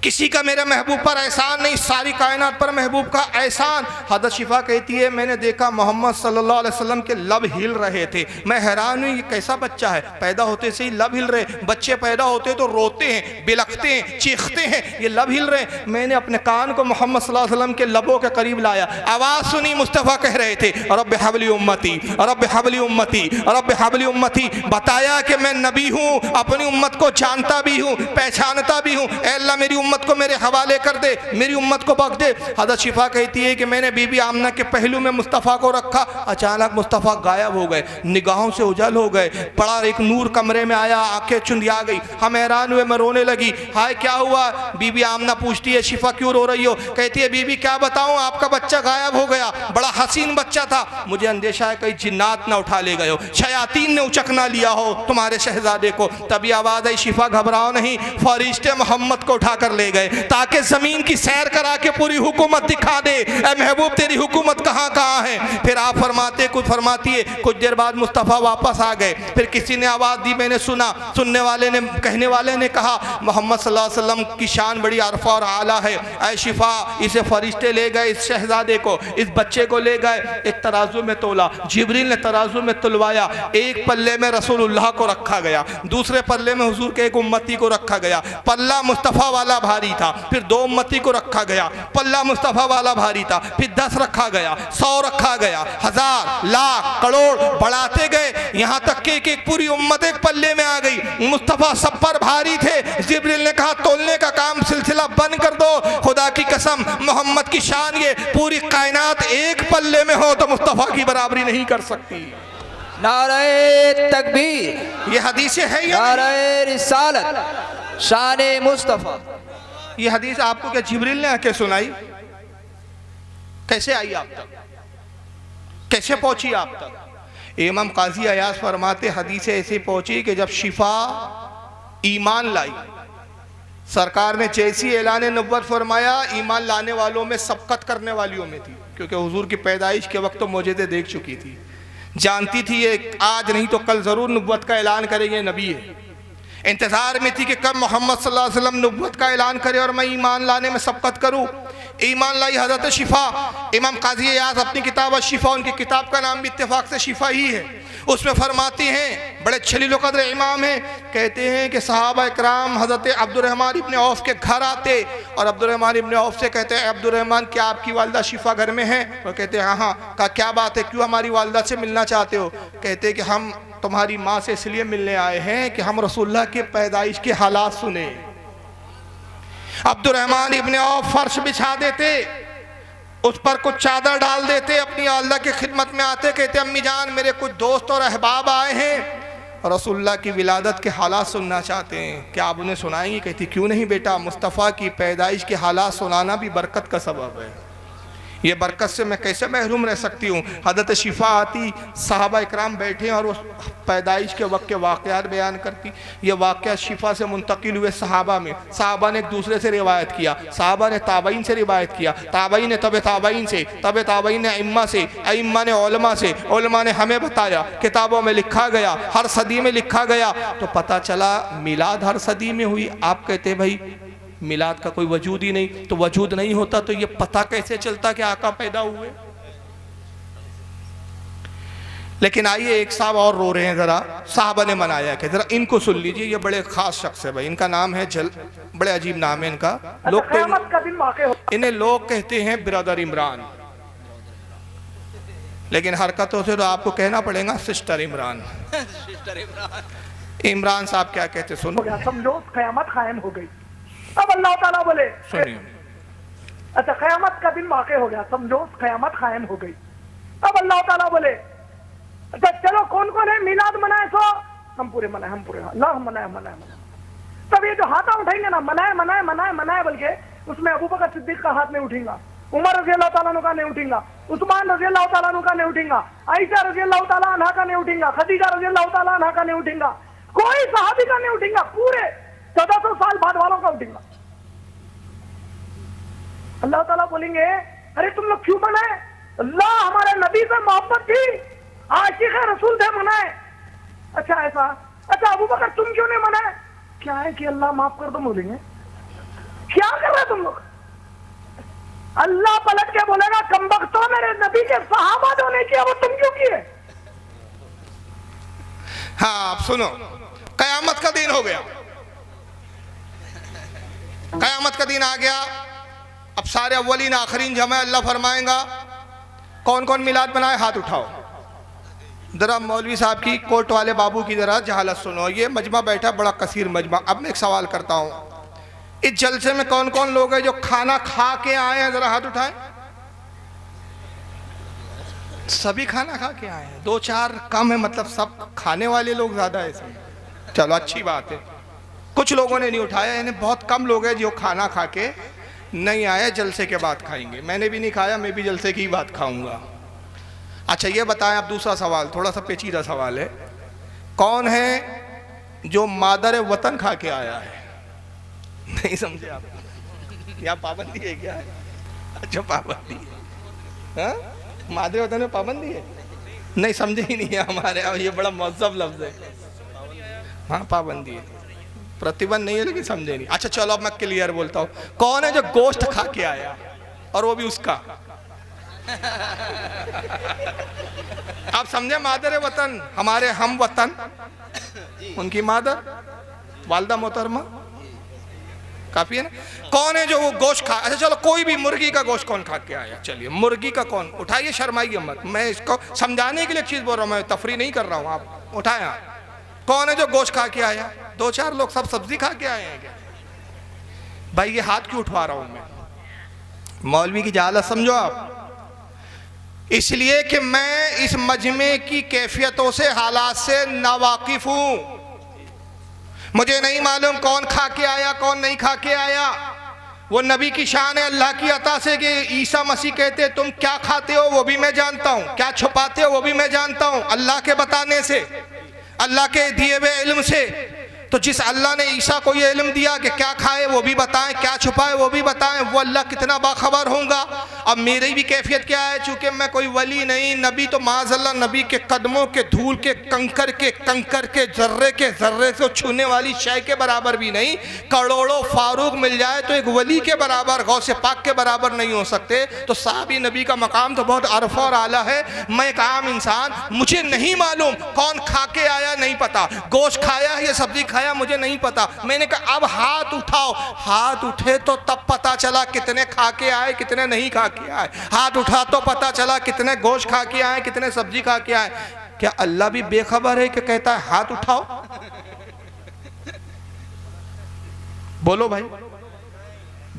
किसी का मेरे महबूब पर एहसान नहीं, सारी कायनात पर महबूब का एहसान। हज़रत शिफा कहती है मैंने देखा मोहम्मद सल्लल्लाहु अलैहि वसल्लम के लब हिल रहे थे। मैं हैरान हुई ये कैसा बच्चा है, पैदा होते से ही लब हिल रहे। बच्चे पैदा होते तो रोते हैं, बिलखते हैं, चीखते हैं, ये लब हिल रहे। मैंने अपने कान को मोहम्मद सल्लल्लाहु अलैहि वसल्लम के लबों के करीब लाया, आवाज़ सुनी, मुस्तफ़ा कह रहे थे रब्ब हबली उम्मती, रब्ब हबली उम्मती, रब्ब हबली उम्मती। बताया कि मैं नबी हूँ, अपनी उम्मत को जानता भी हूँ, पहचानता भी हूँ। ऐ अल्लाह मेरी उम्मत को मेरे हवाले कर दे, मेरी उम्मत को बख्श दे। हज़रत शिफा कहती है कि मैंने बीबी आमना के पहलू में मुस्तफ़ा को रखा, अचानक मुस्तफ़ा गायब हो गए, निगाहों से उजल हो गए। बड़ा एक नूर कमरे में आया, आंखें चुंधिया गई। हम हैरान हुए, मैं रोने लगी। हाय क्या हुआ? बीबी आमना पूछती है शिफा क्यों रो रही हो? कहती है बीबी क्या बताऊं, आपका बच्चा गायब हो गया, बड़ा हसीन बच्चा था। मुझे अंदेशा है कहीं जिन्नात ना उठा ले गए हो, शयातीन ने उचक ना लिया हो तुम्हारे शहजादे को। तभी आवाज़ आई शिफा घबराओ नहीं, फरिश्ते मोहम्मद को उठा कर ले गए ताकि जमीन की सैर करा के पूरी हुकूमत दिखा दे। ऐ महबूब तेरी हुकूमत कहाँ कहाँ है? फिर आप फरमाते कुछ फरमाती है। कुछ देर बाद मुस्तफ़ा वापस आ गए। फिर किसी ने आवाज़ दी, मैंने सुना, सुनने वाले ने, कहने वाले ने कहा मोहम्मद सल्लल्लाहु अलैहि वसल्लम की शान बड़ी अरफा और आला है। ऐ शिफा इसे फरिश्ते ले गए, इस शहजादे को, इस बच्चे को ले गए, एक तराजू में तोला, जिब्रील ने तराजू में तुलवाया। एक पल्ले में रसूलुल्लाह को रखा गया, दूसरे पल्ले में हुजूर के एक उम्मती को रखा गया। पल्ला मुस्तफ़ा वाला भारी था, फिर 2 उम्मती को रखा गया। पल्ला मुस्तफ़ा वाला भारी था, फिर 10 रखा गया, 100 रखा गया, 1000 लाख करोड़ बढ़ाते गए, यहाँ तक कि एक पूरी उम्मत एक पल्ले में आ गई। मुस्तफ़ा सब पर भारी थे। जिब्रील ने कहा तोलने का काम सिलसिला बंद कर दो। खुदा की कसम मोहम्मद की शान ये पूरी कायनात एक पल्ले में हो तो मुस्तफ़ा की बराबरी नहीं कर सकती। नारे तकबीर, ये हदीसें है या नारे रिसालत, शान मुस्तफ़ा। ये हदीस आपको क्या जिब्रील ने आके सुनाई? कैसे आई आप तक, कैसे पहुंची आप तक? इमाम काजी अयाज फरमाते हदीस ऐसे पहुंची कि जब शिफा ईमान लाई, सरकार ने जैसी ऐलान नबुव्वत फरमाया, ईमान लाने वालों में सबकत करने वालियों में थी, क्योंकि हुजूर की पैदाइश के वक्त तो मौजज़े देख चुकी थी, जानती थी ये आज नहीं तो कल ज़रूर नबुव्वत का ऐलान करेंगे, नबी है। इंतज़ार में थी कि कब मोहम्मद सल्लल्लाहु अलैहि वसल्लम नबुव्वत का ऐलान करे और मैं ईमान लाने में सबकत करूँ। ईमान लाई हज़रत शिफा। इमाम काजी अयाज़ अपनी किताब शिफा, उनकी किताब का नाम भी इत्तेफाक से शिफा ही है, उसमें फरमाती हैं, बड़े जलील क़द्र इमाम हैं, कहते हैं कि सहाबा इकराम हज़रत अब्दुर्रहमान इब्ने औफ के घर आते और अब्दुर्रहमान इब्ने औफ से कहते हैं अब्दुर्रहमान क्या आपकी वालदा शिफा घर में है? वो कहते हैं हाँ हाँ। कहा क्या बात है, क्यों हमारी वालदा से मिलना चाहते हो? कहते हैं कि हम तुम्हारी माँ से इसलिए मिलने आए हैं कि हम रसूलुल्लाह के पैदाइश के हालात सुने। अब्दुर्रहमान इब्ने औफ फर्श बिछा देते, उस पर कुछ चादर डाल देते, अपनी अल्लाह की खिदमत में आते, कहते अम्मी जान मेरे कुछ दोस्त और अहबाब आए हैं, रसूलुल्लाह की विलादत के हालात सुनना चाहते हैं, क्या आप उन्हें सुनाएंगी? कहती क्यों नहीं बेटा, मुस्तफ़ा की पैदाइश के हालात सुनाना भी बरकत का सबब है, ये बरकत से मैं कैसे महरूम रह सकती हूँ। हज़रत शिफा आती, सहाबा इकराम बैठे और उस पैदाइश के वक्त के वाक़यात बयान करती। ये वाक़या शिफा से मुंतकिल हुए सहाबा में, सहाबा ने एक दूसरे से रिवायत किया, सहाबा ने ताबईन से रिवायत किया, ताबईन ने तब ताबईन से, तब ताबईन ने अइम्मा से, अइम्मा ने उलमा से, उलमा ने हमें बताया, किताबों में लिखा गया, हर सदी में लिखा गया, तो पता चला मिलाद हर सदी में हुई। आप कहते भाई मिलाद का कोई वजूद ही नहीं, तो वजूद नहीं होता तो ये पता कैसे चलता कि आका पैदा हुए? लेकिन आइए एक साहब और रो रहे हैं, जरा साहबा ने मनाया कि जरा इनको सुन लीजिए, ये बड़े खास शख्स है भाई, इनका नाम है बड़े अजीब नाम है इनका, लोग तो इन्हें लोग कहते हैं बिरादर इमरान, लेकिन हरकतों से तो आपको कहना पड़ेगा सिस्टर इमरान। इमरान साहब क्या कहते सुनो, समझो क़यामत कायम हो गई। अब अल्लाह ताला बोले, सुनिए, अच्छा क़यामत का दिन वाक़े हो गया, समझो क़यामत कायम हो गई। अब अल्लाह ताला बोले, अच्छा चलो कौन कौन है मिलाद मनाए? तो हम पूरे मनाए, हम पूरे अल्लाह मनाए मनाए मनाए। तब ये जो हाथा उठाएंगे ना, मनाए मनाए मनाए मनाए, बल्कि उसमें अबू बकर सिद्दीक का हाथ नहीं उठेगा, उमर रज़ी अल्लाह ताला का नहीं उठेगा, उस्मान रज़ी अल्लाह ताला का नहीं उठेगा, आयशा रज़ी अल्लाह ताला अन्हा का नहीं उठेगा, खदीजा रज़ी अल्लाह ताला अन्हा का नहीं उठेगा, कोई सहाबी का नहीं उठेगा, पूरे 1400 साल बाद वालों का उठेगा। अल्लाह ताला बोलेंगे अरे तुम लोग क्यों मनाए? अल्लाह हमारे नबी से मोहब्बत थी, आशिक़ रसूल थे, मनाए। अच्छा ऐसा, अच्छा अबू बकर तुम क्यों नहीं मनाए? क्या है कि अल्लाह माफ कर दो, बोलेंगे क्या कर रहे तुम लोग? अल्लाह पलट के बोलेगा कमबख्तो, मेरे नबी के सहाबा जो नहीं किया वो तुम क्यों किए? हाँ आप सुनो, कयामत का दिन हो गया, कयामत का दिन आ गया, अब सारे अव्वलीन आखरीन जमा, अल्लाह फरमाएगा कौन कौन मिलाद बनाए हाथ उठाओ। जरा मौलवी साहब की, कोट वाले बाबू की जरा जहालत सुनो, ये मजमा बैठा बड़ा कसीर मजमा। अब मैं एक सवाल करता हूँ, इस जलसे में कौन कौन लोग हैं जो खाना खा के आए हैं? जरा हाथ उठाएं। सभी खाना खा के आए हैं, 2-4 कम है, मतलब सब खाने वाले लोग ज्यादा है इसमें। चलो अच्छी बात है, कुछ लोगों ने नहीं उठाया, इन्हें बहुत कम लोग हैं जो खाना खा के नहीं आए, जलसे के बाद खाएंगे। मैंने भी नहीं खाया, मैं भी जलसे की ही बात खाऊंगा। अच्छा ये बताएं, अब दूसरा सवाल थोड़ा सा पेचीदा सवाल है, कौन है जो मादर वतन खा के आया है? नहीं समझे आप? यहाँ पाबंदी है क्या? अच्छा पाबंदी है, हाँ? मादर वतन में पाबंदी है? नहीं समझे ही नहीं है हमारे यहाँ, ये बड़ा मज़हब लफ्ज़ है। हाँ पाबंदी है, प्रतिबंध नहीं है, लेकिन समझे नहीं। अच्छा चलो अब मैं क्लियर बोलता हूँ, कौन है जो गोश्त खा के आया और वो भी उसका? आप समझे? मादर वतन, हमारे हम वतन, उनकी मादर वालदा मोहतरमा, काफी है ना? कौन है जो वो गोश्त खा? अच्छा चलो कोई भी मुर्गी का गोश्त कौन खा के आया? चलिए मुर्गी का कौन? उठाइए, शर्माइए मत, मैं इसको समझाने के लिए एक चीज बोल रहा हूँ, मैं तफरी नहीं कर रहा हूँ, आप उठाए। कौन है जो गोश्त खा के आया? 2-4 लोग, सब सब्जी खा के आए हैं क्या? भाई ये हाथ क्यों उठवा रहा हूं मैं? मौलवी की जहालत समझो आप, इसलिए कि मैं इस मजमे की कैफियतों से, हालात से नावाकिफ हूं। मुझे नहीं मालूम कौन खा के आया कौन नहीं खा के आया, वो नबी की शान है, अल्लाह की अता से कि ईसा मसीह कहते तुम क्या खाते हो वो भी मैं जानता हूं, क्या छुपाते हो वो भी मैं जानता हूं, अल्लाह के बताने से, अल्लाह के दिए हुए इल्म से। तो जिस अल्लाह ने ईसा को ये इल्म दिया कि क्या खाए वो भी बताएं, क्या छुपाए वो भी बताएं, वो अल्लाह कितना बाखबर होगा। अब मेरी भी कैफियत क्या है, चूँकि मैं कोई वली नहीं, नबी तो माज़अल्लाह नबी के कदमों के धूल के कंकर के जर्रे से छूने वाली शय के बराबर भी नहीं। करोड़ों फारूक मिल जाए तो एक वली के बराबर, गौसे पाक के बराबर नहीं हो सकते। तो साहबी नबी का मकाम तो बहुत अरफा और आला है। मैं एक आम इंसान, मुझे नहीं मालूम कौन खा के आया, नहीं पता, गोश्त खाया या सब्जी खाया मुझे नहीं पता। मैंने कहा अब हाथ उठाओ, हाथ उठे तो तब पता चला कितने खा के आए कितने नहीं खा के आए। हाथ उठा तो पता चला कितने गोश्त खा के आए कितने सब्जी खा के आए। क्या अल्लाह भी बेखबर है कि कहता है हाथ उठाओ? बोलो भाई,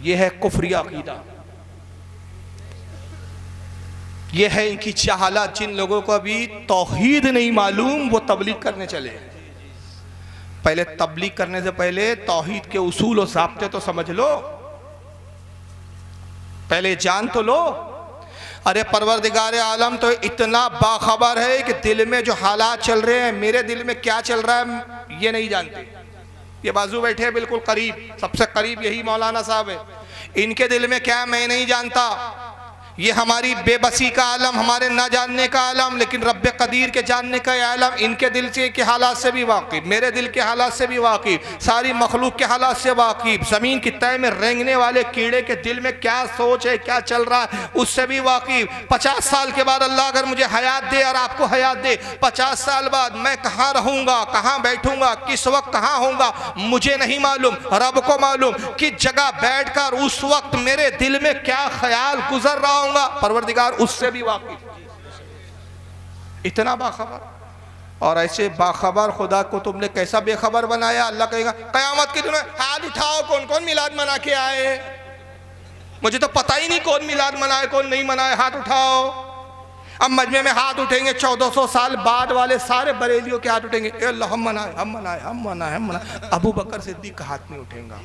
ये है कुफरिया अकीदा, ये है इनकी जहालत। जिन लोगों को अभी तौहीद नहीं मालूम वो तबलीग करने चले। पहले तबलीग करने से पहले तौहीद के उसूल और ज़ाब्ते तो समझ लो, पहले जान तो लो। अरे परवरदिगार आलम तो इतना बाखबर है कि दिल में जो हालात चल रहे हैं, मेरे दिल में क्या चल रहा है ये नहीं जानते। ये बाजू बैठे हैं बिल्कुल करीब, सबसे करीब यही मौलाना साहब है। इनके दिल में क्या मैं नहीं जानता। ये हमारी बेबसी का आलम, हमारे ना जानने का आलम, लेकिन रब्बे कदीर के जानने का आलम। इनके दिल से के हालात से भी वाकिफ, मेरे दिल के हालात से भी वाकिफ, सारी मखलूक के हालात से वाकिफ, ज़मीन की तय में रेंगने वाले कीड़े के दिल में क्या सोच है, क्या चल रहा है, उससे भी वाकिफ। 50 साल के बाद अल्लाह अगर मुझे हयात दे और आपको हयात दे, 50 साल बाद मैं कहाँ रहूँगा, कहाँ बैठूँगा, किस वक्त कहाँ होऊंगा मुझे नहीं मालूम, रब को मालूम। किस जगह बैठकर उस वक्त मेरे दिल में क्या ख्याल गुजर रहा होगा, परवरदिगार उससे भी वाकिफ। इतना बाखबर। और ऐसे बाखबर खुदा को तुमने कैसा बेखबर बनाया। अल्लाह कहेगा कयामत के दिन हाथ उठाओ, कौन कौन मिलाद मना के आए। मुझे तो पता ही नहीं कौन मिलाद मनाए कौन नहीं मनाए, हाथ उठाओ। अब मजमे में हाथ उठेंगे 1400 साल बाद वाले सारे बरेलियों के हाथ उठेंगे, अल्लाह हम मनाए हम मनाए हम मनाए हम मनाए। अबू बकर सिद्दीक का हाथ नहीं उठेगा।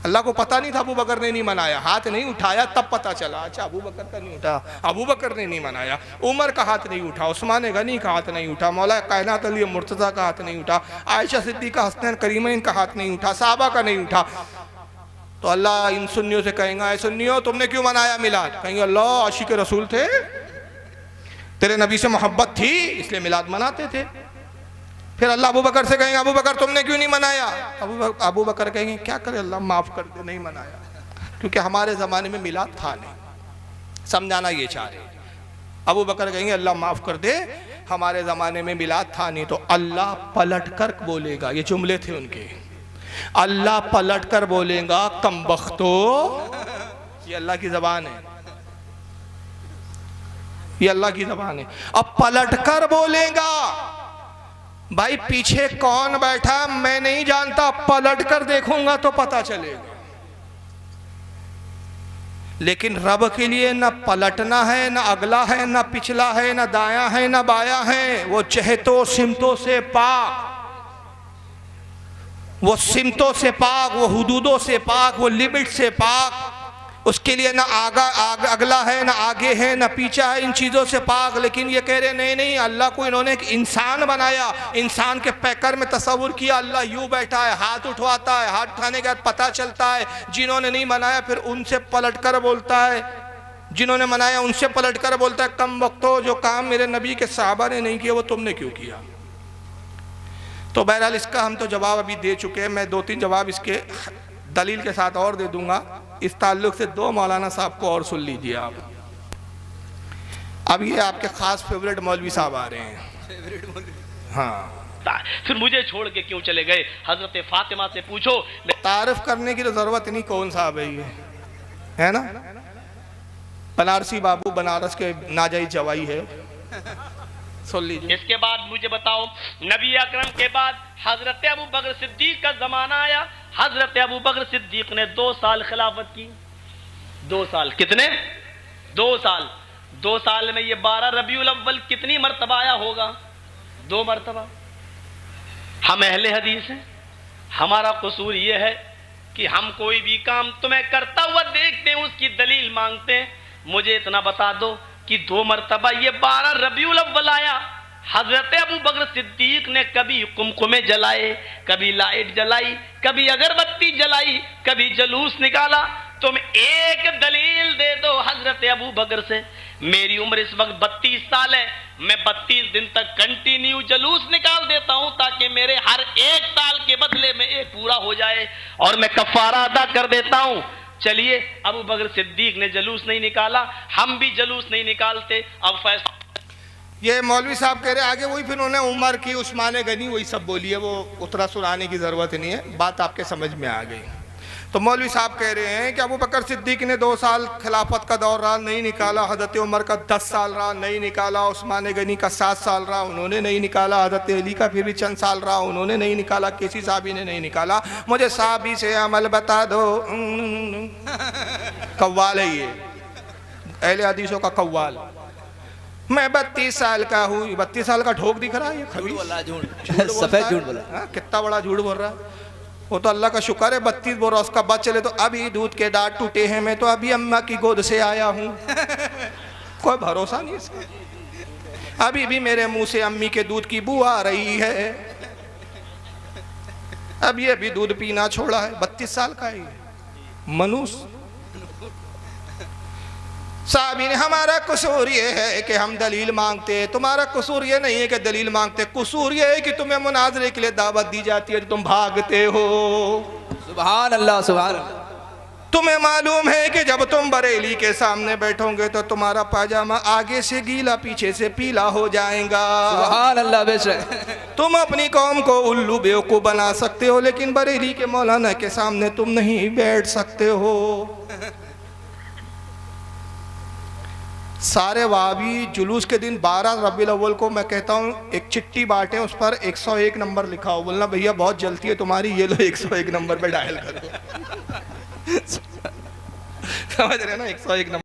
अल्लाह को पता नहीं था अबू बकर ने नहीं मनाया, हाथ नहीं उठाया, तब पता चला अच्छा अबू बकर का नहीं उठा, अबू बकर ने नहीं मनाया। उमर का हाथ नहीं उठा, उस्मान गनी का हाथ नहीं उठा, मौला कायनात अली मुर्तज़ा का हाथ नहीं उठा, आयशा सिद्दीक़ा हसनैन करीमैन का हाथ नहीं उठा, साहबा का नहीं उठा। तो अल्लाह इन सुन्नियों से कहेंगे, सुन्नियों तुमने क्यों मनाया मिलाद। कहेंगे अल्लाह आशिक रसूल थे, तेरे नबी से मोहब्बत थी इसलिए मिलाद मनाते थे। फिर अल्लाह अबू बकर से कहेंगे अबू बकर तुमने क्यों नहीं मनाया। अबू बकर कहेंगे क्या करे अल्लाह माफ़ कर दे, नहीं मनाया, क्योंकि हमारे ज़माने में मिलाद था नहीं। समझाना ये चाह रहे। अबू बकर कहेंगे अल्लाह माफ़ कर दे, हमारे ज़माने में मिलाद था नहीं। तो अल्लाह पलट कर बोलेगा, ये जुमले थे उनके, अल्लाह पलट कर बोलेगा कमबख्तो। ये अल्लाह की ज़बान है, ये अल्लाह की ज़बान है। अब पलट कर बोलेगा, भाई पीछे कौन बैठा मैं नहीं जानता, पलट कर देखूंगा तो पता चलेगा। लेकिन रब के लिए न पलटना है, न अगला है, न पिछला है, न दाया है, न बाया है। वो चहतों सिमतों से पाक, वो सिमतों से पाक, वो हुदूदों से पाक, वो लिमिट से पाक। उसके लिए ना अगला है, ना आगे है, ना पीछा है, इन चीज़ों से पाक। लेकिन ये कह रहे नहीं नहीं, अल्लाह को इन्होंने एक इंसान बनाया, इंसान के पैकर में तस्वुर किया, अल्लाह यूँ बैठा है, हाथ उठवाता है, हाथ उठाने के बाद पता चलता है। जिन्होंने नहीं मनाया फिर उनसे पलट कर बोलता है, जिन्होंने मनाया उनसे पलट कर बोलता है कम वक्तो, जो काम मेरे नबी के साहबा ने नहीं किया वो तुमने क्यों किया। तो बहरहाल इसका हम तो जवाब अभी दे चुके हैं। मैं 2-3 जवाब इसके दलील के साथ और दे दूंगा। इस ताल्लुक से 2 मौलाना साहब को और सुन लीजिए आप। अब ये आपके खास फेवरेट मौलवी साहब आ रहे हैं। हाँ, फिर मुझे छोड़ के क्यों चले गए। हजरत फातिमा से पूछो। तारीफ करने की तो जरूरत नहीं, कौन साहब है ये, है ना। बनारसी बाबू बनारस के नाजायज जवाई है, सुन लीजिए। इसके बाद मुझे बताओ, नबी अकरम के बाद हजरत अबू बकर सिद्दीक का जमाना आया। हजरत अबू बकर सिद्दीक ने 2 साल खिलाफत की। 2 साल कितने? 2 साल। 2 साल में ये 12 रबीउल अव्वल कितनी मरतबा आया होगा? 2 मरतबा। हम अहले हदीस हैं, हमारा कसूर ये है कि हम कोई भी काम तुम्हें करता हुआ देखते हैं, उसकी दलील मांगते हैं। मुझे इतना बता दो कि 2 मरतबा ये 12 रबीउल अव्वल आया। हजरत अबू बकर सिद्दीक ने कभी कुमकुमे जलाए, कभी लाइट जलाई, कभी अगरबत्ती जलाई, कभी जलूस निकाला। तुम एक दलील दे दो हजरत अबू बकर से। मेरी उम्र इस वक्त 32 साल है, मैं 32 दिन तक कंटिन्यू जलूस निकाल देता हूं ताकि मेरे हर एक साल के बदले में एक पूरा हो जाए और मैं कफारा अदा कर देता हूं। चलिए, अबू बकर सिद्दीक ने जलूस नहीं निकाला, हम भी जलूस नहीं निकालते। अब फैसला ये मौलवी साहब कह रहे आगे वही, फिर उन्होंने उमर की, उस्मान गनी, वही सब बोली है, वो उतना सुनाने की ज़रूरत नहीं है, बात आपके समझ में आ गई। तो मौलवी साहब कह रहे हैं कि अबू बकर सिद्दीक ने 2 साल खिलाफत का दौर रहा, नहीं निकाला। हज़रत उमर का 10 साल रहा, नहीं निकाला। उस्मान गनी का 7 साल रहा, उन्होंने नहीं निकाला। हज़रत अली का फिर भी चंद साल रहा, उन्होंने नहीं निकाला। किसी साहबी ने नहीं निकाला। मुझे साहबी से अमल बता दो। कव्वाल है ये, अहले हदीसों का कव्वाल। मैं 32 साल का हूँ। 32 साल का ढोक दिख रहा है ये खबीस, सफेद झूठ बोला। कितना बड़ा झूठ बोल रहा है। वो तो अल्लाह का शुक्र है 32 बोल रहा, उसका बच चले तो अभी दूध के दांत टूटे हैं, मैं तो अभी अम्मा की गोद से आया हूँ। कोई भरोसा नहीं इसका। अभी भी मेरे मुंह से अम्मी के दूध की बू आ रही है। अब ये भी दूध पीना छोड़ा है। 32 साल का है मनुष्य। साहबी ने, हमारा कसूर ये है कि हम दलील मांगते हैं, तुम्हारा कसूर ये नहीं है कि दलील मांगते, कसूर ये है कि तुम्हें मुनाजरे के लिए दावत दी जाती है तो तुम भागते हो। सुभान अल्लाह, सुभान अल्लाह। तुम्हें मालूम है कि जब तुम बरेली के सामने बैठोगे तो तुम्हारा पाजामा आगे से गीला पीछे से पीला हो जाएगा। सुभान अल्लाह। बेशक तुम अपनी कौम को उल्लू बेवकूफ बना सकते हो, लेकिन बरेली के मौलाना के सामने तुम नहीं बैठ सकते हो। सारे वाबी जुलूस के दिन 12 रबीउल अव्वल को मैं कहता हूँ एक चिट्ठी बांटे, उस पर 101 नंबर लिखा हो। बोलना भैया बहुत जल्दी है तुम्हारी, ये लो 101 नंबर पे डायल करो। समझ रहे ना, 101 नंबर